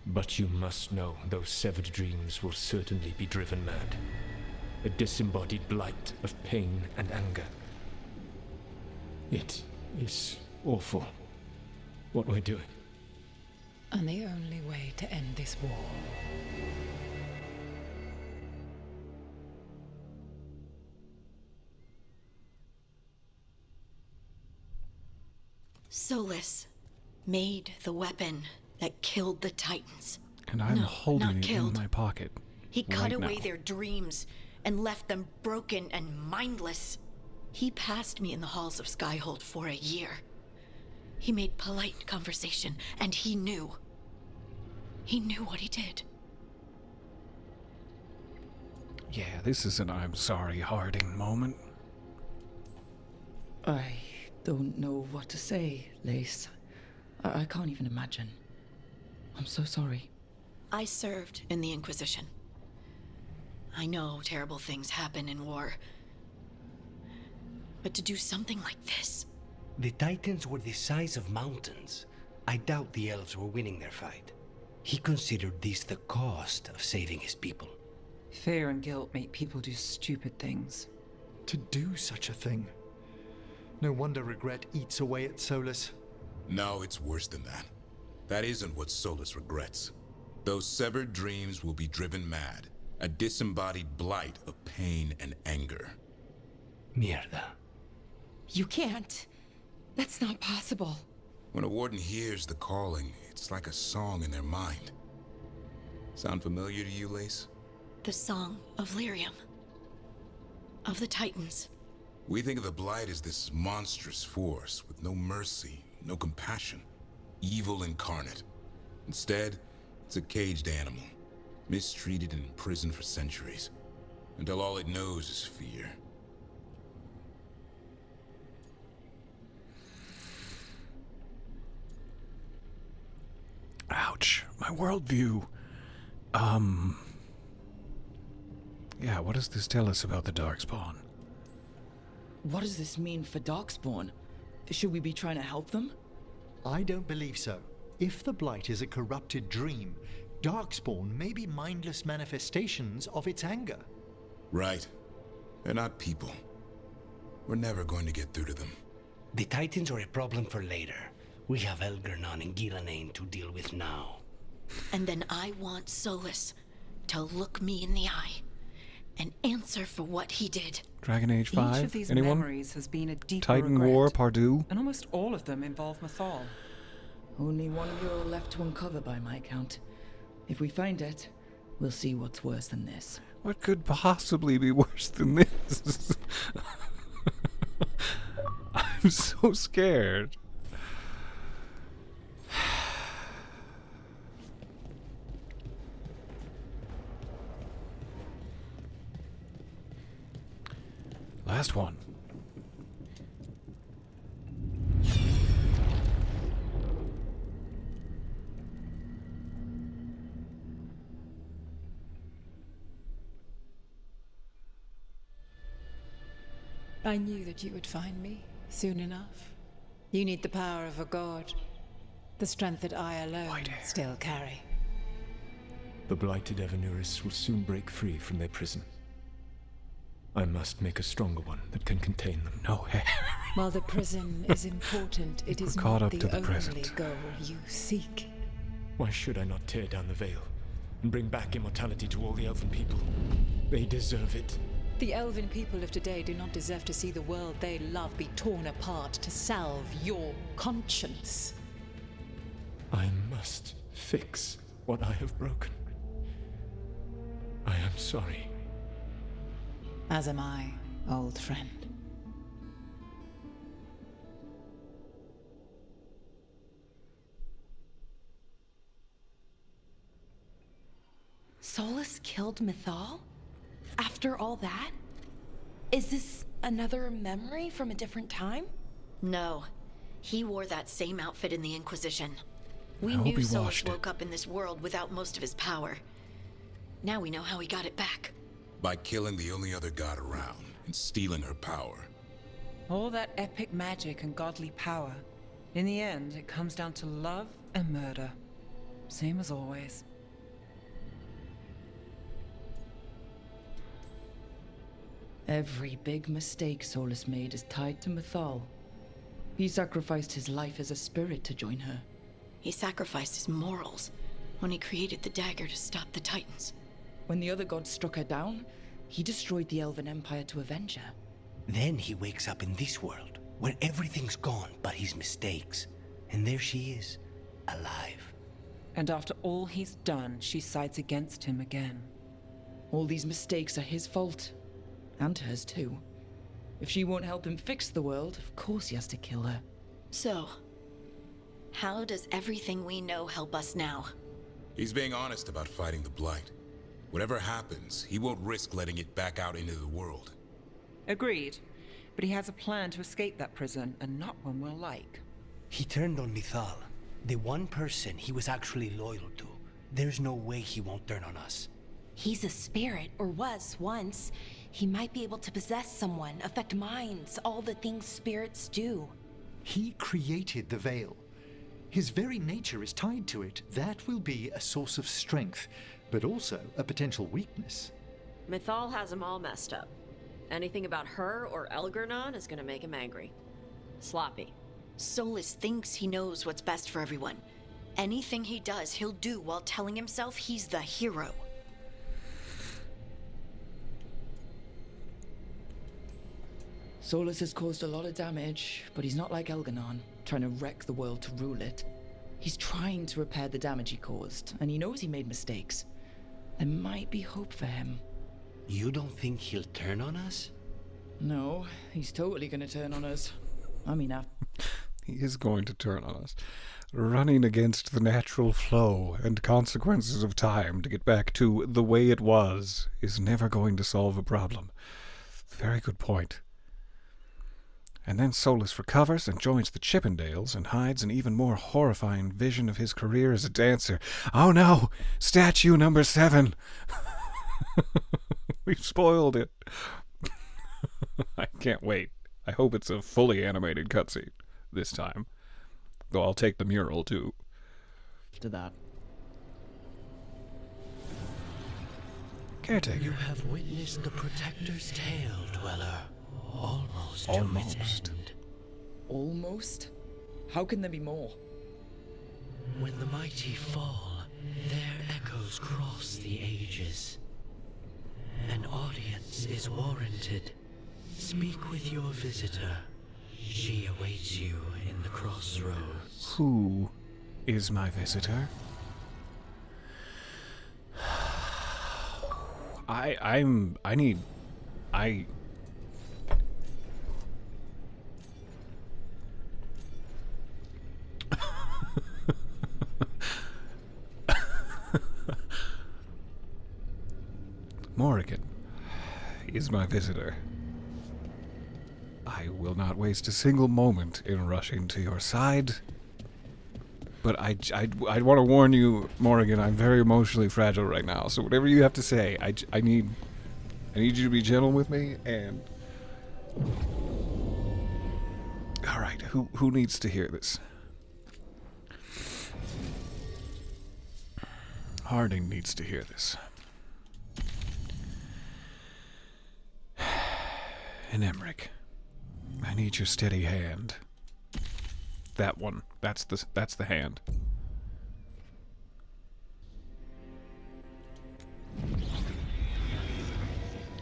S12: But you must know those severed dreams will certainly be driven mad. A disembodied blight of pain and anger. It is awful what we're doing.
S7: And the only way to end this war.
S17: Solus made the weapon that killed the Titans.
S1: And I'm holding it
S17: killed.
S1: in my pocket.
S17: He cut
S1: right
S17: away
S1: now.
S17: their dreams and left them broken and mindless. He passed me in the halls of Skyhold for a year. He made polite conversation, and he knew. He knew what he did.
S1: Yeah, this is an I'm sorry Harding moment.
S10: I don't know what to say, Lace. I can't even imagine. I'm so sorry.
S17: I served in the Inquisition. I know terrible things happen in war. But to do something like this...
S14: The Titans were the size of mountains. I doubt the elves were winning their fight. He considered this the cost of saving his people.
S2: Fear and guilt make people do stupid things.
S6: To do such a thing. No wonder regret eats away at Solus.
S15: No, it's worse than that. That isn't what Solus regrets. Those severed dreams will be driven mad. A disembodied blight of pain and anger.
S14: Mierda.
S7: You can't. That's not possible.
S15: When a warden hears the calling, it's like a song in their mind. Sound familiar to you, Lace?
S17: The song of Lyrium. Of the Titans.
S15: We think of the Blight as this monstrous force with no mercy, no compassion. Evil incarnate. Instead, it's a caged animal. Mistreated and imprisoned for centuries. Until all it knows is fear.
S1: Ouch. My worldview. Yeah, what does this tell us about the Darkspawn?
S10: What does this mean for Darkspawn? Should we be trying to help them?
S6: I don't believe so. If the Blight is a corrupted dream, Darkspawn may be mindless manifestations of its anger.
S15: Right. They're not people. We're never going to get through to them.
S14: The Titans are a problem for later. We have Elgernon and Gillanane to deal with now.
S17: And then I want Solus to look me in the eye an answer for what he did.
S1: Dragon Age 5?
S2: Each of these
S1: Anyone?
S2: memories has been a deeper
S1: Titan
S2: regret,
S1: War, Pardue?
S2: and almost all of them involve Mythal.
S10: Only one girl left to uncover by my count. If we find it, we'll see what's worse than this.
S1: What could possibly be worse than this? I'm so scared. Last one.
S7: I knew that you would find me soon enough. You need the power of a god, the strength that I alone still carry.
S12: The blighted Evanuris will soon break free from their prison. I must make a stronger one that can contain them.
S1: No hair.
S7: While the prison is important, it is
S1: caught
S7: not
S1: up
S7: the
S1: to the
S7: only
S1: present.
S7: goal you seek.
S12: Why should I not tear down the veil and bring back immortality to all the elven people? They deserve it.
S7: The elven people of today do not deserve to see the world they love be torn apart to salve your conscience.
S12: I must fix what I have broken. I am sorry.
S7: As am I, old friend.
S8: Solus killed Mythal? After all that? Is this another memory from a different time?
S17: No. He wore that same outfit in the Inquisition. We
S1: I hope
S17: knew
S1: he
S17: Solus
S1: washed it.
S17: woke up in this world without most of his power. Now we know how he got it back.
S15: By killing the only other god around and stealing her power.
S2: All that epic magic and godly power. In the end, it comes down to love and murder. Same as always.
S10: Every big mistake Solus made is tied to Mythal. He sacrificed his life as a spirit to join her.
S17: He sacrificed his morals when he created the dagger to stop the Titans.
S10: When the other gods struck her down, he destroyed the Elven Empire to avenge her.
S14: Then he wakes up in this world, where everything's gone but his mistakes. And there she is, alive.
S2: And after all he's done, she sides against him again.
S10: All these mistakes are his fault. And hers too. If she won't help him fix the world, of course he has to kill her.
S17: So, how does everything we know help us now?
S15: He's being honest about fighting the Blight. Whatever happens, he won't risk letting it back out into the world.
S2: Agreed. But he has a plan to escape that prison, and not one we'll like.
S14: He turned on Mythal, the one person he was actually loyal to. There's no way he won't turn on us.
S8: He's a spirit, or was once. He might be able to possess someone, affect minds, all the things spirits do.
S6: He created the veil. His very nature is tied to it. That will be a source of strength, but also a potential weakness.
S13: Mythal has him all messed up. Anything about her or Elgernon is gonna make him angry. Sloppy.
S17: Solus thinks he knows what's best for everyone. Anything he does, he'll do while telling himself he's the hero.
S10: Solus has caused a lot of damage, but he's not like Elgernon, trying to wreck the world to rule it. He's trying to repair the damage he caused, and he knows he made mistakes. There might be hope for him.
S14: You don't think he'll turn on us?
S10: No, he's totally gonna turn on us. I mean,
S1: He is going to turn on us. Running against the natural flow and consequences of time to get back to the way it was is never going to solve a problem. Very good point. And then Solus recovers and joins the Chippendales and hides an even more horrifying vision of his career as a dancer. Oh no! Statue number 7! We've spoiled it. I can't wait. I hope it's a fully animated cutscene this time. Though I'll take the mural too.
S10: After that.
S1: Caretaker.
S14: You have witnessed the Protector's tale, Dweller. Almost to its end.
S10: Almost? How can there be more?
S14: When the mighty fall, their echoes cross the ages. An audience is warranted. Speak with your visitor. She awaits you in the crossroads.
S1: Who is my visitor? I need... Morrigan is my visitor. I will not waste a single moment in rushing to your side. But I'd want to warn you, Morrigan, I'm very emotionally fragile right now. So whatever you have to say, I need you to be gentle with me. And all right, who needs to hear this? Harding needs to hear this. And Emmerich, I need your steady hand. That one. That's the hand.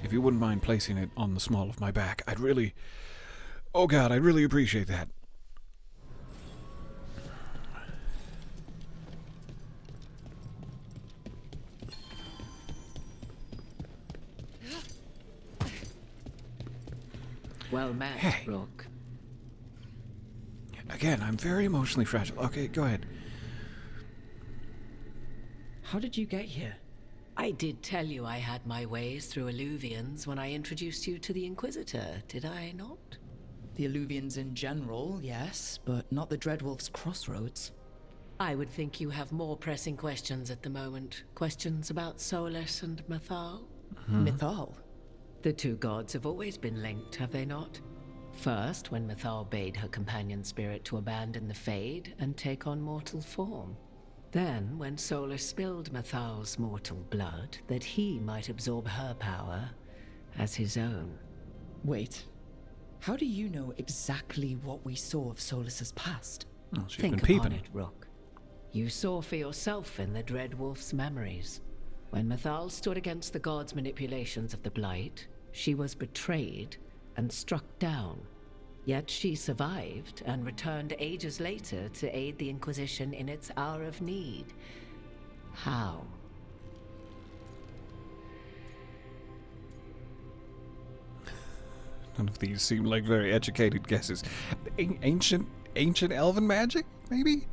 S1: If you wouldn't mind placing it on the small of my back, I'd really... Oh God, I'd really appreciate that.
S10: Well met,
S1: Hey.
S10: Rook.
S1: Again, I'm very emotionally fragile. Okay, go ahead.
S10: How did you get here?
S14: I did tell you I had my ways through Illuvians when I introduced you to the Inquisitor, did I not?
S10: The Illuvians in general, yes, but not the Dreadwolf's crossroads.
S14: I would think you have more pressing questions at the moment. Questions about Solus and Mythal?
S10: Mythal?
S14: The two gods have always been linked, have they not? First, when Mythal bade her companion spirit to abandon the Fade and take on mortal form. Then, when Solus spilled Mythal's mortal blood, that he might absorb her power as his own.
S10: Wait. How do you know exactly what we saw of Solus's past?
S1: Oh, she's
S14: Think
S1: been
S14: upon
S1: peeping.
S14: it, Rook. You saw for yourself in the Dreadwolf's memories. When Mythal stood against the gods' manipulations of the Blight, she was betrayed and struck down. Yet she survived and returned ages later to aid the Inquisition in its hour of need. How?
S1: None of these seem like very educated guesses. Ancient elven magic, maybe?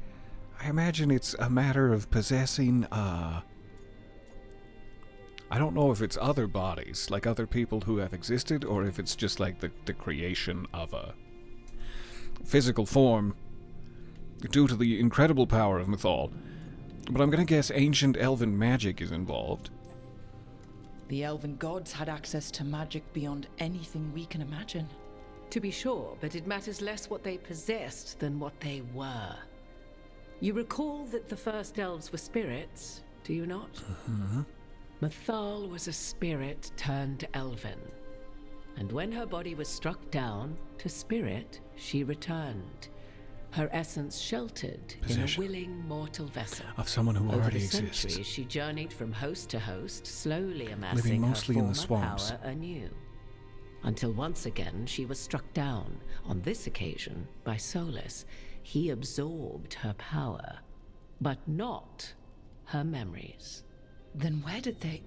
S1: I imagine it's a matter of possessing, I don't know if it's other bodies, like other people who have existed, or if it's just like the creation of a physical form due to the incredible power of Mythal. But I'm gonna guess ancient elven magic is involved.
S10: The elven gods had access to magic beyond anything we can imagine.
S14: To be sure, but it matters less what they possessed than what they were. You recall that the first elves were spirits, do you not? Mythal was a spirit turned elven. And when her body was struck down, to spirit she returned. Her essence sheltered
S1: Possession.
S14: in a willing mortal vessel.
S1: Of someone who
S14: Over
S1: already
S14: the
S1: exists.
S14: centuries, she journeyed from host to host, slowly
S1: Living
S14: amassing
S1: mostly
S14: her
S1: in the
S14: former
S1: swamps.
S14: power anew. Until once again she was struck down, on this occasion by Solus. He absorbed her power, but not her memories.
S10: Then where did they...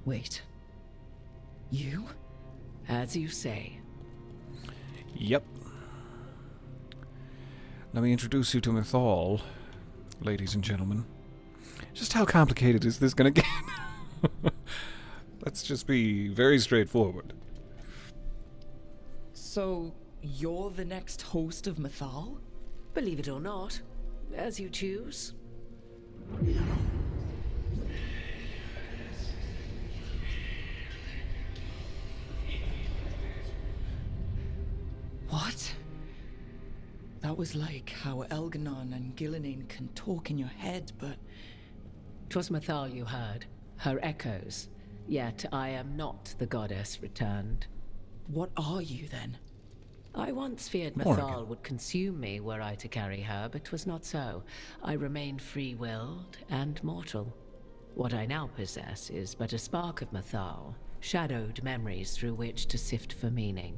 S10: Wait. You?
S14: As you say.
S1: Yep. Let me introduce you to Mythal, ladies and gentlemen. Just how complicated is this gonna get? Let's just be very straightforward.
S10: So, you're the next host of Mythal?
S14: Believe it or not, as you choose.
S10: What? That was like how Elganon and Gillinan can talk in your head, but...
S14: 'Twas Mythal you heard, her echoes. Yet I am not the goddess returned.
S10: What are you, then?
S14: I once feared
S1: Morrigan.
S14: Mythal would consume me were I to carry her, but 'twas not so. I remain free-willed and mortal. What I now possess is but a spark of Mythal, shadowed memories through which to sift for meaning.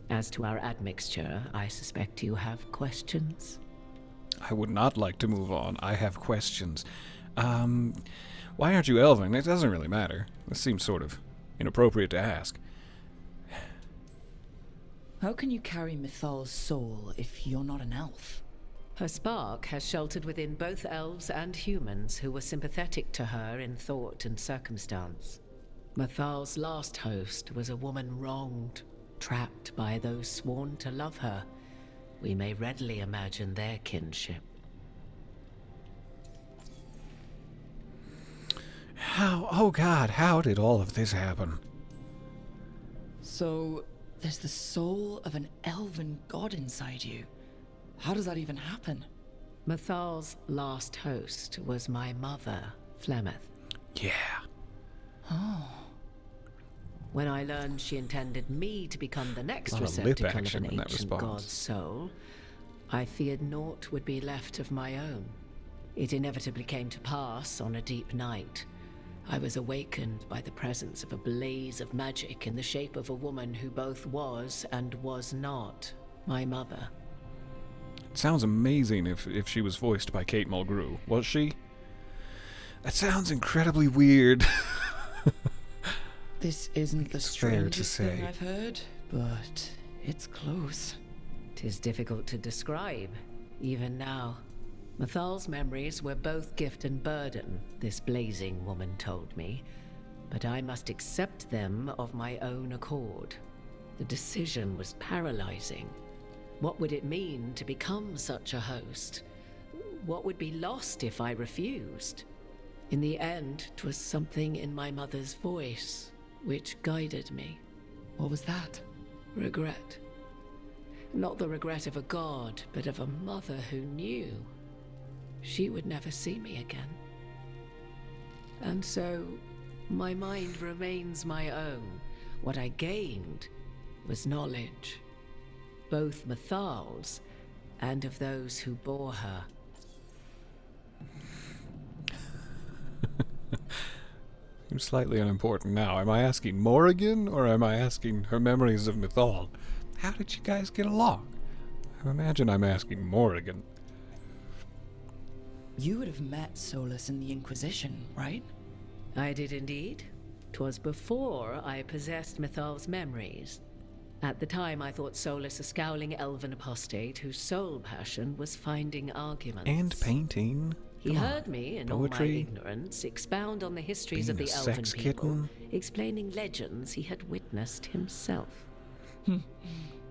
S14: As to our admixture, I suspect you have questions.
S1: I would not like to move on. I have questions. Why aren't you Elven? It doesn't really matter. This seems sort of inappropriate to ask.
S10: How can you carry Mythal's soul if you're not an elf?
S14: Her spark has sheltered within both elves and humans who were sympathetic to her in thought and circumstance. Mythal's last host was a woman wronged, trapped by those sworn to love her. We may readily imagine their kinship.
S1: Oh God, how did all of this happen?
S10: So, there's the soul of an elven god inside you. How does that even happen?
S14: Mythal's last host was my mother, Flemeth.
S1: Yeah.
S10: Oh.
S14: When I learned she intended me to become the next
S1: A lot of lip
S14: receptacle of
S1: action
S14: an
S1: in that
S14: ancient
S1: response.
S14: god's soul, I feared naught would be left of my own. It inevitably came to pass on a deep night. I was awakened by the presence of a blaze of magic in the shape of a woman who both was and was not my mother.
S1: It sounds amazing if she was voiced by Kate Mulgrew. Was she? That sounds incredibly weird.
S10: This isn't the
S1: It's fair to
S10: strangest thing
S1: say.
S10: I've heard, but it's close.
S14: 'Tis difficult to describe, even now. Mythal's memories were both gift and burden, this blazing woman told me, but I must accept them of my own accord. The decision was paralyzing. What would it mean to become such a host? What would be lost if I refused? In the end, 'twas something in my mother's voice which guided me.
S10: What was that?
S14: Regret. Not the regret of a god, but of a mother who knew she would never see me again. And so, my mind remains my own. What I gained was knowledge, both Mythal's and of those who bore her.
S1: Seems slightly unimportant now. Am I asking Morrigan, or am I asking her memories of Mythal? How did you guys get along? I imagine I'm asking Morrigan.
S10: You would have met Solus in the Inquisition, right?
S14: I did indeed. 'Twas before I possessed Mythal's memories. At the time, I thought Solus a scowling elven apostate whose sole passion was finding arguments.
S1: And painting.
S14: He
S1: Come
S14: heard
S1: on.
S14: me, in all my
S1: Poetry.
S14: ignorance, expound on the histories of
S1: Being
S14: the
S1: a
S14: elven
S1: sex
S14: people,
S1: kitten.
S14: explaining legends he had witnessed himself.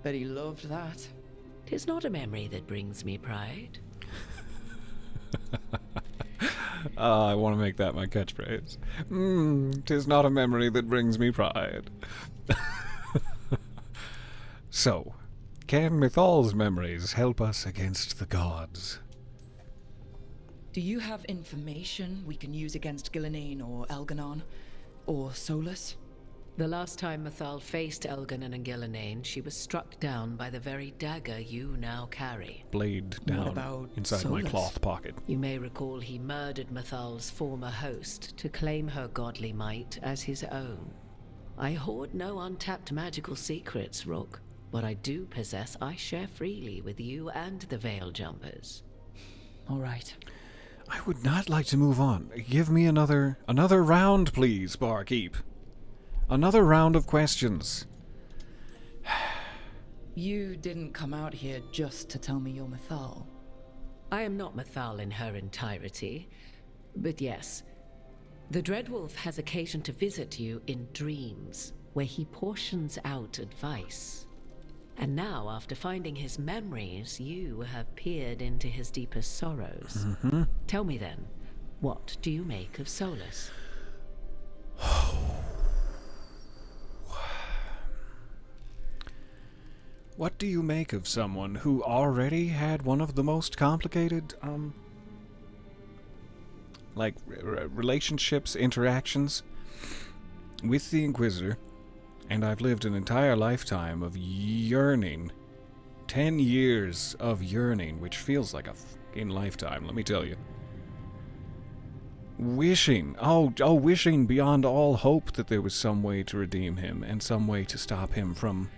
S10: Bet he loved that.
S14: 'Tis not a memory that brings me pride.
S1: I want to make that my catchphrase. 'Tis not a memory that brings me pride. So, can Mythal's memories help us against the gods?
S10: Do you have information we can use against Gillenane or Elganon? Or Solus?
S14: The last time Mythal faced Elganon and Gillenane, she was struck down by the very dagger you now carry.
S1: Blade down
S10: about
S1: inside my
S10: Solus?
S1: cloth pocket.
S14: You may recall he murdered Mythal's former host to claim her godly might as his own. I hoard no untapped magical secrets, Rook. What I do possess, I share freely with you and the Veil Jumpers.
S10: All right.
S1: I would not like to move on. Give me another round, please, barkeep. Another round of questions.
S10: You didn't come out here just to tell me you're Mythal.
S14: I am not Mythal in her entirety, but yes, the Dreadwolf has occasion to visit you in dreams, where he portions out advice. And now, after finding his memories, you have peered into his deepest sorrows. Tell me then, what do you make of Solus?
S1: What do you make of someone who already had one of the most complicated, relationships, interactions with the Inquisitor, and I've lived an entire lifetime of yearning, 10 years of yearning, which feels like a fucking lifetime, let me tell you. wishing, wishing beyond all hope that there was some way to redeem him and some way to stop him from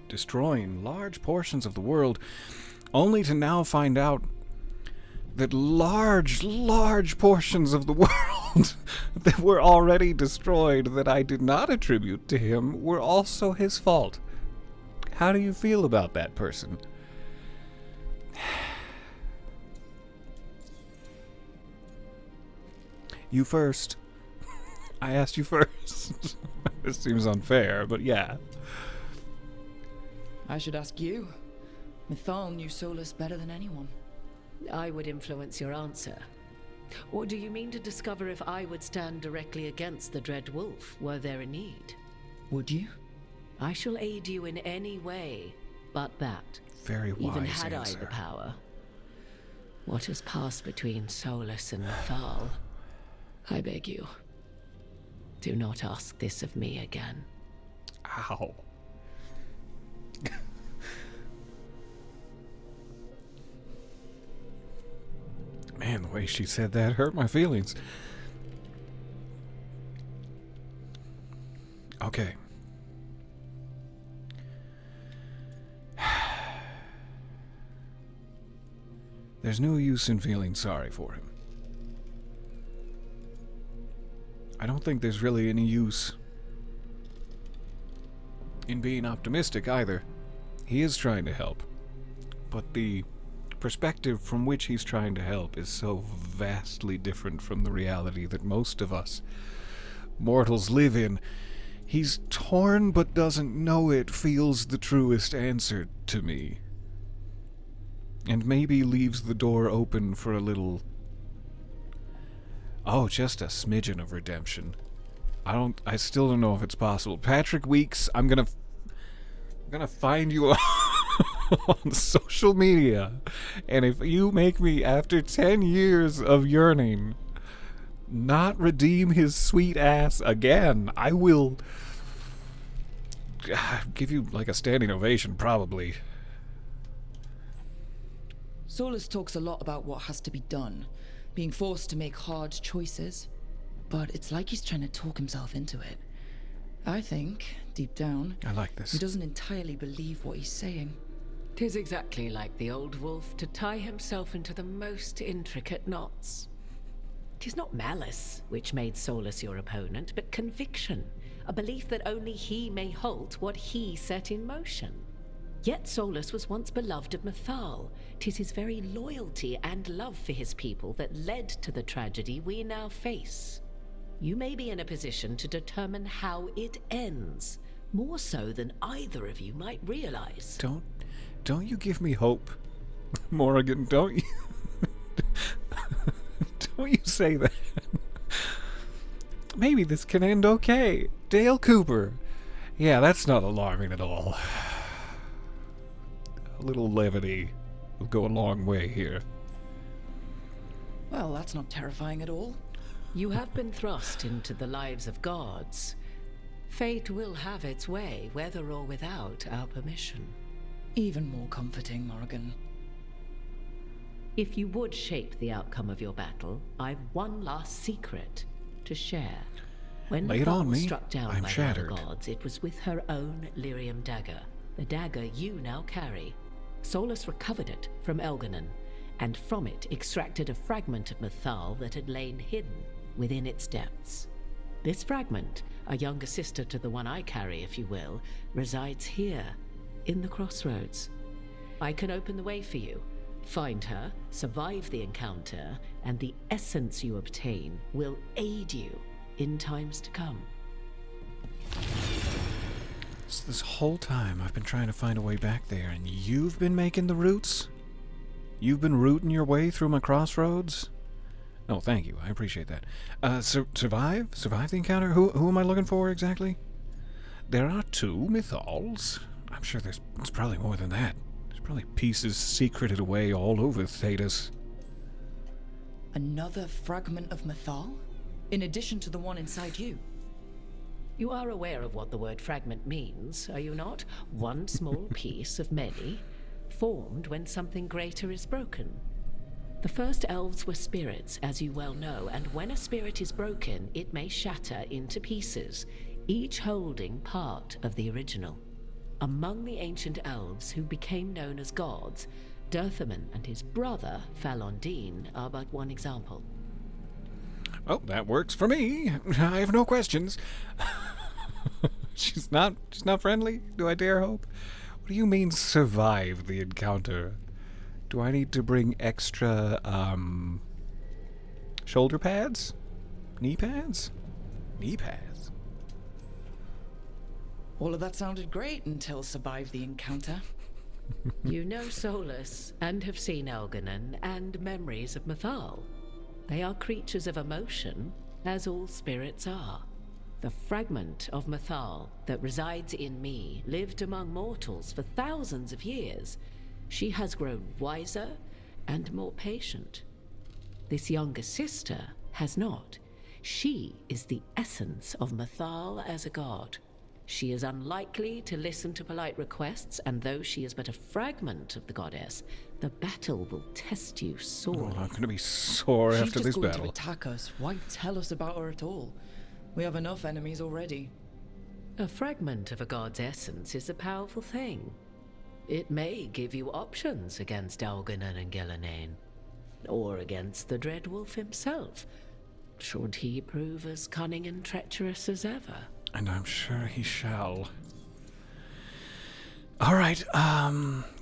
S1: destroying large portions of the world, only to now find out that large portions of the world that were already destroyed that I did not attribute to him were also his fault. How do you feel about that, person? You first. I asked you first. This seems unfair, but yeah.
S10: I should ask you. Mythal knew Solus better than anyone.
S14: I would influence your answer. Or do you mean to discover if I would stand directly against the Dread Wolf were there a need?
S10: Would you?
S14: I shall aid you in any way but that.
S1: Very wise
S14: Even had
S1: answer.
S14: I the power. What has passed between Solus and Mythal, I beg you, do not ask this of me again.
S1: Ow. Man, the way she said that hurt my feelings. Okay. There's no use in feeling sorry for him. I don't think there's really any use in being optimistic either. He is trying to help, but the perspective from which he's trying to help is so vastly different from the reality that most of us mortals live in. He's torn but doesn't know it feels the truest answer to me. And maybe leaves the door open for a little... just a smidgen of redemption. I still don't know if it's possible. Patrick Weeks, I'm gonna find you on social media. And if you make me, after 10 years of yearning, not redeem his sweet ass again, I will give you like a standing ovation, probably.
S10: Solus talks a lot about what has to be done, being forced to make hard choices, but it's like he's trying to talk himself into it. I think, deep down,
S1: I like this.
S10: He doesn't entirely believe what he's saying.
S14: 'Tis exactly like the old wolf to tie himself into the most intricate knots. 'Tis not malice which made Solus your opponent, but conviction, a belief that only he may halt what he set in motion. Yet Solus was once beloved of Mythal. 'Tis his very loyalty and love for his people that led to the tragedy we now face. You may be in a position to determine how it ends, more so than either of you might realize.
S1: Don't you give me hope, Morrigan, don't you? Don't you say that. Maybe this can end okay. Dale Cooper. Yeah, that's not alarming at all. A little levity will go a long way here.
S10: Well, that's not terrifying at all.
S14: You have been thrust into the lives of gods. Fate will have its way, whether or without our permission.
S10: Even more comforting, Morrigan.
S14: If you would shape the outcome of your battle, I've one last secret to share. When
S1: Lay it on
S14: Mythal was
S1: me.
S14: struck down
S1: I'm
S14: by
S1: shattered.
S14: the other gods, it was with her own lyrium dagger, the dagger you now carry. Solus recovered it from Elganon, and from it extracted a fragment of Mythal that had lain hidden within its depths. This fragment, a younger sister to the one I carry, if you will, resides here, in the crossroads. I can open the way for you, find her, survive the encounter, and the essence you obtain will aid you in times to come.
S1: So this whole time I've been trying to find a way back there, and you've been making the routes? You've been rooting your way through my crossroads? Oh, thank you. I appreciate that. Survive? Survive the encounter? Who am I looking for exactly? There are 2 Mythals. I'm sure there's probably more than that. There's probably pieces secreted away all over Thedas.
S10: Another fragment of Mythal? In addition to the one inside you?
S14: You are aware of what the word fragment means, are you not? One small piece of many, formed when something greater is broken. The first elves were spirits, as you well know, and when a spirit is broken, it may shatter into pieces, each holding part of the original. Among the ancient elves who became known as gods, Dirthaman and his brother, Falondine, are but one example.
S1: Oh, that works for me. I have no questions. She's not friendly? Do I dare hope? What do you mean survive the encounter? Do I need to bring extra, shoulder pads? Knee pads? Knee pads.
S10: All of that sounded great until survive the encounter.
S14: You know Solus, and have seen Elganon, and memories of Mythal. They are creatures of emotion, as all spirits are. The fragment of Mythal that resides in me lived among mortals for thousands of years. She has grown wiser and more patient. This younger sister has not. She is the essence of Mythal as a god. She is unlikely to listen to polite requests, and though she is but a fragment of the goddess, the battle will test you sorely.
S1: Oh, I'm going to be sore after this
S10: She's just going
S1: battle.
S10: to attack us. Why tell us about her at all? We have enough enemies already.
S14: A fragment of a god's essence is a powerful thing. It may give you options against Elganon and Gillenane, or against the Dread Wolf himself, should he prove as cunning and treacherous as ever.
S1: And I'm sure he shall. All right,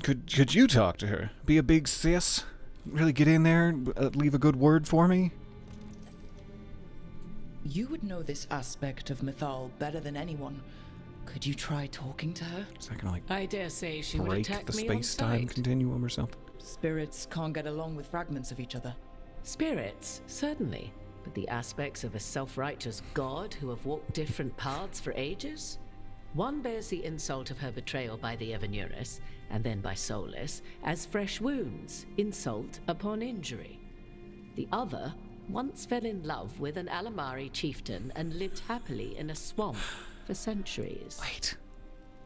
S1: could you talk to her? Be a big sis? Really get in there, leave a good word for me?
S10: You would know this aspect of Mythal better than anyone. Could you try talking to her?
S1: Is that gonna, like,
S14: I dare say she would
S1: break
S14: attack
S1: the
S14: me on
S1: space-time
S14: sight.
S1: continuum or something?
S10: Spirits can't get along with fragments of each other.
S14: Spirits, certainly. But the aspects of a self-righteous god who have walked different paths for ages? One bears the insult of her betrayal by the Evanuris, and then by Solus, as fresh wounds, insult upon injury. The other once fell in love with an Alamari chieftain and lived happily in a swamp for centuries.
S1: Wait.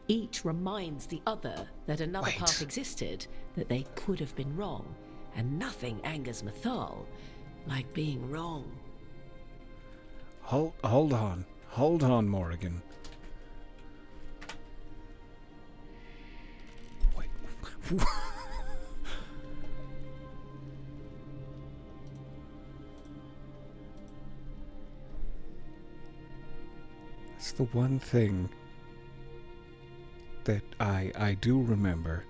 S14: Each reminds the other that another path existed, that they could have been wrong, and nothing angers Mythal like being wrong.
S1: Hold on, Morrigan. Wait. That's the one thing that I do remember,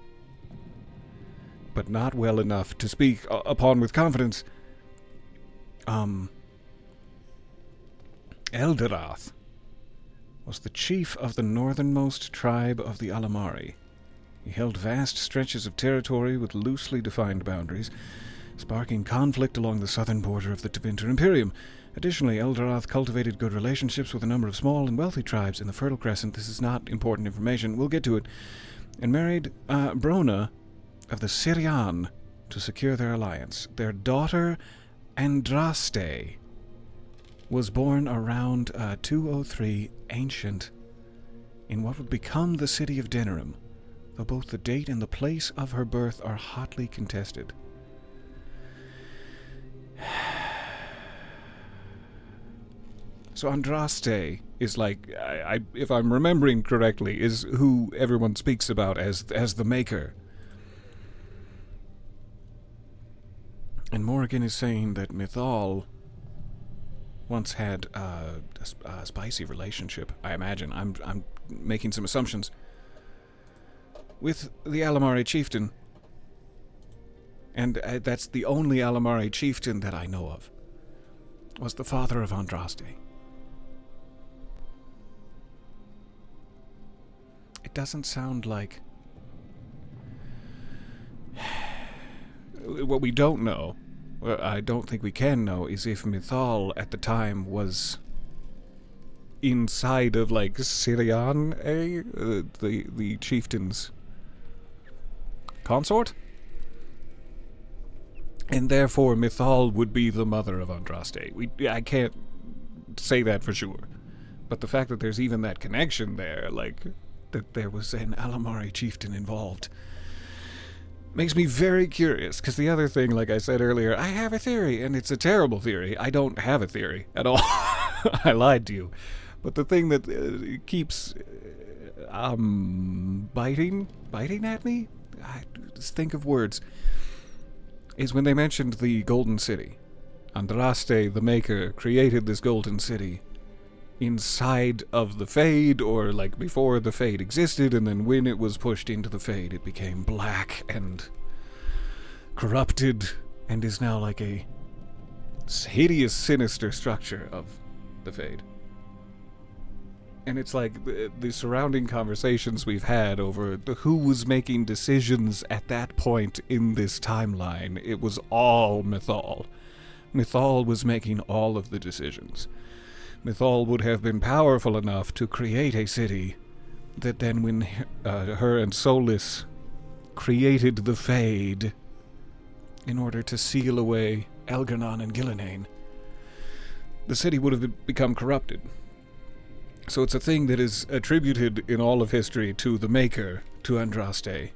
S1: but not well enough to speak upon with confidence. Eldorath was the chief of the northernmost tribe of the Alamari. He held vast stretches of territory with loosely defined boundaries, sparking conflict along the southern border of the Tevinter Imperium. Additionally, Eldorath cultivated good relationships with a number of small and wealthy tribes in the Fertile Crescent. This is not important information, we'll get to it. And married Brona of the Syrian to secure their alliance. Their daughter, Andraste, was born around 203 Ancient in what would become the city of Denerim, though both the date and the place of her birth are hotly contested. So Andraste is like, if I'm remembering correctly, is who everyone speaks about as the Maker. And Morrigan is saying that Mythal once had a spicy relationship, I imagine. I'm making some assumptions. With the Alamari chieftain. And that's the only Alamari chieftain that I know of. Was the father of Andraste. It doesn't sound like... What we don't know, I don't think we can know, is if Mythal at the time was inside of, like, Syrian, the chieftain's consort? And therefore Mythal would be the mother of Andraste. I can't say that for sure. But the fact that there's even that connection there, like, that there was an Alamari chieftain involved. Makes me very curious, because the other thing, like I said earlier, I have a theory, and it's a terrible theory. I don't have a theory at all. I lied to you. But the thing that keeps biting at me, I just think of words, is when they mentioned the Golden City. Andraste, the Maker, created this Golden City inside of the Fade, or like before the Fade existed, and then when it was pushed into the Fade, it became black and corrupted, and is now like a hideous, sinister structure of the Fade. And it's like the surrounding conversations we've had over who was making decisions at that point in this timeline, it was all Mythal. Mythal was making all of the decisions. Mythal would have been powerful enough to create a city that then when her and Solus created the Fade in order to seal away Elgar'nan and Gillenane, the city would have become corrupted. So it's a thing that is attributed in all of history to the Maker, to Andraste.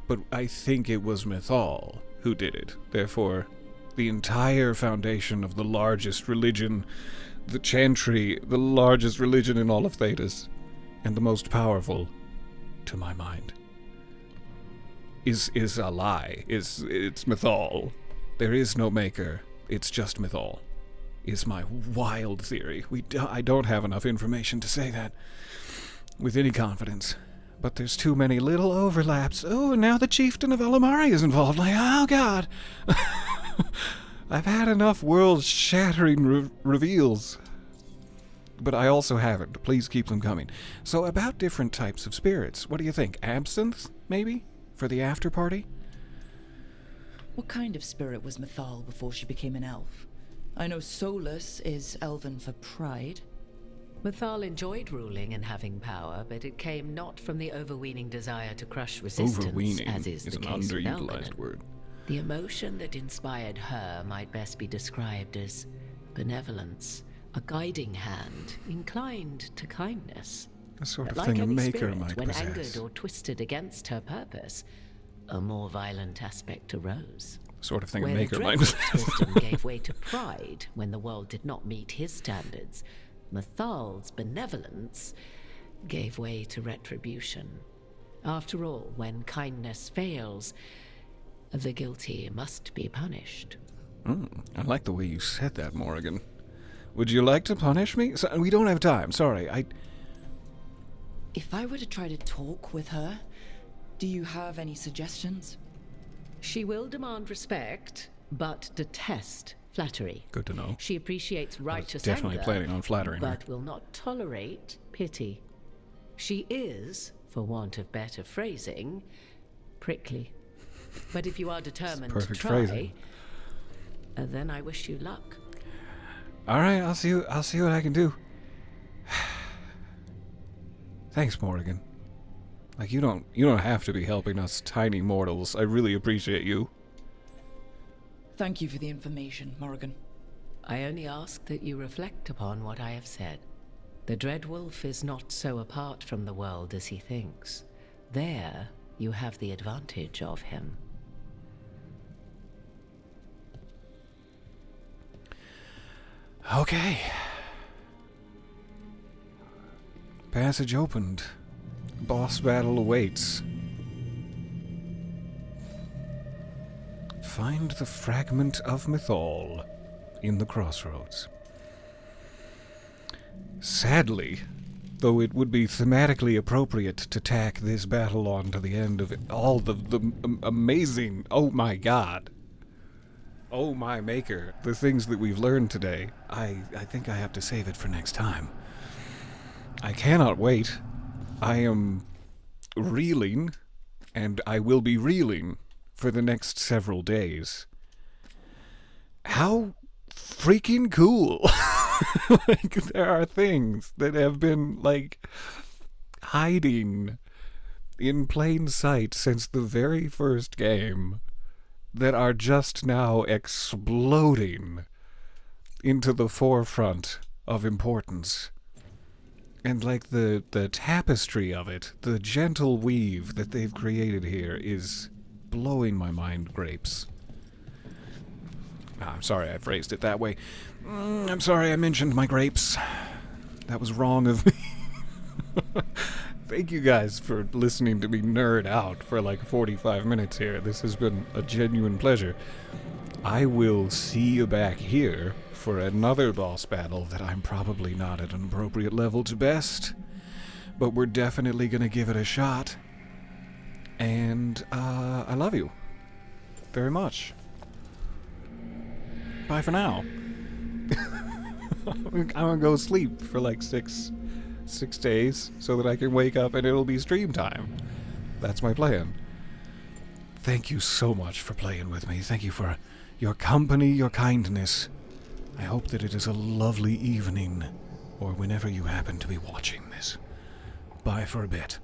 S1: But I think it was Mythal who did it. Therefore, the entire foundation of the largest religion, the Chantry, the largest religion in all of Thedas, and the most powerful, to my mind, is a lie. It's Mythal. There is no Maker. It's just Mythal. Is my wild theory. I don't have enough information to say that with any confidence. But there's too many little overlaps. Oh, and now the Chieftain of Elamari is involved. Like, oh god. I've had enough world-shattering reveals. But I also haven't. Please keep them coming. So about different types of spirits, what do you think? Absinthe, maybe? For the after party?
S10: What kind of spirit was Mythal before she became an elf? I know Solus is elven for pride.
S14: Mythal enjoyed ruling and having power, but it came not from the overweening desire to crush resistance,
S1: overweening
S14: as is the
S1: an
S14: case with
S1: underutilized
S14: Elgar'nan.
S1: word.
S14: The emotion that inspired her might best be described as benevolence, a guiding hand, inclined to kindness.
S1: A sort of
S14: Like
S1: thing a
S14: any
S1: maker
S14: spirit,
S1: might
S14: when
S1: possess.
S14: angered or twisted against her purpose, a more violent aspect arose.
S1: Sort of thing
S14: Where
S1: a maker
S14: the
S1: might
S14: dreadful
S1: possess.
S14: wisdom gave way to pride when the world did not meet his standards, Mythal's benevolence gave way to retribution. After all, when kindness fails, the guilty must be punished.
S1: I like the way you said that, Morrigan. Would you like to punish me? So, we don't have time, sorry.
S10: If I were to try to talk with her, do you have any suggestions?
S14: She will demand respect, but detest flattery.
S1: Good to know.
S14: She appreciates righteous
S1: definitely
S14: anger,
S1: planning on flattering her.
S14: but will not tolerate pity. She is, for want of better phrasing, prickly. But if you are determined to
S1: Perfect
S14: try,
S1: phrasing.
S14: Then I wish you luck.
S1: All right, I'll see what I can do. Thanks, Morrigan. Like, you don't have to be helping us tiny mortals. I really appreciate you.
S10: Thank you for the information, Morrigan.
S14: I only ask that you reflect upon what I have said. The Dreadwolf is not so apart from the world as he thinks. There, you have the advantage of him.
S1: Okay. Passage opened. Boss battle awaits. Find the fragment of Mythal in the crossroads. Sadly, though it would be thematically appropriate to tack this battle on to the end of all the amazing, oh my god, oh my maker, the things that we've learned today, I think I have to save it for next time. I cannot wait. I am reeling, and I will be reeling for the next several days. How freaking cool! Like, there are things that have been, like, hiding in plain sight since the very first game that are just now exploding into the forefront of importance. And, like, the tapestry of it, the gentle weave that they've created here is blowing my mind, grapes. I'm sorry I phrased it that way. I'm sorry I mentioned my grapes. That was wrong of me. Thank you guys for listening to me nerd out for like 45 minutes here. This has been a genuine pleasure. I will see you back here for another boss battle that I'm probably not at an appropriate level to best, but we're definitely going to give it a shot. And I love you very much. Bye for now. I'm gonna go sleep for like six days so that I can wake up and it'll be stream time. That's my plan. Thank you so much for playing with me. Thank you for your company, your kindness. I hope that it is a lovely evening, or whenever you happen to be watching this. Bye for a bit.